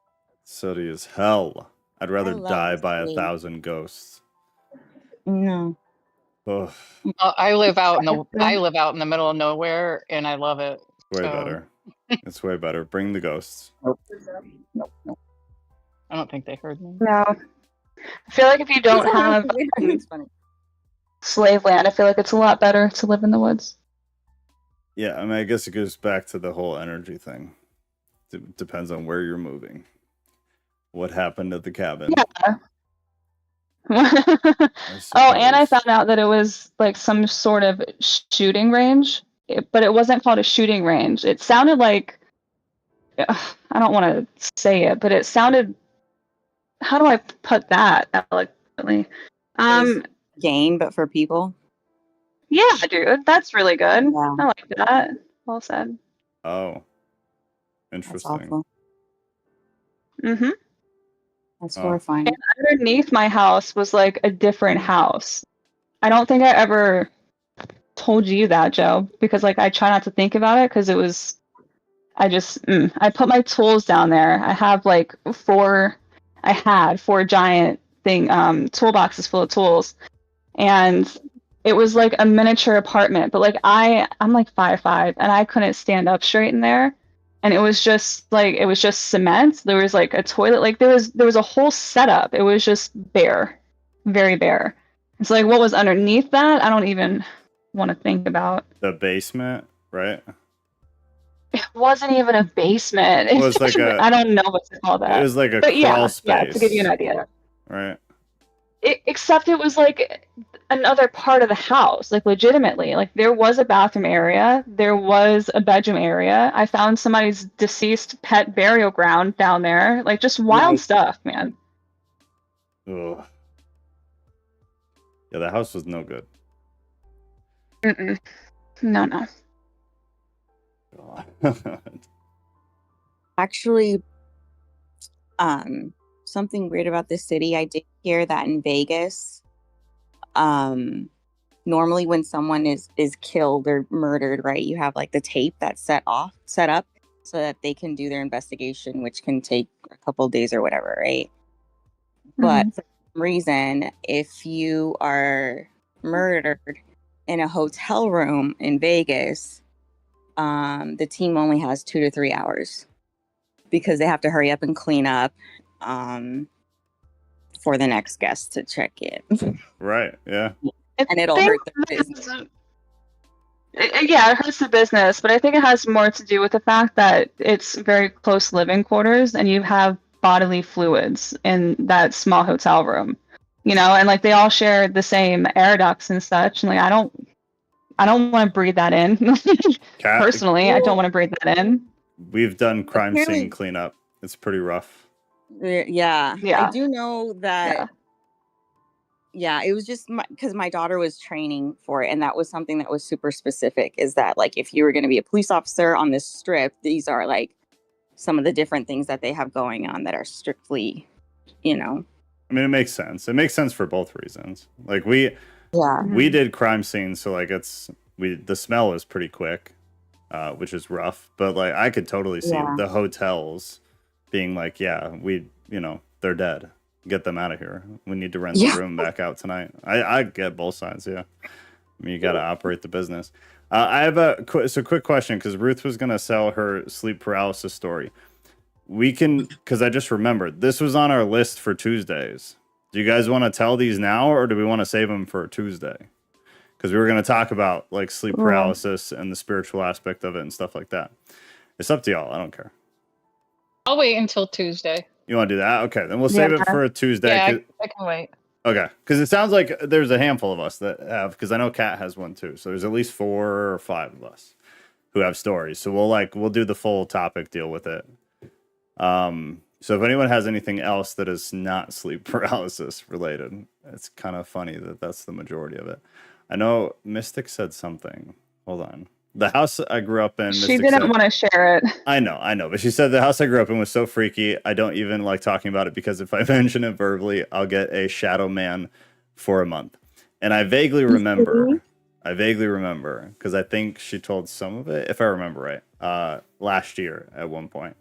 [SPEAKER 1] City is hell. I'd rather
[SPEAKER 4] love
[SPEAKER 1] die
[SPEAKER 4] the
[SPEAKER 1] by
[SPEAKER 4] city.
[SPEAKER 1] 1,000 ghosts.
[SPEAKER 4] No.
[SPEAKER 1] Ugh,
[SPEAKER 7] I live out in the middle of nowhere, and I love it.
[SPEAKER 1] way better. It's way better. Bring the ghosts.
[SPEAKER 7] Nope. I don't think they heard me.
[SPEAKER 6] No. I feel like if you don't have
[SPEAKER 4] It's funny.
[SPEAKER 6] slave land, I feel like it's a lot better to live in the woods.
[SPEAKER 1] Yeah, I mean, I guess it goes back to the whole energy thing. Depends on where you're moving. What happened at the cabin?
[SPEAKER 6] Yeah. Oh, and I found out that it was like some sort of shooting range, but it wasn't called a shooting range. It sounded like, I don't want to say it, but it sounded, how do I put that eloquently?
[SPEAKER 4] Game, but for people.
[SPEAKER 6] Yeah, dude, that's really good.
[SPEAKER 4] Yeah.
[SPEAKER 6] I like that. Well said.
[SPEAKER 1] Oh,
[SPEAKER 4] That's
[SPEAKER 1] interesting.
[SPEAKER 4] awful.
[SPEAKER 6] Mm-hmm.
[SPEAKER 4] That's
[SPEAKER 1] Oh.
[SPEAKER 4] horrifying.
[SPEAKER 6] And underneath my house was like a different house. I don't think I ever told you that, Joe, because like I try not to think about it because it was, I put my tools down there. I have like I had four giant toolboxes full of tools, and it was like a miniature apartment, but like I'm like 5'5", and I couldn't stand up straight in there. And it was just cement. There was like a toilet, like there was a whole setup. It was just bare, very bare. It's like what was underneath that, I don't even want to think about.
[SPEAKER 1] The basement, right?
[SPEAKER 6] It wasn't even a basement.
[SPEAKER 1] It was like
[SPEAKER 6] I don't know what to call that.
[SPEAKER 1] It was like a
[SPEAKER 6] But
[SPEAKER 1] crawl space.
[SPEAKER 6] Yeah, to give you an idea.
[SPEAKER 1] Right.
[SPEAKER 6] Except it was like another part of the house, like legitimately. Like there was a bathroom area, there was a bedroom area. I found somebody's deceased pet burial ground down there. Like just wild stuff, man.
[SPEAKER 1] Ugh. Yeah, the house was no good.
[SPEAKER 6] Mm-mm. No.
[SPEAKER 4] Actually, something weird about this city. I did hear that in Vegas, normally when someone is killed or murdered, right, you have like the tape that's set up so that they can do their investigation, which can take a couple of days or whatever, right? But for some reason, if you are murdered in a hotel room in Vegas, the team only has 2 to 3 hours because they have to hurry up and clean up for the next guest to check in.
[SPEAKER 1] Right, yeah.
[SPEAKER 4] And it'll hurt the business.
[SPEAKER 6] Yeah, it hurts the business, but I think it has more to do with the fact that it's very close living quarters and you have bodily fluids in that small hotel room, you know, and like they all share the same air ducts and such. And like I don't want to breathe that in. Personally, I don't want to breathe that in.
[SPEAKER 1] We've done crime
[SPEAKER 4] Apparently-
[SPEAKER 1] scene cleanup. It's pretty rough.
[SPEAKER 4] Yeah.
[SPEAKER 6] Yeah.
[SPEAKER 4] I do know that. Yeah, it was just because my daughter was training for it, and that was something that was super specific. Is that like if you were going to be a police officer on this strip, these are like some of the different things that they have going on that are strictly, you know.
[SPEAKER 1] I mean, it makes sense. It makes sense for both reasons. Like we did crime scenes, so like the smell is pretty quick, which is rough. But like I could totally see the hotels being like, they're dead. Get them out of here. We need to rent the room back out tonight. I get both sides. Yeah, I mean, you got to operate the business. I have a quick question because Ruth was gonna sell her sleep paralysis story. We can, because I just remembered this was on our list for Tuesdays. Do you guys want to tell these now, or do we want to save them for Tuesday? Because we were going to talk about like sleep paralysis and the spiritual aspect of it and stuff like that. It's up to y'all. I don't care.
[SPEAKER 7] I'll wait until Tuesday.
[SPEAKER 1] You want to do that? Okay, then we'll save it for a Tuesday.
[SPEAKER 7] Yeah, I can wait.
[SPEAKER 1] Okay, because it sounds like there's a handful of us that have, because I know Kat has one too. So there's at least 4 or 5 of us who have stories. So we'll do the full topic deal with it. So if anyone has anything else that is not sleep paralysis related, it's kind of funny that that's the majority of it. I know Mystic said something. Hold on. The house I grew up in.
[SPEAKER 6] She didn't want to share it.
[SPEAKER 1] I know. But she said the house I grew up in was so freaky. I don't even like talking about it because if I mention it verbally, I'll get a shadow man for a month. And I vaguely remember because I think she told some of it, if I remember right, last year at one point.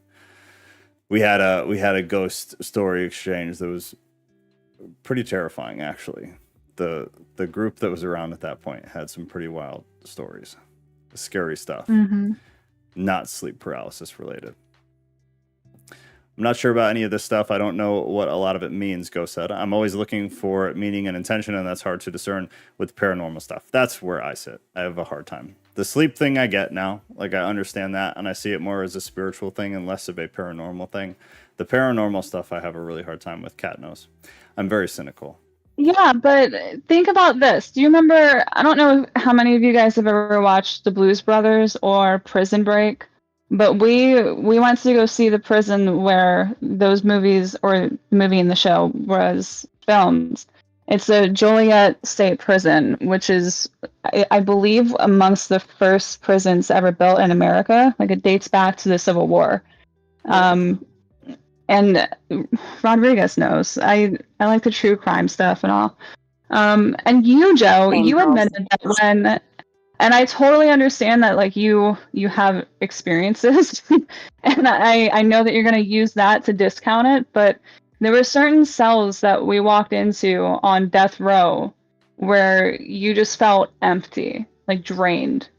[SPEAKER 1] We had a ghost story exchange that was pretty terrifying, actually. The group that was around at that point had some pretty wild stories, scary stuff, not sleep paralysis related. I'm not sure about any of this stuff. I don't know what a lot of it means, Ghost said. I'm always looking for meaning and intention, and that's hard to discern with paranormal stuff. That's where I sit. I have a hard time. The sleep thing I get now. Like, I understand that, and I see it more as a spiritual thing and less of a paranormal thing. The paranormal stuff I have a really hard time with. Cat knows. I'm very cynical.
[SPEAKER 6] Yeah, but think about this. Do you remember, I don't know how many of you guys have ever watched The Blues Brothers or Prison Break, but we went to go see the prison where those movies, or the movie in the show, was filmed. It's the Joliet State Prison, which is, I believe, amongst the first prisons ever built in America. Like, it dates back to the Civil War. And Rodriguez knows. I like the true crime stuff and all. And you, Joe, you admitted that when, and I totally understand that, like, you have experiences, and I know that you're going to use that to discount it, but there were certain cells that we walked into on death row where you just felt empty, like drained.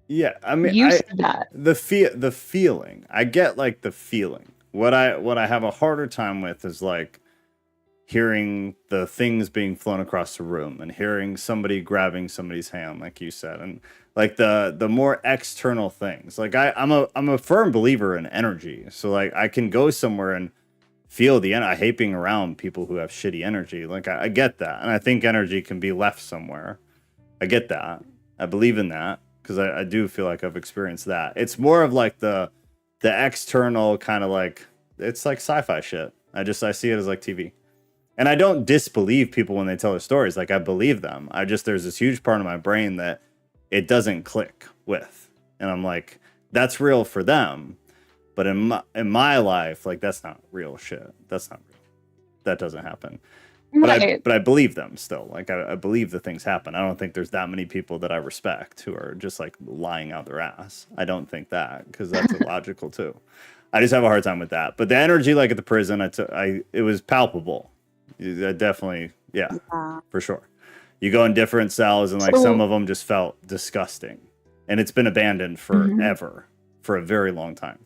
[SPEAKER 1] Yeah, I mean,
[SPEAKER 6] you said that.
[SPEAKER 1] The feeling. I get, like, the feeling. What I have a harder time with is, like, hearing the things being flown across the room and hearing somebody grabbing somebody's hand, like you said, and like the more external things. Like I'm a firm believer in energy, so like I can go somewhere and feel the energy. I hate being around people who have shitty energy. Like I get that, and I think energy can be left somewhere. I get that. I believe in that because I do feel like I've experienced that. It's more of like the external kind of like, it's like sci-fi shit. I see it as like TV. And I don't disbelieve people when they tell their stories. Like, I believe them. There's this huge part of my brain that it doesn't click with. And I'm like, that's real for them. But in my life, like, that's not real shit. That's not real. That doesn't happen.
[SPEAKER 6] Right.
[SPEAKER 1] But I believe them still. Like, I believe that things happen. I don't think there's that many people that I respect who are just, like, lying out their ass. I don't think that, because that's illogical, too. I just have a hard time with that. But the energy, like, at the prison, it was palpable. Definitely, yeah, for sure. You go in different cells, and like some of them just felt disgusting, and it's been abandoned forever, for a very long time.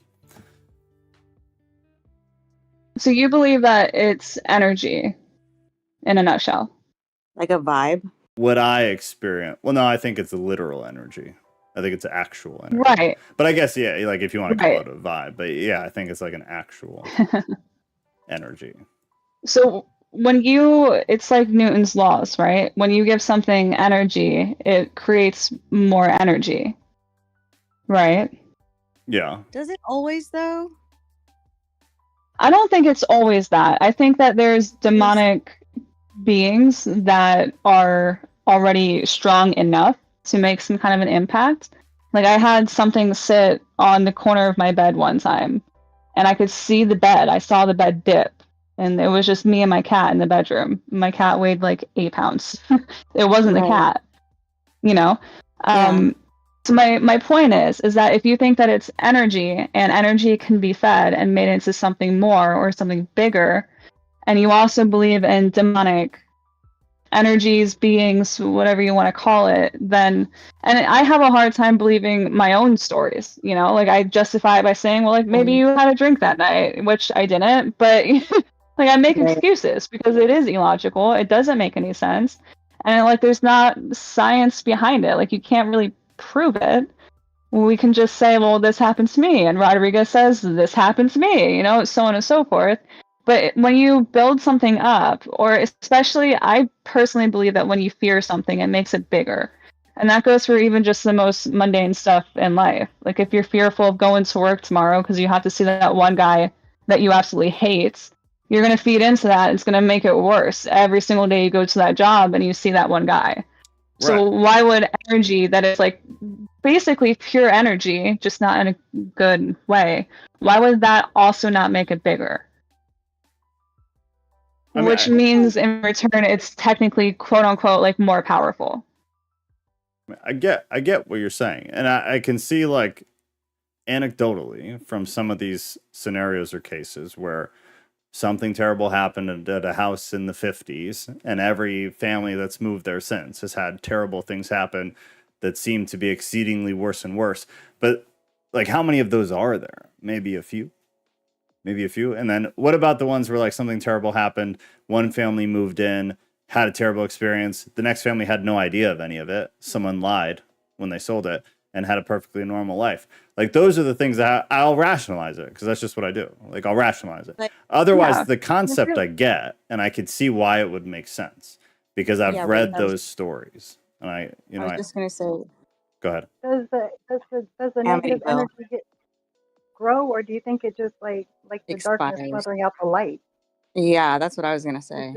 [SPEAKER 6] So you believe that it's energy, in a nutshell,
[SPEAKER 4] like a vibe?
[SPEAKER 1] What I experience, well, no, I think it's a literal energy. I think it's actual energy.
[SPEAKER 6] Right.
[SPEAKER 1] But I guess, yeah, like if you want to call it a vibe. But yeah, I think it's like an actual energy.
[SPEAKER 6] So it's like Newton's laws, right? When you give something energy, it creates more energy, right?
[SPEAKER 1] Yeah.
[SPEAKER 4] Does it always though?
[SPEAKER 6] I don't think it's always that. I think that there's demonic beings that are already strong enough to make some kind of an impact. Like I had something sit on the corner of my bed one time, and I could see the bed. I saw the bed dip, and it was just me and my cat in the bedroom. My cat weighed like 8 pounds. It wasn't the cat, you know? So my point is that if you think that it's energy and energy can be fed and made into something more or something bigger, and you also believe in demonic energies, beings, whatever you want to call it, then, and I have a hard time believing my own stories, you know, like I justify it by saying, well, like maybe you had a drink that night, which I didn't, but like I make excuses because it is illogical. It doesn't make any sense. And like there's not science behind it. Like you can't really prove it. We can just say, well, this happened to me, and Rodriguez says this happened to me, you know, so on and so forth. But when you build something up, or especially, I personally believe that when you fear something, it makes it bigger. And that goes for even just the most mundane stuff in life. Like if you're fearful of going to work tomorrow because you have to see that one guy that you absolutely hate, you're going to feed into that. It's going to make it worse every single day you go to that job and you see that one guy. So why would energy that is like basically pure energy, just not in a good way, why would that also not make it bigger? I mean, which means in return, it's technically quote unquote like more powerful.
[SPEAKER 1] I get what you're saying. And I can see like anecdotally from some of these scenarios or cases where something terrible happened at a house in the 50s, and every family that's moved there since has had terrible things happen that seem to be exceedingly worse and worse. But like, how many of those are there? Maybe a few. And then what about the ones where like something terrible happened, one family moved in, had a terrible experience, the next family had no idea of any of it, someone lied when they sold it, and had a perfectly normal life? Like those are the things that I'll rationalize it, because that's just what I do. Like I'll rationalize it. Otherwise, the concept I get, and I could see why it would make sense because I've read those stories, and I was
[SPEAKER 4] just gonna say.
[SPEAKER 1] Go ahead.
[SPEAKER 5] Does the negative energy grow, or do you think it just like the darkness smothering out the light?
[SPEAKER 4] Yeah, that's what I was gonna say.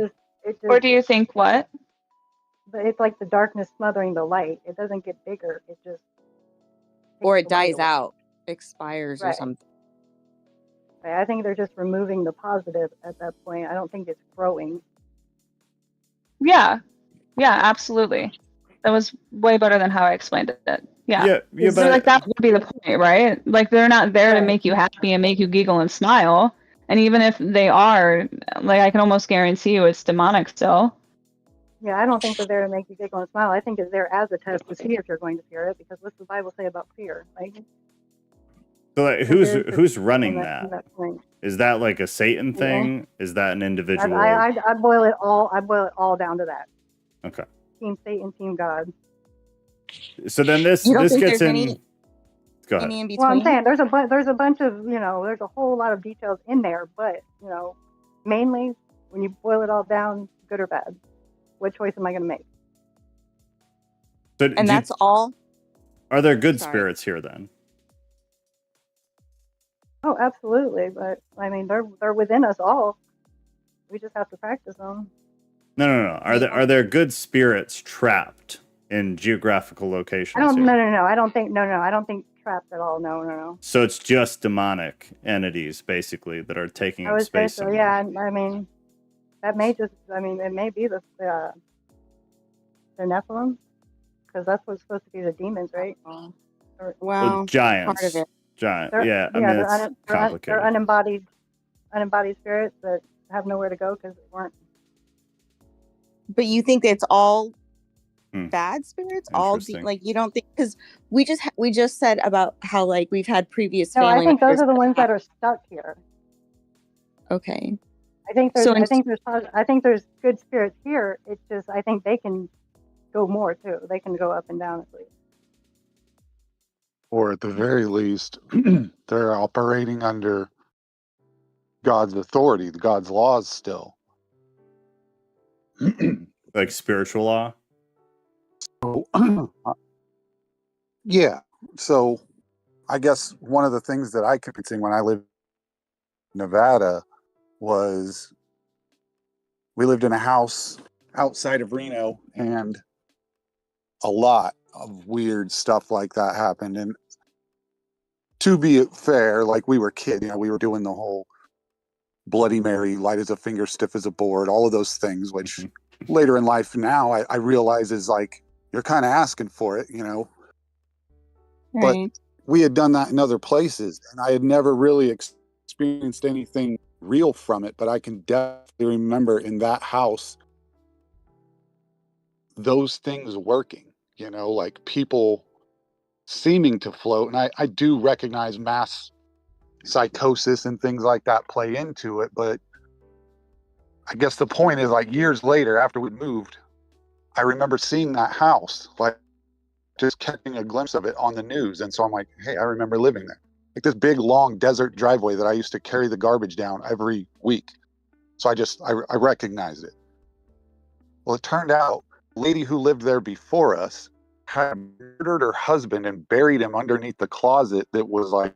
[SPEAKER 6] Or do you think what?
[SPEAKER 5] But it's like the darkness smothering the light. It doesn't get bigger. It just
[SPEAKER 4] or it dies out, expires or something.
[SPEAKER 5] I think they're just removing the positive at that point. I don't think it's growing.
[SPEAKER 6] Yeah, absolutely. That was way better than how I explained it. Yeah, but like that would be the point, right? Like they're not there to make you happy and make you giggle and smile. And even if they are, like I can almost guarantee you it's demonic still.
[SPEAKER 5] Yeah, I don't think they're there to make you giggle and smile. I think it's there as a test to see if you're going to fear it, because what's the Bible say about fear? Like,
[SPEAKER 1] so like, who's running that? Is that like a Satan thing? Is that an individual?
[SPEAKER 5] I boil it all down to that.
[SPEAKER 1] Okay.
[SPEAKER 5] Team Satan, team God.
[SPEAKER 1] So then this gets in. Go ahead.
[SPEAKER 4] In
[SPEAKER 5] well, I'm saying there's a bunch of there's a whole lot of details in there, but mainly when you boil it all down, good or bad, what choice am I going to make?
[SPEAKER 1] So
[SPEAKER 4] and that's all.
[SPEAKER 1] Are there good spirits here then?
[SPEAKER 5] Oh, absolutely, but I mean they're within us all. We just have to practice them.
[SPEAKER 1] No. Are there good spirits trapped in geographical locations?
[SPEAKER 5] No. I don't think trapped at all. No.
[SPEAKER 1] So it's just demonic entities basically that are taking up space.
[SPEAKER 5] So, yeah, I mean that may it may be the Nephilim, because that's what's supposed to be the demons, right?
[SPEAKER 4] Well,
[SPEAKER 1] giants.
[SPEAKER 4] Part of it.
[SPEAKER 1] Giant. It's complicated.
[SPEAKER 5] They're unembodied spirits that have nowhere to go because they weren't.
[SPEAKER 4] But you think it's all bad spirits? All like you don't think, because we just said about how like we've had previous.
[SPEAKER 5] No, I think those are the ones that are stuck here.
[SPEAKER 4] Okay.
[SPEAKER 5] I think there's good spirits here. It's just I think they can go more too. They can go up and down at least.
[SPEAKER 8] or at the very least, they're operating under God's authority, God's laws still.
[SPEAKER 1] Like spiritual law?
[SPEAKER 8] So, yeah. So I guess one of the things that I could see when I lived in Nevada was we lived in a house outside of Reno, and a lot of weird stuff like that happened. And to be fair, like, we were kids, we were doing the whole Bloody Mary, light as a finger, stiff as a board, all of those things, which later in life now I realize is like, you're kind of asking for it,
[SPEAKER 6] Right.
[SPEAKER 8] But we had done that in other places, and I had never really experienced anything real from it. But I can definitely remember in that house those things working, like people seeming to float. And I do recognize mass psychosis and things like that play into it. But I guess the point is, like, years later, after we moved, I remember seeing that house, like, just catching a glimpse of it on the news. And so I'm like, hey, I remember living there. Like this big, long desert driveway that I used to carry the garbage down every week. So I recognized it. Well, it turned out the lady who lived there before us had murdered her husband and buried him underneath the closet that was like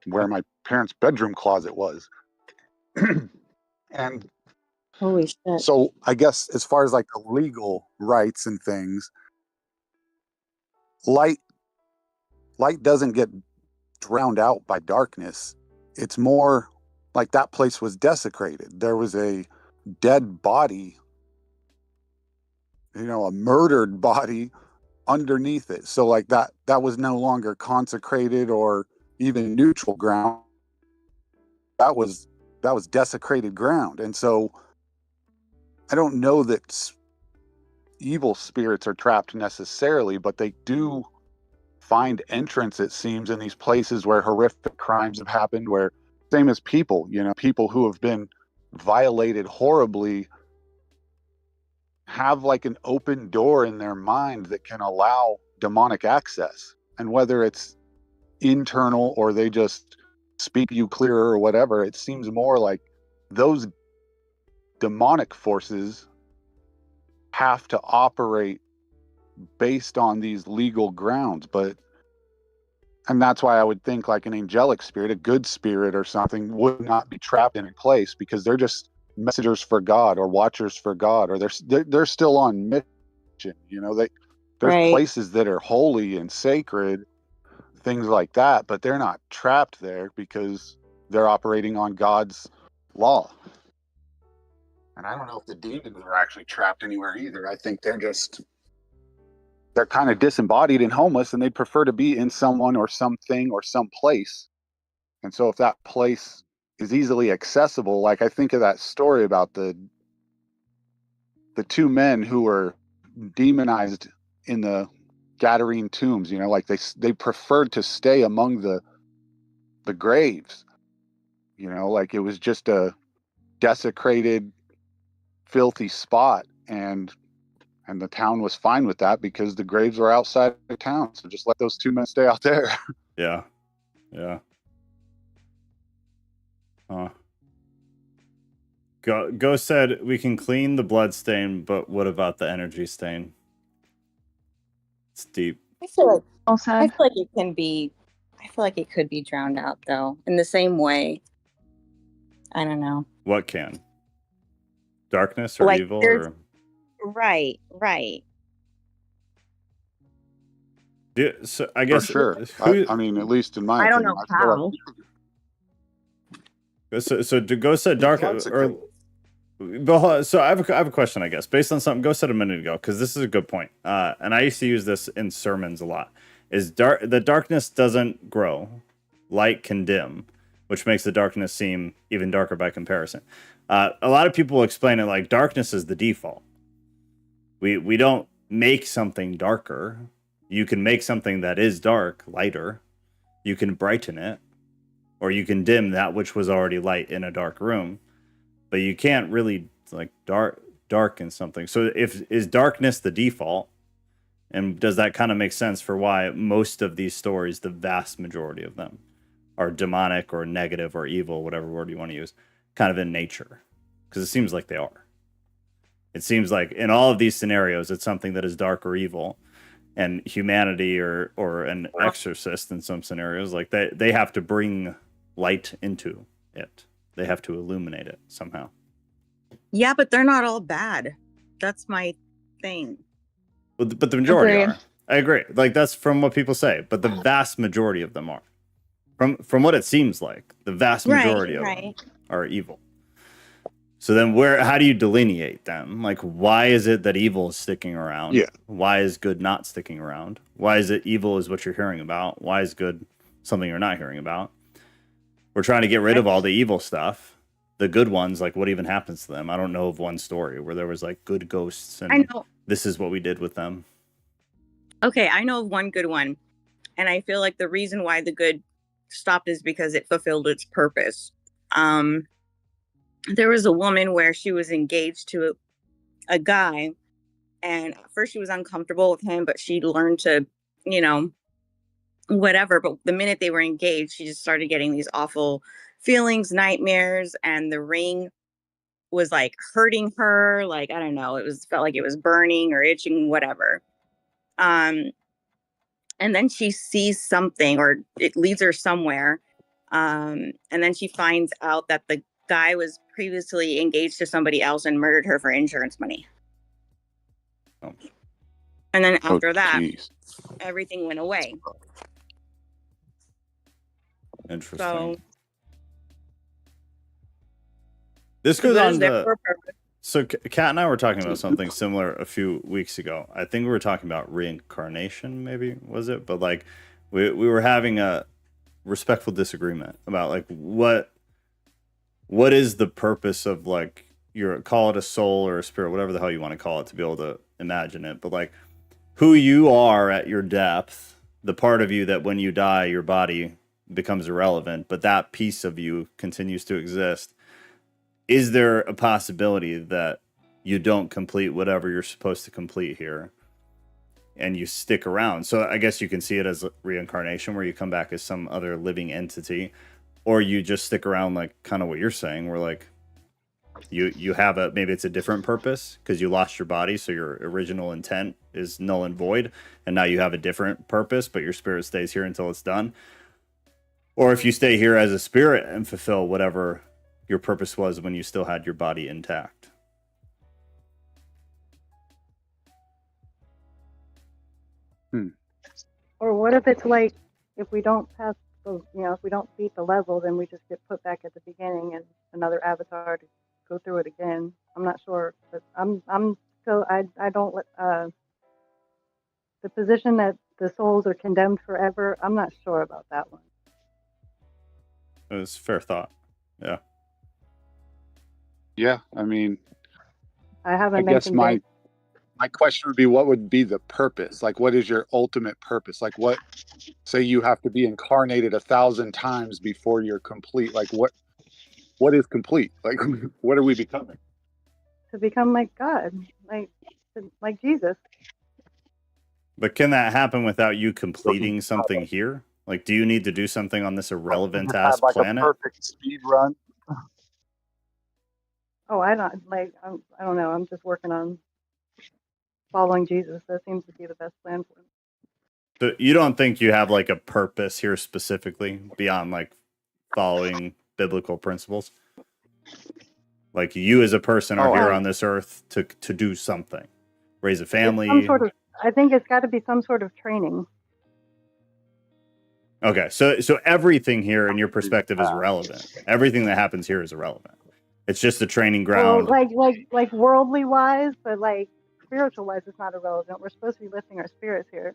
[SPEAKER 8] where my parents' bedroom closet was. And
[SPEAKER 4] Holy shit.
[SPEAKER 8] so I guess as far as like the legal rights and things, light doesn't get drowned out by darkness. It's more like that place was desecrated. There was a dead body, a murdered body underneath it. So like that was no longer consecrated or even neutral ground. That was desecrated ground. And so I don't know that evil spirits are trapped necessarily, but they do find entrance, it seems, in these places where horrific crimes have happened, where same as people, people who have been violated horribly have like an open door in their mind that can allow demonic access. And whether it's internal or they just speak you clearer or whatever, it seems more like those demonic forces have to operate based on these legal grounds. And that's why I would think like an angelic spirit, a good spirit or something, would not be trapped in a place, because they're just messengers for God or watchers for God, or they're still on mission. There's
[SPEAKER 4] Right.
[SPEAKER 8] places that are holy and sacred, things like that, but they're not trapped there because they're operating on God's law. And I don't know if the demons are actually trapped anywhere either. I think they're kind of disembodied and homeless, and they'd prefer to be in someone or something or some place. And so if that place is easily accessible, like I think of that story about the two men who were demonized in the Gadarene tombs, like they preferred to stay among the graves, like it was just a desecrated, filthy spot, and the town was fine with that because the graves were outside of town. So just let those two men stay out there.
[SPEAKER 1] Yeah. Ghost said we can clean the blood stain, but what about the energy stain? It's deep.
[SPEAKER 4] I feel like
[SPEAKER 6] Well said.
[SPEAKER 4] I feel like it can be. I feel like it could be drowned out, though, in the same way. I don't know.
[SPEAKER 1] What can? Darkness or
[SPEAKER 4] Like,
[SPEAKER 1] evil?
[SPEAKER 4] there's-
[SPEAKER 1] Or
[SPEAKER 4] Right.
[SPEAKER 1] yeah, so I
[SPEAKER 8] For
[SPEAKER 1] guess
[SPEAKER 8] sure. I mean, at least in my
[SPEAKER 4] I don't
[SPEAKER 8] opinion,
[SPEAKER 4] know
[SPEAKER 8] I feel
[SPEAKER 4] how.
[SPEAKER 1] so Ghost said dark or so I have a question, I guess, based on something Ghost said a minute ago, because this is a good point. And I used to use this in sermons a lot. Is the darkness doesn't grow, light can dim, which makes the darkness seem even darker by comparison. A lot of people explain it like darkness is the default. We don't make something darker. You can make something that is dark lighter. You can brighten it, or you can dim that which was already light in a dark room. But you can't really like darken something. So is darkness the default? And does that kind of make sense for why most of these stories, the vast majority of them, are demonic or negative or evil, whatever word you want to use, kind of in nature? Because it seems like they are. It seems like in all of these scenarios, it's something that is dark or evil. And humanity or an exorcist in some scenarios, like they have to bring light into it. They have to illuminate it somehow.
[SPEAKER 4] Yeah, but they're not all bad. That's my thing.
[SPEAKER 1] But the majority
[SPEAKER 6] Agreed.
[SPEAKER 1] are. I agree. Like, that's from what people say. But the vast majority of them are. From what it seems like, the vast majority of them are evil. So then how do you delineate them? Like, why is it that evil is sticking around?
[SPEAKER 8] Yeah.
[SPEAKER 1] Why is good not sticking around? Why is it evil is what you're hearing about? Why is good something you're not hearing about? We're trying to get rid of all the evil stuff. The good ones, like, what even happens to them? I don't know of one story where there was like good ghosts and
[SPEAKER 4] I know.
[SPEAKER 1] This is what we did with them.
[SPEAKER 4] Okay, I know of one good one. And I feel like the reason why the good stopped is because it fulfilled its purpose. There was a woman where she was engaged to a guy, and at first she was uncomfortable with him, but she learned to, whatever. But the minute they were engaged, she just started getting these awful feelings, nightmares, and the ring was like hurting her. Like, I don't know, felt like it was burning or itching, whatever. And then she sees something, or it leads her somewhere. And then she finds out that the guy was previously engaged to somebody else and murdered her for insurance money.
[SPEAKER 1] Oh.
[SPEAKER 4] And then after that,
[SPEAKER 8] geez.
[SPEAKER 4] everything went away.
[SPEAKER 1] Interesting.
[SPEAKER 4] So
[SPEAKER 1] this goes on
[SPEAKER 4] there
[SPEAKER 1] to...
[SPEAKER 4] for a purpose.
[SPEAKER 1] So Kat and I were talking about something similar a few weeks ago. I think we were talking about reincarnation, maybe, was it? But like we were having a respectful disagreement about like what is the purpose of, like, call it a soul or a spirit, whatever the hell you want to call it, to be able to imagine it. But like who you are at your depth, the part of you that when you die, your body becomes irrelevant, but that piece of you continues to exist. Is there a possibility that you don't complete whatever you're supposed to complete here and you stick around? So I guess you can see it as reincarnation, where you come back as some other living entity, or you just stick around, like kind of what you're saying, where like you have maybe it's a different purpose because you lost your body, so your original intent is null and void, and now you have a different purpose, but your spirit stays here until it's done. Or if you stay here as a spirit and fulfill whatever your purpose was when you still had your body intact.
[SPEAKER 5] Or what if it's like, if we don't pass those, if we don't beat the level, then we just get put back at the beginning and another avatar to go through it again. I'm not sure, but I'm still, I don't let, the position that the souls are condemned forever, I'm not sure about that one.
[SPEAKER 1] It's a fair thought. Yeah.
[SPEAKER 8] Yeah, I mean,
[SPEAKER 5] I haven't
[SPEAKER 8] I guess
[SPEAKER 5] mentioned
[SPEAKER 8] my question would be, what would be the purpose? Like, what is your ultimate purpose? Like, what, say you have to be incarnated 1,000 times before you're complete. Like, what is complete? Like, what are we becoming?
[SPEAKER 5] to become like God, like Jesus.
[SPEAKER 1] But can that happen without you completing something here? Like, do you need to do something on this irrelevant ass
[SPEAKER 8] like
[SPEAKER 1] planet?
[SPEAKER 8] A perfect speed run.
[SPEAKER 5] Oh, I don't know. I'm just working on following Jesus. That seems to be the best plan for me.
[SPEAKER 1] So you don't think you have like a purpose here specifically beyond like following biblical principles? Like you as a person are here on this earth to do something, raise a family.
[SPEAKER 5] I think it's got to be some sort of training.
[SPEAKER 1] Okay, so everything here in your perspective is relevant. Everything that happens here is irrelevant. It's just a training ground.
[SPEAKER 5] Well, like worldly wise, but like spiritual wise, it's not irrelevant. We're supposed to be lifting our spirits here.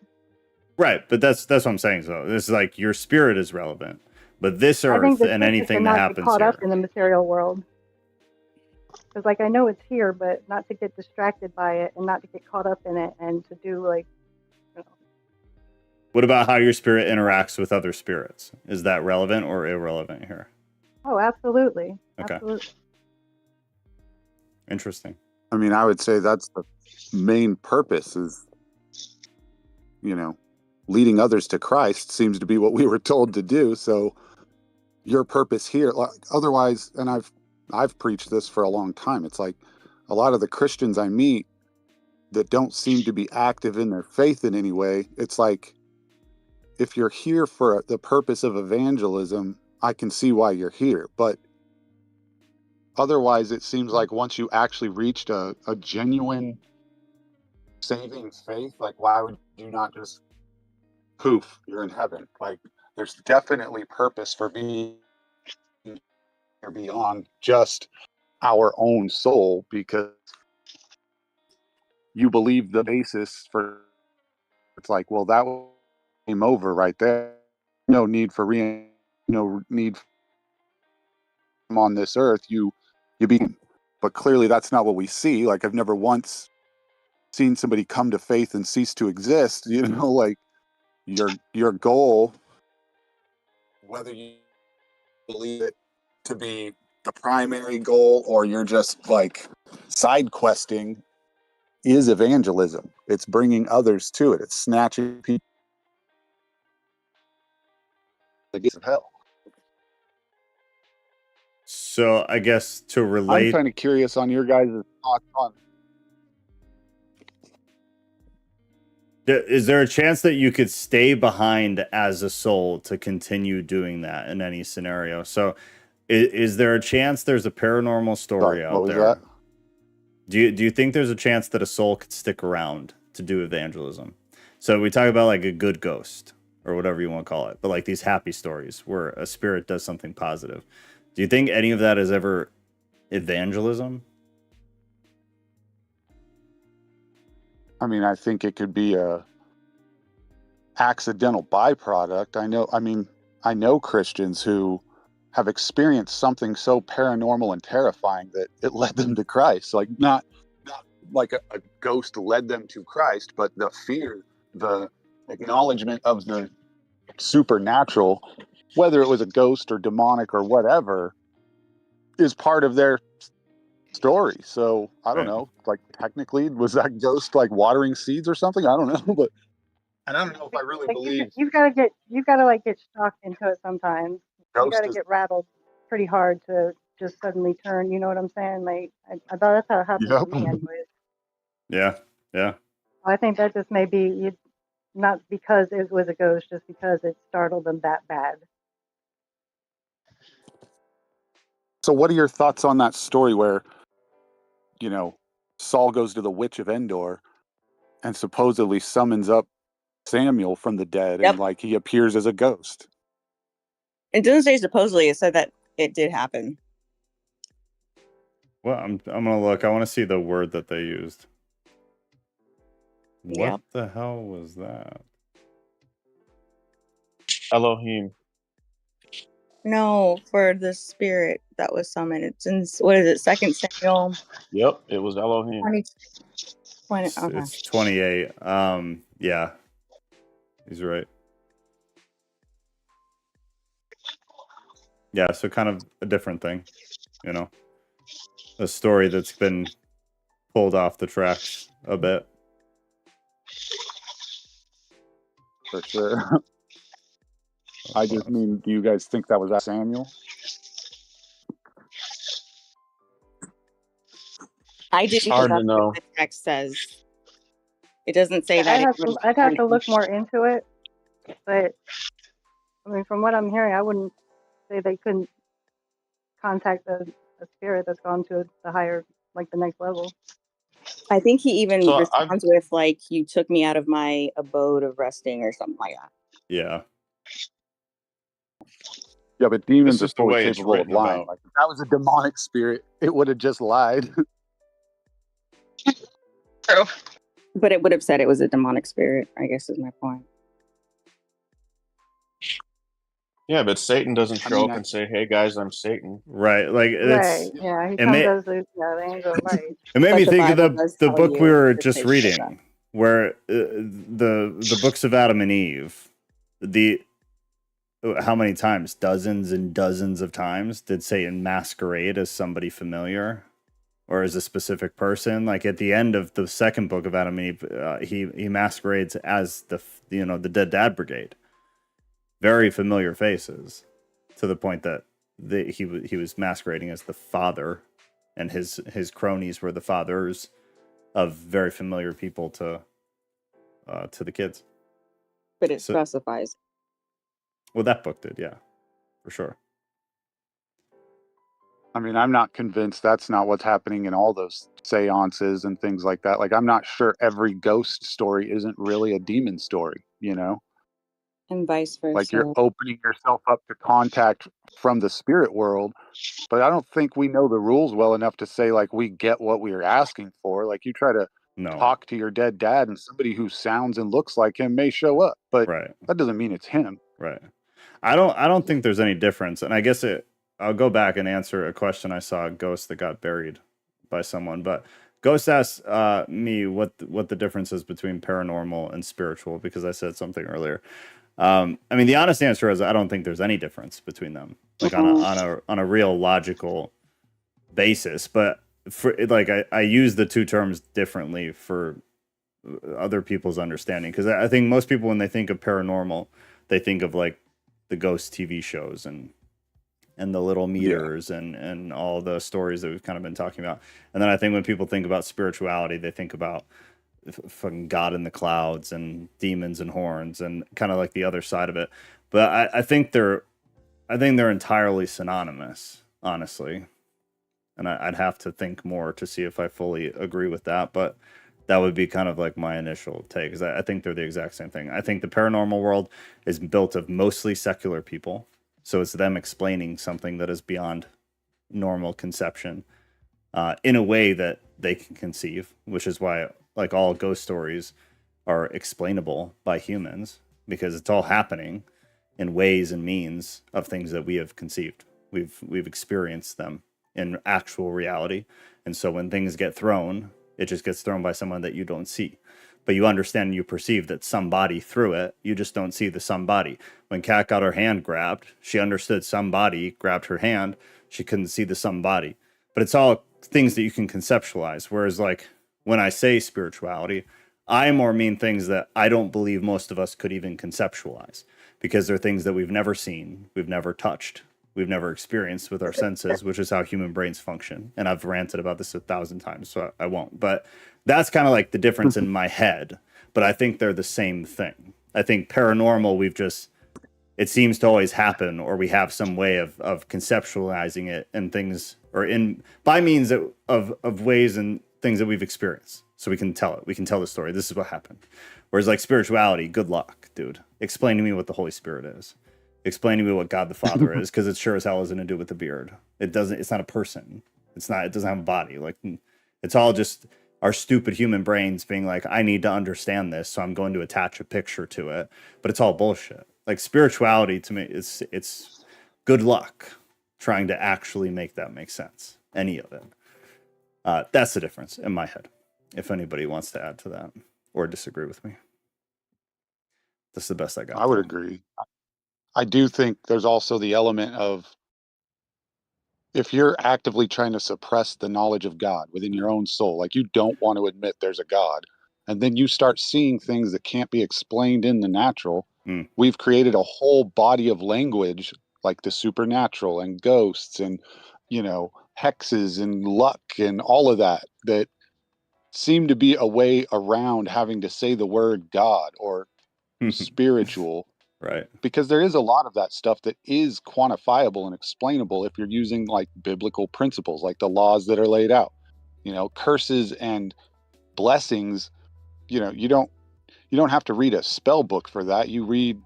[SPEAKER 1] Right, but that's what I'm saying. So this is like your spirit is relevant, but this earth and anything that happens
[SPEAKER 5] caught
[SPEAKER 1] here.
[SPEAKER 5] Up in the material world. Because like I know it's here, but not to get distracted by it and not to get caught up in it and to do like.
[SPEAKER 1] What about how your spirit interacts with other spirits? Is that relevant or irrelevant here?
[SPEAKER 5] Oh, absolutely.
[SPEAKER 1] Okay.
[SPEAKER 5] Absolutely.
[SPEAKER 1] Interesting.
[SPEAKER 8] I mean, I would say that's the main purpose is leading others to Christ seems to be what we were told to do. So your purpose here, otherwise, and I've preached this for a long time. It's like a lot of the Christians I meet that don't seem to be active in their faith in any way. It's like, if you're here for the purpose of evangelism, I can see why you're here. But otherwise, it seems like once you actually reached a genuine saving faith, like, why would you not just poof, you're in heaven? Like, there's definitely purpose for being here beyond just our own soul, because you believe the basis for, it's like, well, that came over right there. No need for no need on this earth. You be, but clearly that's not what we see. Like, I've never once seen somebody come to faith and cease to exist. Like, your goal, whether you believe it to be the primary goal or you're just like side questing, is evangelism. It's bringing others to it. It's snatching people the gates of hell.
[SPEAKER 1] So I guess to
[SPEAKER 8] I'm
[SPEAKER 1] relate,
[SPEAKER 8] kind of curious on your guys' thoughts on.
[SPEAKER 1] is there a chance that you could stay behind as a soul to continue doing that in any scenario? So is there a chance there's a paranormal story out there?
[SPEAKER 8] That?
[SPEAKER 1] Do you think there's a chance that a soul could stick around to do evangelism? So we talk about like a good ghost or whatever you want to call it, but like these happy stories where a spirit does something positive. Do you think any of that is ever evangelism?
[SPEAKER 8] I mean, I think it could be a accidental byproduct. I know Christians who have experienced something so paranormal and terrifying that it led them to Christ. Like, not like a ghost led them to Christ, but the fear, the acknowledgement of the supernatural, whether it was a ghost or demonic or whatever, is part of their story. So I don't know, like, technically, was that ghost like watering seeds or something? I don't know, but I don't know if I really believe.
[SPEAKER 5] You've got to like get shocked into it sometimes. You got to get rattled pretty hard to just suddenly turn. You know what I'm saying? Like, I thought that's how it happened to me, anyways.
[SPEAKER 1] Yeah.
[SPEAKER 5] I think that just may be not because it was a ghost, just because it startled them that bad.
[SPEAKER 8] So what are your thoughts on that story where, Saul goes to the witch of Endor and supposedly summons up Samuel from the dead, and like he appears as a ghost?
[SPEAKER 4] It doesn't say supposedly, it said that it did happen.
[SPEAKER 1] Well, I'm gonna look. I want to see the word that they used. What the hell was that?
[SPEAKER 3] Elohim.
[SPEAKER 4] No, for the spirit that was summoned. It's in, what is it, 2 Samuel?
[SPEAKER 3] Yep, it was Elohim.
[SPEAKER 4] 20,
[SPEAKER 1] It's 28. Yeah, he's right. Yeah, so kind of a different thing, a story that's been pulled off the tracks a bit.
[SPEAKER 8] For sure. I just mean, do you guys think that was Samuel?
[SPEAKER 4] I did.
[SPEAKER 3] Hard to know.
[SPEAKER 4] The text says it doesn't say that.
[SPEAKER 5] I'd have to look more into it, but I mean, from what I'm hearing, I wouldn't say they couldn't contact a spirit that's gone to the higher, like the next level.
[SPEAKER 4] I think he even responds with like, "You took me out of my abode of resting" or something like that.
[SPEAKER 1] Yeah.
[SPEAKER 8] Yeah, but demons are fully capable of lying. Like, if that was a demonic spirit, it would have just lied.
[SPEAKER 6] True.
[SPEAKER 4] But it would have said it was a demonic spirit, I guess is my point.
[SPEAKER 3] Yeah, but Satan doesn't show up and say, "Hey guys, I'm Satan."
[SPEAKER 1] Right, like it's
[SPEAKER 5] yeah, he comes as the angel of light.
[SPEAKER 1] It made me think of the book we were just reading, where the books of Adam and Eve, how many times, dozens and dozens of times, did Satan masquerade as somebody familiar? or as a specific person. Like at the end of the second book of Adam and Eve, he masquerades as the Dead Dad Brigade. Very familiar faces, to the point that he was masquerading as the father, and his cronies were the fathers of very familiar people to the kids.
[SPEAKER 4] But it specifies.
[SPEAKER 1] Well, that book did, yeah, for sure.
[SPEAKER 8] I mean, I'm not convinced that's not what's happening in all those seances and things like that. Like, I'm not sure every ghost story isn't really a demon story, you know?
[SPEAKER 4] And vice versa.
[SPEAKER 8] Like, you're opening yourself up to contact from the spirit world, but I don't think we know the rules well enough to say, like, we get what we are asking for. Like, you try to talk to your dead dad, and somebody who sounds and looks like him may show up, but that doesn't mean it's him.
[SPEAKER 1] Right. I don't think there's any difference. And I guess I'll go back and answer a question I saw a ghost that got buried by someone. But Ghost asked me what the difference is between paranormal and spiritual, because I said something earlier. I mean, the honest answer is I don't think there's any difference between them, like on a real logical basis. But for like I use the two terms differently for other people's understanding, because I think most people, when they think of paranormal, they think of like the ghost TV shows and the little meters and all the stories that we've kind of been talking about. And then I think when people think about spirituality, they think about fucking God in the clouds and demons and horns and kind of like the other side of it. But I think they're entirely synonymous, honestly. And I'd have to think more to see if I fully agree with that. But that would be kind of like my initial take, because I think they're the exact same thing. I think the paranormal world is built of mostly secular people. So it's them explaining something that is beyond normal conception in a way that they can conceive, which is why like all ghost stories are explainable by humans, because it's all happening in ways and means of things that we have conceived. We've experienced them in actual reality. And so when things get thrown, it just gets thrown by someone that you don't see. But you understand and you perceive that somebody threw it. You just don't see the somebody. When Kat got her hand grabbed, she understood somebody grabbed her hand. She couldn't see the somebody. But it's all things that you can conceptualize. Whereas like when I say spirituality, I more mean things that I don't believe most of us could even conceptualize, because they're things that we've never seen, we've never touched, we've never experienced with our senses, which is how human brains function. And I've ranted about this 1,000 times, so I won't. But that's kind of like the difference in my head. But I think they're the same thing. I think paranormal, it seems to always happen, or we have some way of conceptualizing it and things, or by means of ways and things that we've experienced. So we can tell it. We can tell the story. This is what happened. Whereas like spirituality, good luck, dude. Explain to me what the Holy Spirit is. Explain to me what God the Father is, because it sure as hell isn't a dude with a beard. It's not a person. It doesn't have a body. Like, it's all just our stupid human brains being like, I need to understand this, so I'm going to attach a picture to it. But it's all bullshit. Like spirituality to me, it's good luck trying to actually make that make sense. Any of it. That's the difference in my head. If anybody wants to add to that or disagree with me, that's the best I got.
[SPEAKER 8] I would agree. I do think there's also the element of, if you're actively trying to suppress the knowledge of God within your own soul, like you don't want to admit there's a God, and then you start seeing things that can't be explained in the natural, we've created a whole body of language like the supernatural and ghosts and, hexes and luck and all of that seem to be a way around having to say the word God or spiritual.
[SPEAKER 1] Right.
[SPEAKER 8] Because there is a lot of that stuff that is quantifiable and explainable if you're using like biblical principles, like the laws that are laid out. Curses and blessings, you don't have to read a spell book for that. You read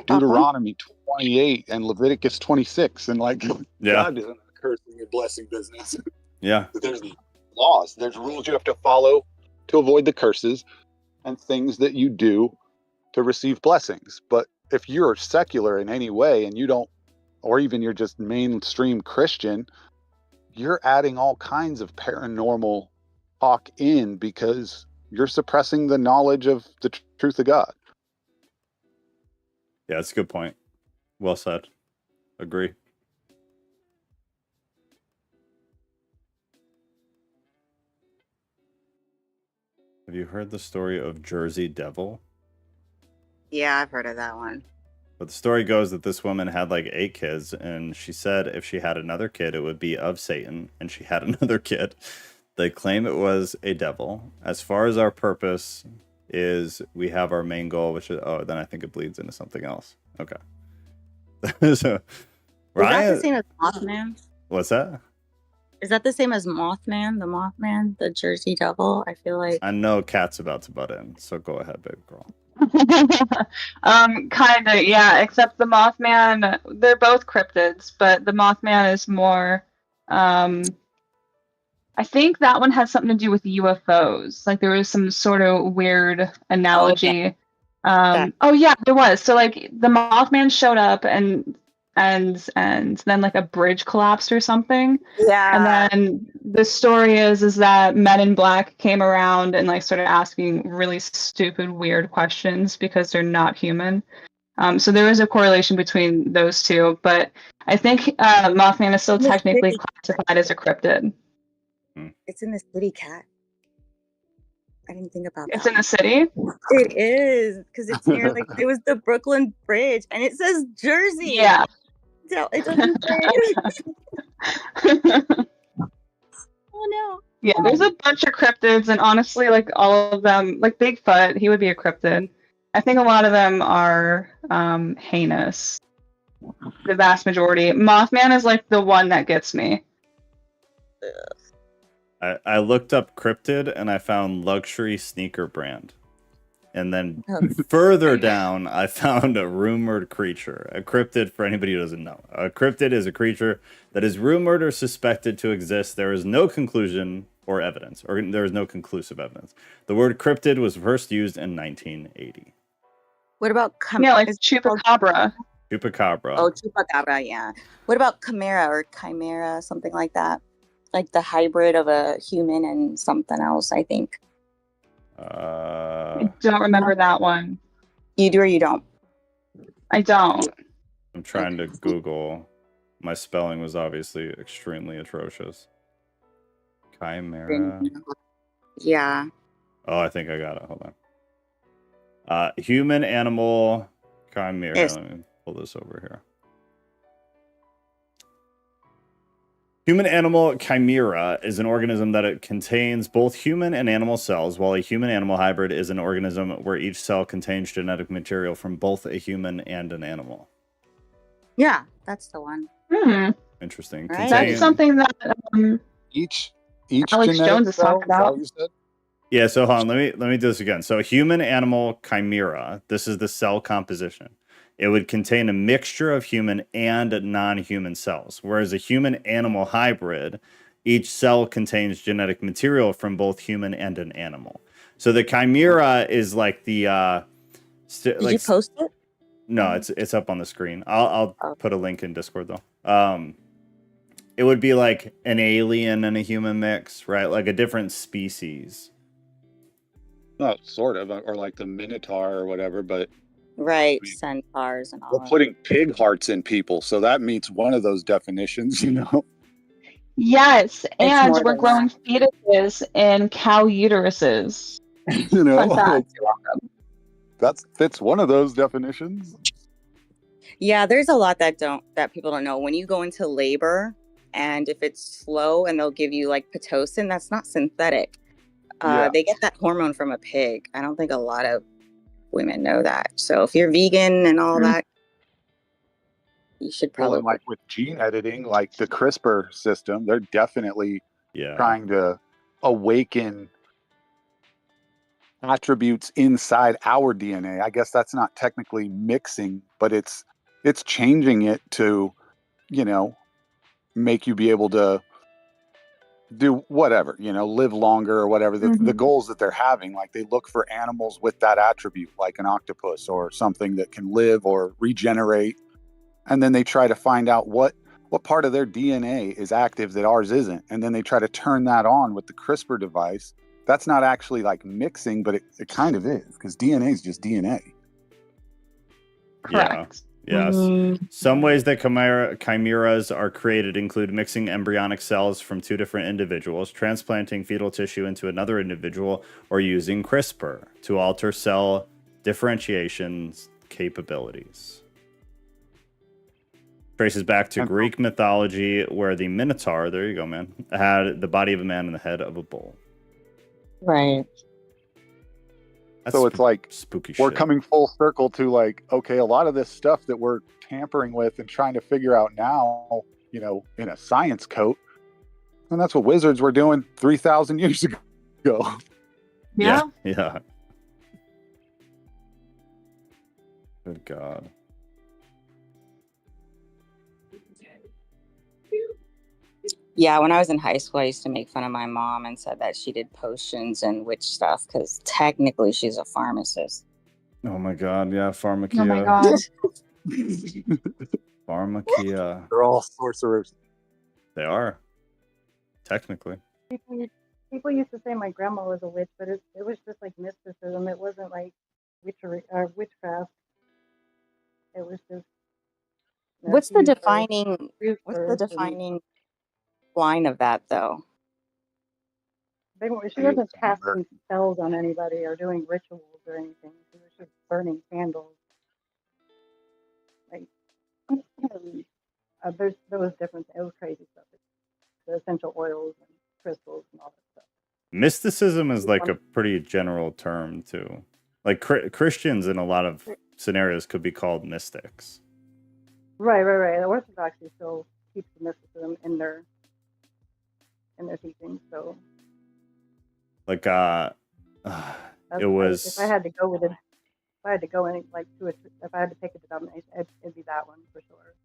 [SPEAKER 8] Deuteronomy 28 and Leviticus 26, and like God isn't a cursing and blessing business.
[SPEAKER 1] Yeah.
[SPEAKER 8] There's laws, there's rules you have to follow to avoid the curses and things that you do to receive blessings. But if you're secular in any way and you don't, or even you're just mainstream Christian, you're adding all kinds of paranormal talk in because you're suppressing the knowledge of the truth of God.
[SPEAKER 1] Yeah, that's a good point. Well said. Agree. you heard the story of Jersey Devil?
[SPEAKER 4] Yeah, I've heard of that one.
[SPEAKER 1] But the story goes that this woman had like 8 kids, and she said if she had another kid, it would be of Satan, and she had another kid. They claim it was a devil. As far as our purpose is, we have our main goal, which is, oh, then I think it bleeds into something else. Okay. So, Ryan,
[SPEAKER 4] is that the same as Mothman?
[SPEAKER 1] What's that?
[SPEAKER 4] Is that the same as Mothman? The Mothman, the Jersey Devil? I feel like.
[SPEAKER 1] I know Kat's about to butt in, so go ahead, baby girl.
[SPEAKER 6] Kind of, yeah, except the Mothman, they're both cryptids, but the Mothman is more, I think that one has something to do with UFOs. Like there was some sort of weird analogy. Oh yeah, there was. So like the Mothman showed up and then like a bridge collapsed or something.
[SPEAKER 4] Yeah.
[SPEAKER 6] And then the story is that Men in Black came around and like started asking really stupid, weird questions because they're not human. So there is a correlation between those two, but I think Mothman is still technically classified as a cryptid.
[SPEAKER 4] It's in the city, Cat. I didn't think about that.
[SPEAKER 6] It's in the city?
[SPEAKER 4] It is, because it's near like it was the Brooklyn Bridge, and it says Jersey.
[SPEAKER 6] Yeah.
[SPEAKER 4] It doesn't say. Oh no.
[SPEAKER 6] Yeah, there's a bunch of cryptids, and honestly, like all of them, like Bigfoot, he would be a cryptid. I think a lot of them are heinous. The vast majority. Mothman is like the one that gets me.
[SPEAKER 1] I looked up cryptid and I found luxury sneaker brand. And then further down, I found a rumored creature. A cryptid, for anybody who doesn't know, a cryptid is a creature that is rumored or suspected to exist. There is no conclusion or evidence, or there is no conclusive evidence. The word cryptid was first used in 1980.
[SPEAKER 4] What about
[SPEAKER 6] like chupacabra?
[SPEAKER 1] Chupacabra.
[SPEAKER 4] Oh, chupacabra, yeah. What about chimera or chimera, something like that? Like the hybrid of a human and something else, I think.
[SPEAKER 6] I don't remember that one.
[SPEAKER 4] You do or you don't?
[SPEAKER 6] I don't.
[SPEAKER 1] I'm trying to Google. My spelling was obviously extremely atrocious. Chimera.
[SPEAKER 4] Yeah.
[SPEAKER 1] Oh, I think I got it. Hold on. Human, animal, chimera.
[SPEAKER 4] Yes.
[SPEAKER 1] Let me pull this over here. Human animal chimera is an organism that it contains both human and animal cells, while a human animal hybrid is an organism where each cell contains genetic material from both a human and an animal.
[SPEAKER 4] Yeah, that's the one.
[SPEAKER 1] Interesting.
[SPEAKER 4] Right.
[SPEAKER 6] That's something that
[SPEAKER 8] each
[SPEAKER 6] Alex Jones is talking about.
[SPEAKER 1] Yeah, so hold on, let me do this again. So human animal chimera, this is the cell composition. It would contain a mixture of human and non-human cells, whereas a human-animal hybrid, each cell contains genetic material from both human and an animal. So the chimera is like the...
[SPEAKER 4] Did you post it?
[SPEAKER 1] No, it's up on the screen. I'll put a link in Discord, though. It would be like an alien and a human mix, right? Like a different species.
[SPEAKER 8] Well, sort of, or like the Minotaur or whatever, but...
[SPEAKER 4] Right, centaurs and all.
[SPEAKER 8] We're putting pig hearts in people, so that meets one of those definitions, you know?
[SPEAKER 6] Yes, and we're growing fetuses in cow uteruses.
[SPEAKER 8] You know, that fits one of those definitions.
[SPEAKER 4] Yeah, there's a lot that people don't know. When you go into labor, and if it's slow, and they'll give you like Pitocin, that's not synthetic. They get that hormone from a pig. I don't think a lot of women know that. So if you're vegan and all that, you should probably
[SPEAKER 8] like with gene editing, like the CRISPR system, they're definitely trying to awaken attributes inside our DNA. I guess that's not technically mixing, but it's changing it to, you know, make you be able to do whatever, you know, live longer or whatever. The goals that they're having, like they look for animals with that attribute, like an octopus or something that can live or regenerate. And then they try to find out what part of their DNA is active that ours isn't. And then they try to turn that on with the CRISPR device. That's not actually like mixing, but it kind of is, because DNA is just DNA.
[SPEAKER 6] Correct.
[SPEAKER 1] Yes. Some ways that chimeras are created include mixing embryonic cells from two different individuals, transplanting fetal tissue into another individual, or using CRISPR to alter cell differentiation's capabilities. Traces back to Greek mythology, where the Minotaur, there you go, man, had the body of a man and the head of a bull.
[SPEAKER 4] Right.
[SPEAKER 1] That's
[SPEAKER 8] so it's like
[SPEAKER 1] spooky
[SPEAKER 8] we're
[SPEAKER 1] shit.
[SPEAKER 8] coming full circle to like, okay, a lot of this stuff that we're tampering with and trying to figure out now, you know, in a science coat, and that's what wizards were doing 3,000 years ago.
[SPEAKER 6] Yeah.
[SPEAKER 1] Yeah. Good God.
[SPEAKER 4] Yeah, when I was in high school, I used to make fun of my mom and said that she did potions and witch stuff because technically she's a pharmacist.
[SPEAKER 1] Oh my God. Yeah. Pharmakia.
[SPEAKER 6] Oh my God.
[SPEAKER 1] Pharmakia.
[SPEAKER 8] They're all sorcerers.
[SPEAKER 1] They are. Technically.
[SPEAKER 5] People used to say my grandma was a witch, but it was just like mysticism. It wasn't like witchery or witchcraft. It was just.
[SPEAKER 4] What's the defining line of that though?
[SPEAKER 5] She wasn't casting spells on anybody or doing rituals or anything. She was just burning candles. Like there was different. It was crazy stuff. The essential oils and crystals and all that stuff.
[SPEAKER 1] Mysticism is like a pretty general term too. Like Christians in a lot of scenarios could be called mystics.
[SPEAKER 5] Right. The Orthodoxy still keeps the mysticism in their teachings. So,
[SPEAKER 1] like, it was.
[SPEAKER 5] If I had to go with it, if I had to go in like if I had to pick a denomination, it'd be that one for sure.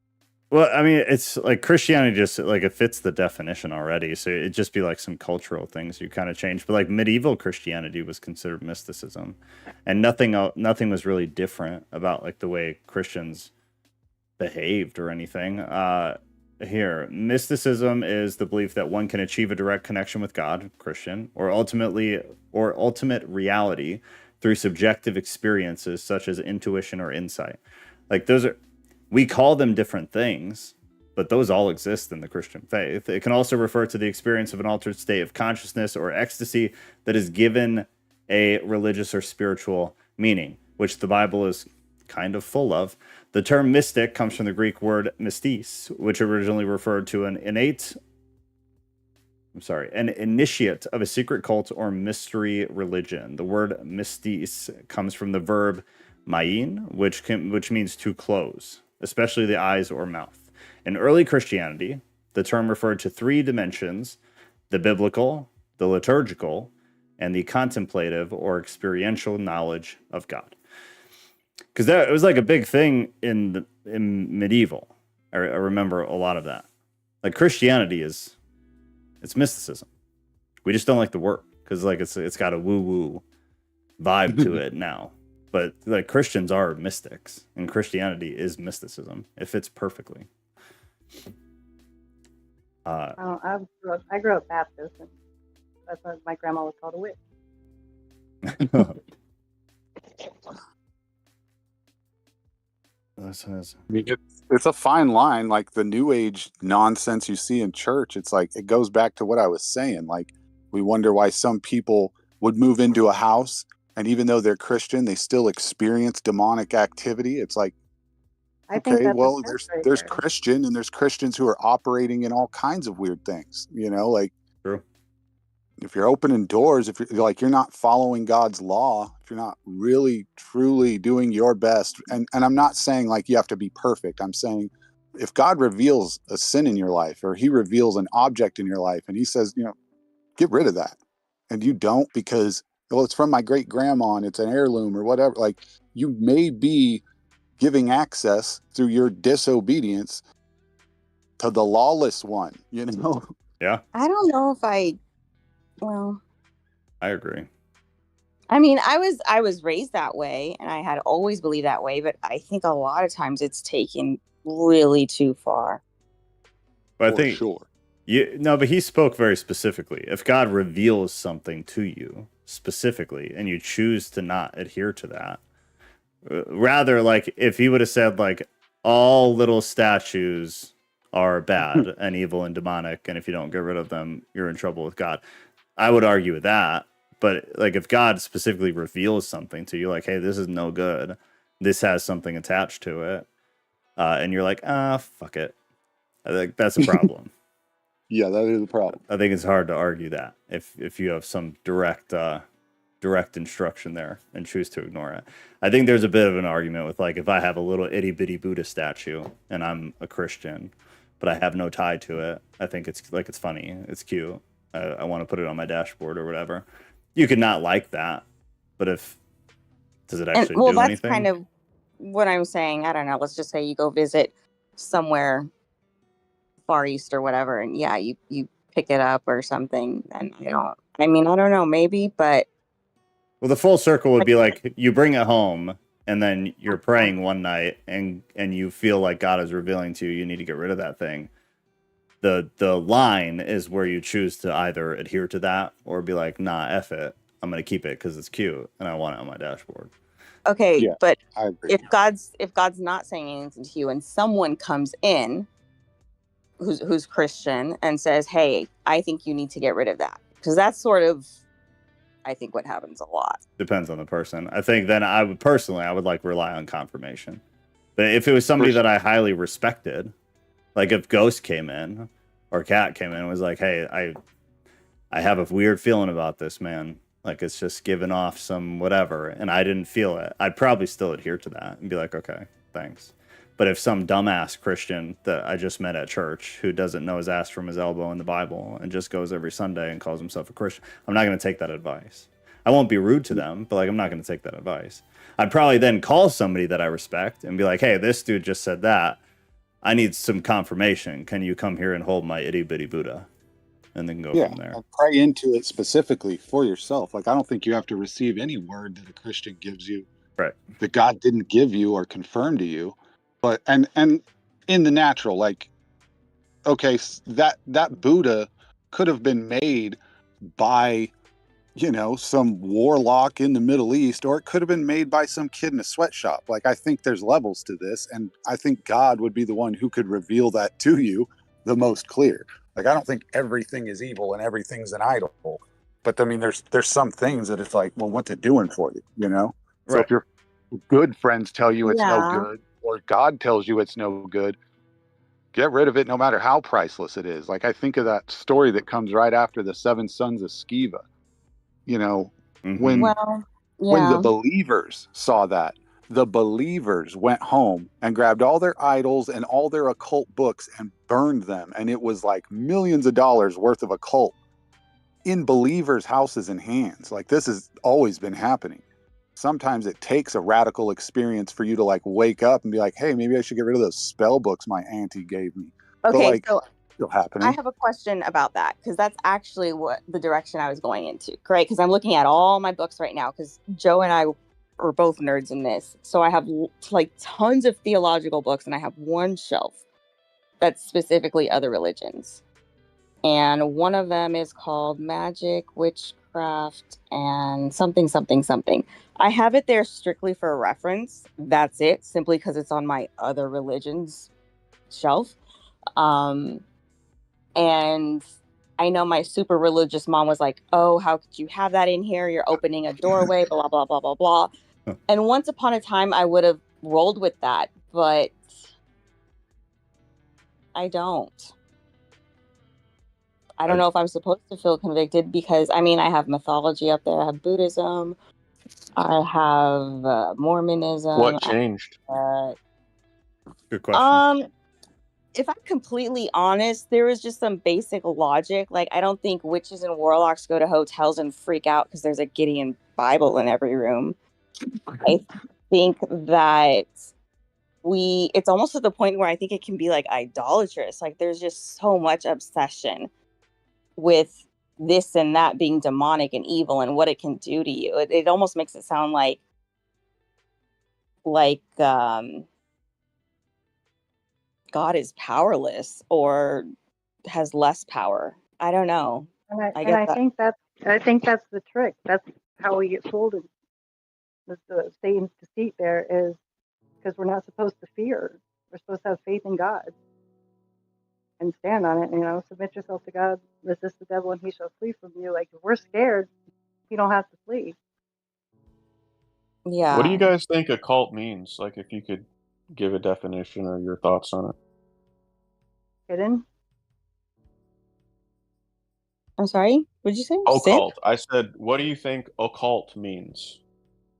[SPEAKER 1] Well, I mean, it's like Christianity just like it fits the definition already. So it'd just be like some cultural things you kind of change. But like medieval Christianity was considered mysticism, and nothing was really different about like the way Christians behaved or anything. Here, mysticism is the belief that one can achieve a direct connection with God, Christian, or ultimate reality through subjective experiences such as intuition or insight. Like we call them different things, but those all exist in the Christian faith. It can also refer to the experience of an altered state of consciousness or ecstasy that is given a religious or spiritual meaning, which the Bible is kind of full of. The term mystic comes from the Greek word mystis, which originally referred to an initiate of a secret cult or mystery religion. The word mystis comes from the verb main, which means to close, especially the eyes or mouth. In early Christianity, the term referred to three dimensions: the biblical, the liturgical, and the contemplative or experiential knowledge of God. Because it was like a big thing in medieval. I remember a lot of that. Like Christianity it's mysticism. We just don't like the word because like it's got a woo-woo vibe to it now. But like Christians are mystics, and Christianity is mysticism. It fits perfectly.
[SPEAKER 5] I grew up Baptist, and that's what my grandma was called a witch.
[SPEAKER 8] I mean, it's a fine line, like the new age nonsense you see in church. It's like it goes back to what I was saying. Like we wonder why some people would move into a house, and even though they're Christian, they still experience demonic activity. It's like, okay, well, there's Christian, and there's Christians who are operating in all kinds of weird things. You know, like
[SPEAKER 1] true.
[SPEAKER 8] If you're opening doors, if you're not following God's law, if you're not really truly doing your best, and I'm not saying like you have to be perfect. I'm saying if God reveals a sin in your life, or he reveals an object in your life, and he says, you know, get rid of that, and you don't because, well, it's from my great grandma and it's an heirloom or whatever, like you may be giving access through your disobedience to the lawless one, you know?
[SPEAKER 1] Yeah.
[SPEAKER 4] I don't know if well,
[SPEAKER 1] I agree.
[SPEAKER 4] I mean, I was raised that way, and I had always believed that way, but I think a lot of times it's taken really too far.
[SPEAKER 1] But I think sure. But he spoke very specifically. If God reveals something to you specifically, and you choose to not adhere to that, rather like if he would have said like, all little statues are bad and evil and demonic, and if you don't get rid of them, you're in trouble with God. I would argue with that, but like if God specifically reveals something to you, like, hey, this is no good, this has something attached to it, and you're like, fuck it, I think that's a problem.
[SPEAKER 8] Yeah, that is a problem.
[SPEAKER 1] I think it's hard to argue that if you have some direct instruction there and choose to ignore it. I think there's a bit of an argument with like if I have a little itty bitty Buddha statue and I'm a Christian, but I have no tie to it, I think it's funny, it's cute. I want to put it on my dashboard or whatever. You could not like that, but does it actually do
[SPEAKER 4] that's
[SPEAKER 1] anything?
[SPEAKER 4] Kind of what I'm saying. I don't know. Let's just say you go visit somewhere Far East or whatever, and yeah, you pick it up or something. And I don't know, maybe, but
[SPEAKER 1] well, the full circle would be like you bring it home and then you're praying one night and you feel like God is revealing to you, you need to get rid of that thing. The line is where you choose to either adhere to that or be like, nah, F it. I'm going to keep it because it's cute and I want it on my dashboard.
[SPEAKER 4] Okay,
[SPEAKER 8] yeah,
[SPEAKER 4] but
[SPEAKER 8] I agree.
[SPEAKER 4] if God's not saying anything to you and someone comes in who's Christian and says, hey, I think you need to get rid of that. Because that's sort of, I think, what happens a lot.
[SPEAKER 1] Depends on the person. I think then I would like rely on confirmation. But if it was somebody that I highly respected, like if Ghost came in or Cat came in and was like, hey, I have a weird feeling about this, man. Like it's just giving off some whatever, and I didn't feel it. I'd probably still adhere to that and be like, okay, thanks. But if some dumbass Christian that I just met at church who doesn't know his ass from his elbow in the Bible and just goes every Sunday and calls himself a Christian, I'm not going to take that advice. I won't be rude to them, but like I'm not going to take that advice. I'd probably then call somebody that I respect and be like, hey, this dude just said that. I need some confirmation. Can you come here and hold my itty bitty Buddha? And then go from there.
[SPEAKER 8] Pray into it specifically for yourself. Like I don't think you have to receive any word that a Christian gives you,
[SPEAKER 1] right,
[SPEAKER 8] that God didn't give you or confirm to you. But and in the natural, like, okay, that Buddha could have been made by, some warlock in the Middle East, or it could have been made by some kid in a sweatshop. Like, I think there's levels to this, and I think God would be the one who could reveal that to you the most clear. Like, I don't think everything is evil and everything's an idol, but I mean, there's some things that it's like, well, what's it doing for you, So
[SPEAKER 1] right.
[SPEAKER 8] if your good friends tell you it's no good, or God tells you it's no good, get rid of it no matter how priceless it is. Like I think of that story that comes right after the 7 sons of Sceva. When the believers saw that, the believers went home and grabbed all their idols and all their occult books and burned them. And it was like millions of dollars worth of occult in believers' houses and hands. Like this has always been happening. Sometimes it takes a radical experience for you to like wake up and be like, hey, maybe I should get rid of those spell books my auntie gave me.
[SPEAKER 4] Okay,
[SPEAKER 8] so still happening.
[SPEAKER 4] I have a question about that because that's actually what the direction I was going into. Great, because I'm looking at all my books right now because Joe and I are both nerds in this. So I have like tons of theological books and I have one shelf that's specifically other religions. And one of them is called Magic, Witchcraft, and something. I have it there strictly for a reference. That's it, simply because it's on my other religions shelf. And I know my super religious mom was like, oh, how could you have that in here? You're opening a doorway, blah, blah, blah, blah, blah. And once upon a time, I would have rolled with that, but I don't. I don't know if I'm supposed to feel convicted because, I mean, I have mythology up there. I have Buddhism. I have Mormonism.
[SPEAKER 3] What changed?
[SPEAKER 1] Good question.
[SPEAKER 4] If I'm completely honest, there was just some basic logic. Like, I don't think witches and warlocks go to hotels and freak out because there's a Gideon Bible in every room. I think that it's almost to the point where I think it can be like idolatrous. Like, there's just so much obsession with this and that being demonic and evil and what it can do to you. It almost makes it sound like God is powerless or has less power. I don't know.
[SPEAKER 5] I think that's the trick. That's how we get fooled. The Satan's deceit there is because we're not supposed to fear We're supposed to have faith in God and stand on it. You know, submit yourself to God, resist the devil, and he shall flee from you. Like, if we're scared, you don't have to flee.
[SPEAKER 4] Yeah.
[SPEAKER 3] What do you guys think a cult means? Like, if you could give a definition or your thoughts on it.
[SPEAKER 5] Hidden.
[SPEAKER 4] I'm sorry. What did you say?
[SPEAKER 3] Occult. I said, what do you think occult means?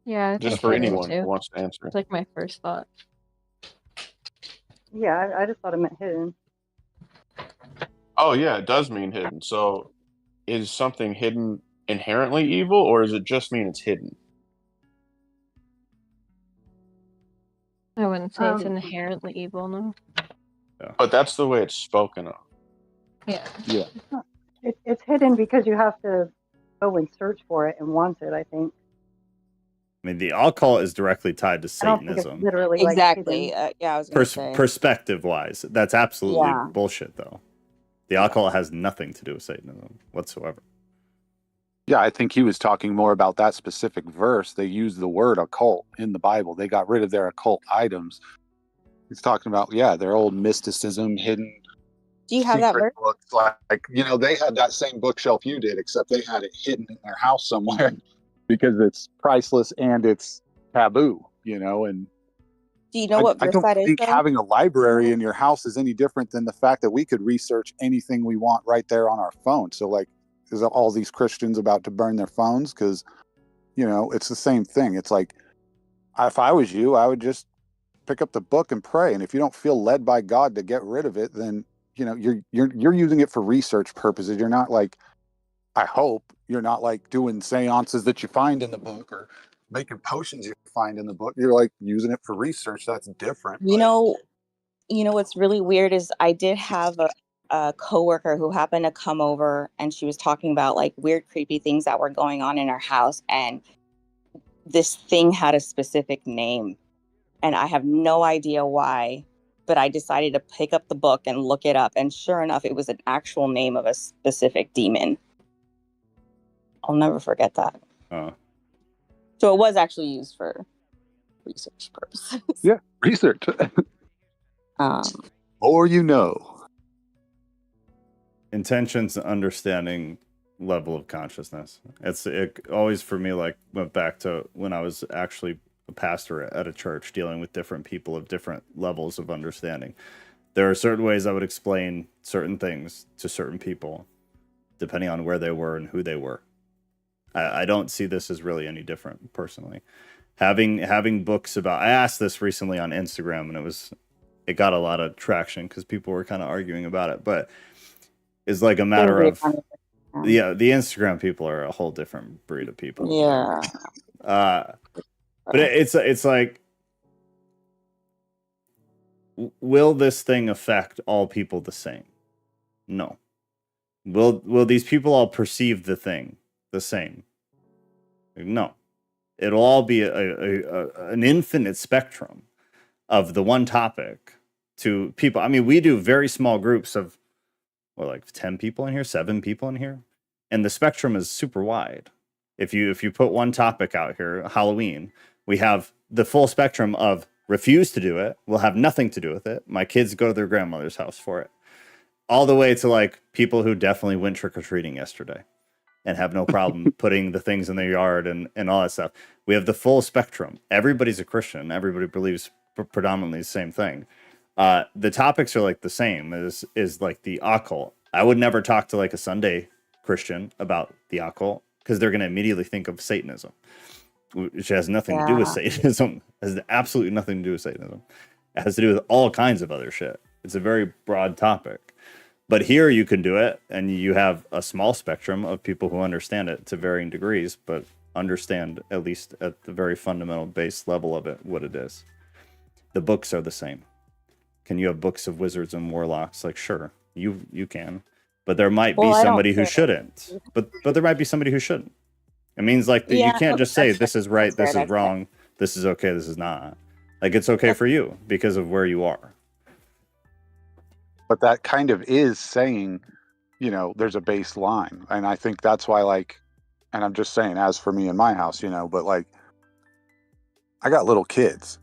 [SPEAKER 2] Yeah, I
[SPEAKER 3] Just
[SPEAKER 2] think
[SPEAKER 3] for
[SPEAKER 2] hidden
[SPEAKER 3] anyone
[SPEAKER 2] too.
[SPEAKER 3] who wants to answer.
[SPEAKER 2] It's like my first thought.
[SPEAKER 5] Yeah, I just thought it meant hidden.
[SPEAKER 3] Oh yeah, it does mean hidden. So, is something hidden inherently evil, or does it just mean it's hidden?
[SPEAKER 2] I wouldn't say it's inherently evil, no.
[SPEAKER 1] Yeah.
[SPEAKER 3] But that's the way it's spoken of.
[SPEAKER 2] Yeah.
[SPEAKER 1] Yeah.
[SPEAKER 5] It's hidden because you have to go and search for it and want it, I think.
[SPEAKER 1] I mean, the occult is directly tied to
[SPEAKER 5] I don't think
[SPEAKER 1] Satanism.
[SPEAKER 5] it's literally
[SPEAKER 4] exactly.
[SPEAKER 5] like
[SPEAKER 4] Yeah, I was going to say.
[SPEAKER 1] Perspective-wise, that's absolutely
[SPEAKER 4] Yeah.
[SPEAKER 1] bullshit, though. The occult has nothing to do with Satanism whatsoever.
[SPEAKER 8] Yeah, I think he was talking more about that specific verse. They used the word occult in the Bible. They got rid of their occult items. He's talking about, their old mysticism, hidden.
[SPEAKER 4] Do you have that verse?
[SPEAKER 8] Books, like, they had that same bookshelf you did, except they had it hidden in their house somewhere because it's priceless and it's taboo, and
[SPEAKER 4] Do you know what verse
[SPEAKER 8] I don't
[SPEAKER 4] that is?
[SPEAKER 8] think
[SPEAKER 4] Though?
[SPEAKER 8] having a library in your house is any different than the fact that we could research anything we want right there on our phone. So, like, is all these Christians about to burn their phones? Because, it's the same thing. It's like, if I was you, I would just pick up the book and pray. And if you don't feel led by God to get rid of it, then, you're using it for research purposes. You're not like, I hope you're not like doing seances that you find in the book or making potions you find in the book. You're like using it for research. That's different.
[SPEAKER 4] You know what's really weird is I did have a coworker who happened to come over, and she was talking about like weird, creepy things that were going on in our house, and this thing had a specific name, and I have no idea why, but I decided to pick up the book and look it up, and sure enough, it was an actual name of a specific demon. I'll never forget that. So it was actually used for research purposes.
[SPEAKER 8] Yeah, research. Or
[SPEAKER 1] Intentions, understanding, level of consciousness. It always for me like went back to when I was actually a pastor at a church dealing with different people of different levels of understanding. There are certain ways I would explain certain things to certain people depending on where they were and who they were. I don't see this as really any different personally. Having books about, I asked this recently on Instagram and it got a lot of traction because people were kind of arguing about it, but it's like a matter of, the Instagram people are a whole different breed of people.
[SPEAKER 4] Yeah.
[SPEAKER 1] But it's like, will this thing affect all people the same? No. Will these people all perceive the thing the same? No. It'll all be an infinite spectrum of the one topic to people. I mean, we do very small groups of, like 10 people in here, 7 people in here. And the spectrum is super wide. If you put one topic out here, Halloween, we have the full spectrum of refuse to do it, will have nothing to do with it. My kids go to their grandmother's house for it. All the way to like people who definitely went trick-or-treating yesterday and have no problem putting the things in their yard and all that stuff. We have the full spectrum. Everybody's a Christian. Everybody believes predominantly the same thing. The topics are like the same is like the occult. I would never talk to like a Sunday Christian about the occult because they're going to immediately think of Satanism, which has nothing to do with Satanism. It has absolutely nothing to do with Satanism. It has to do with all kinds of other shit. It's a very broad topic. But here you can do it, and you have a small spectrum of people who understand it to varying degrees, but understand at least at the very fundamental base level of it what it is. The books are the same. Can you have books of wizards and warlocks? Like, sure, you can. But there might be somebody who shouldn't. But there might be somebody who shouldn't. It means like you can't just say this is right, this is wrong, this is okay, this is not. Like it's okay for you because of where you are.
[SPEAKER 8] But that kind of is saying, there's a baseline. And I think that's why, like, and I'm just saying, as for me in my house, but like, I got little kids.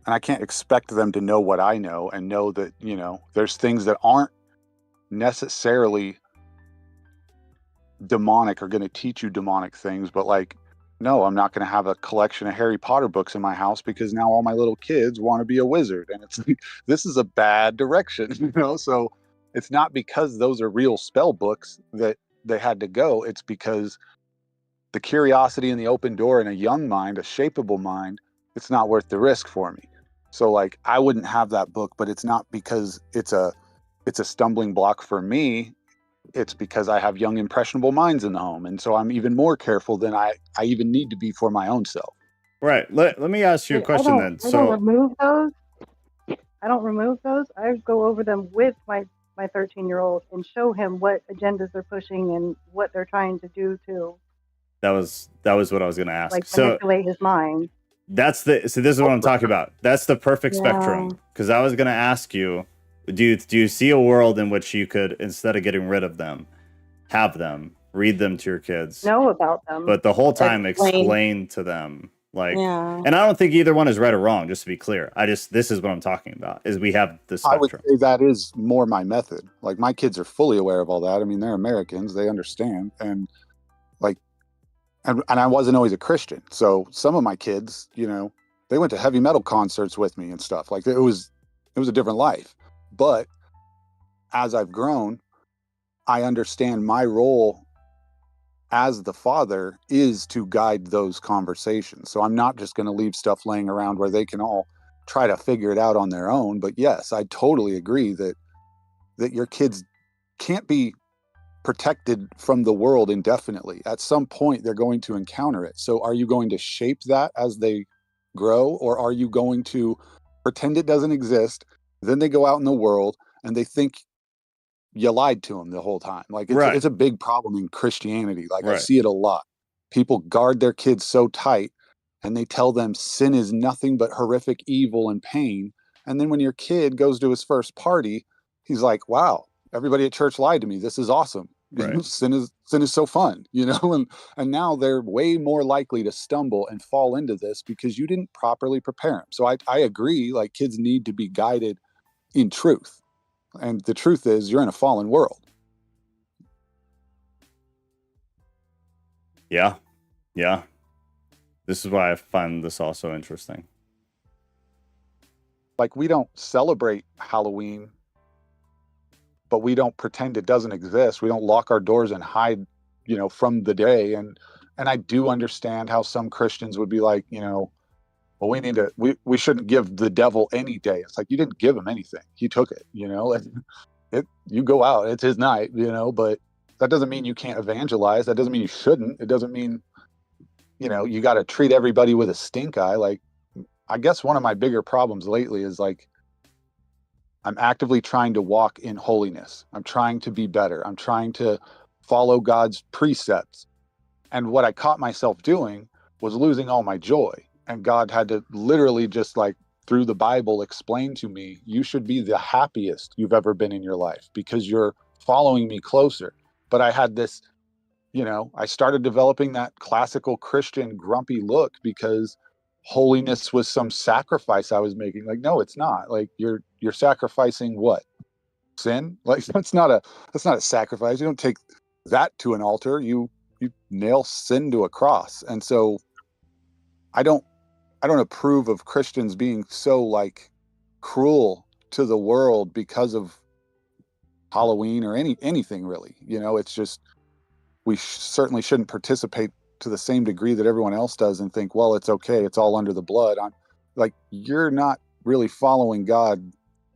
[SPEAKER 8] and I can't expect them to know what I know and know that, you know, there's things that aren't necessarily demonic or going to teach you demonic things, but like, no, I'm not going to have a collection of Harry Potter books in my house because now all my little kids want to be a wizard. And it's like, this is a bad direction, you know? So it's not because those are real spell books that they had to go. It's because the curiosity and the open door in a young mind, a shapeable mind, it's not worth the risk for me. So like, I wouldn't have that book, but it's not because it's a stumbling block for me. It's because I have young impressionable minds in the home, and so I'm even more careful than I even need to be for my own self.
[SPEAKER 1] Right. Let me ask you a question then.
[SPEAKER 5] I don't remove those. I don't remove those. I go over them with my 13-year-old and show him what agendas they're pushing and what they're trying to do to.
[SPEAKER 1] That was what I was going to ask.
[SPEAKER 5] Like manipulate his mind.
[SPEAKER 1] This is what I'm talking about. That's the perfect spectrum. Because I was going to ask you, do you see a world in which you could, instead of getting rid of them, have them, read them to your kids,
[SPEAKER 5] know about them,
[SPEAKER 1] but the whole time explain to them, like, and I don't think either one is right or wrong, just to be clear. This is what I'm talking about, is we have the spectrum.
[SPEAKER 8] I would say that is more my method. Like, my kids are fully aware of all that. I mean, they're Americans, they understand. And like, and I wasn't always a Christian. So some of my kids, you know, they went to heavy metal concerts with me and stuff. Like, it was a different life. But as I've grown, I understand my role as the father is to guide those conversations. So I'm not just going to leave stuff laying around where they can all try to figure it out on their own. But yes, I totally agree that your kids can't be protected from the world indefinitely. At some point, they're going to encounter it. So are you going to shape that as they grow, or are you going to pretend it doesn't exist? Then they go out in the world and they think you lied to them the whole time. Like, it's a big problem in Christianity. Like, I see it a lot. People guard their kids so tight and they tell them sin is nothing but horrific evil and pain. And then when your kid goes to his first party, he's like, wow, everybody at church lied to me. This is awesome. Sin is so fun, you know, and now they're way more likely to stumble and fall into this because you didn't properly prepare them. So I agree, like, kids need to be guided in truth. And the truth is, you're in a fallen world.
[SPEAKER 1] Yeah. This is why I find this also interesting.
[SPEAKER 8] Like, we don't celebrate Halloween, but we don't pretend it doesn't exist. We don't lock our doors and hide, you know, from the day. And I do understand how some Christians would be like, you know, well, we shouldn't give the devil any day. It's like, you didn't give him anything. He took it, you know, you go out, it's his night, you know, but that doesn't mean you can't evangelize. That doesn't mean you shouldn't. It doesn't mean, you know, you got to treat everybody with a stink eye. Like, I guess one of my bigger problems lately is like, I'm actively trying to walk in holiness. I'm trying to be better. I'm trying to follow God's precepts. And what I caught myself doing was losing all my joy. And God had to literally just, like, through the Bible, explain to me, you should be the happiest you've ever been in your life because you're following me closer. But I had this, you know, I started developing that classical Christian grumpy look because holiness was some sacrifice I was making. Like, no, it's not. Like, you're sacrificing what? Sin? Like, that's not a sacrifice. You don't take that to an altar. You nail sin to a cross. And so I don't approve of Christians being so, like, cruel to the world because of Halloween or anything really. You know, it's just, we certainly shouldn't participate to the same degree that everyone else does and think, well, it's okay, it's all under the blood. I'm like, you're not really following God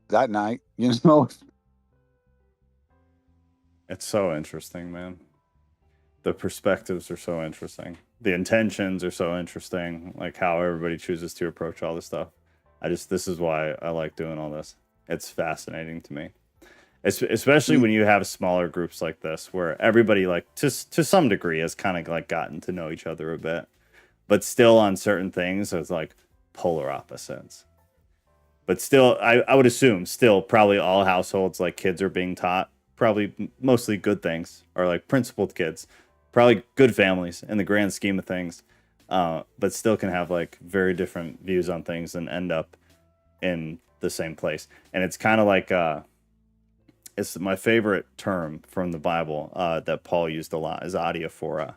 [SPEAKER 8] that night, you know?
[SPEAKER 1] It's so interesting, man. The perspectives are so interesting. The intentions are so interesting, like how everybody chooses to approach all this stuff. This is why I like doing all this. It's fascinating to me. Especially when you have smaller groups like this, where everybody, like, to some degree has kind of like gotten to know each other a bit, but still on certain things, it's like polar opposites. But still, I would assume still probably all households, like, kids are being taught probably mostly good things, or like principled kids, probably good families in the grand scheme of things, but still can have like very different views on things and end up in the same place. And it's kind of like it's my favorite term from the Bible that Paul used a lot is adiaphora,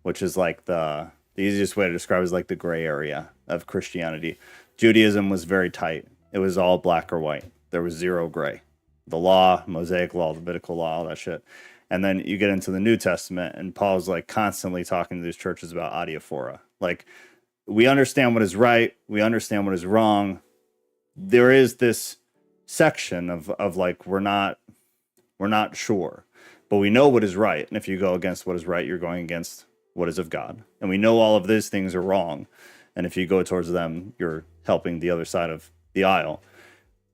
[SPEAKER 1] which is like the easiest way to describe it is like the gray area of Christianity. Judaism was very tight. It was all black or white. There was zero gray. The law, Mosaic law, Levitical law, all that shit. And then you get into the New Testament, and Paul's like constantly talking to these churches about adiaphora. Like, we understand what is right, we understand what is wrong. There is this section of like we're not sure, but we know what is right. And if you go against what is right, you're going against what is of God. And we know all of these things are wrong. And if you go towards them, you're helping the other side of the aisle.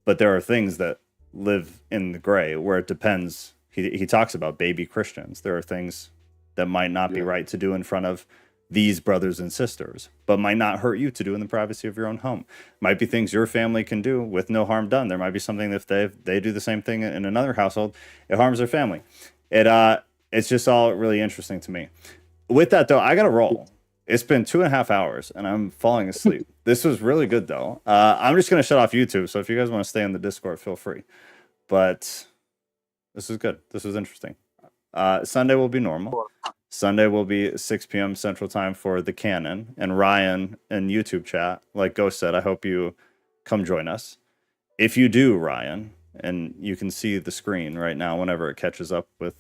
[SPEAKER 1] But there are things that live in the gray where it depends. He talks about baby Christians. There are things that might not be right to do in front of these brothers and sisters, but might not hurt you to do in the privacy of your own home. Might be things your family can do with no harm done. There might be something that if they do the same thing in another household, it harms their family. It's just all really interesting to me. With that though, I gotta roll. It's been 2.5 hours and I'm falling asleep. This was really good though. I'm just gonna shut off YouTube. So if you guys want to stay in the Discord, feel free. But this is good. This was interesting. Sunday will be normal. Sunday will be 6 p.m. Central Time for the canon. And Ryan in YouTube chat, like Ghost said, I hope you come join us. If you do, Ryan, and you can see the screen right now whenever it catches up with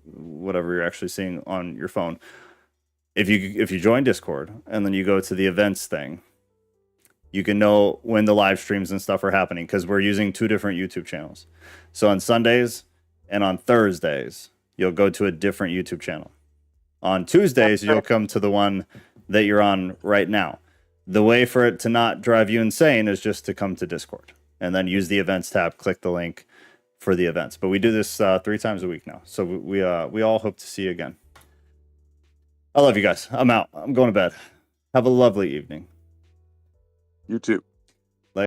[SPEAKER 1] whatever you're actually seeing on your phone. If you join Discord and then you go to the events thing, you can know when the live streams and stuff are happening because we're using 2 different YouTube channels. So on Sundays and on Thursdays, you'll go to a different YouTube channel. On Tuesdays, you'll come to the one that you're on right now. The way for it to not drive you insane is just to come to Discord and then use the events tab, click the link for the events. But we do this 3 times a week now. So we all hope to see you again. I love you guys. I'm out. I'm going to bed. Have a lovely evening.
[SPEAKER 8] You too.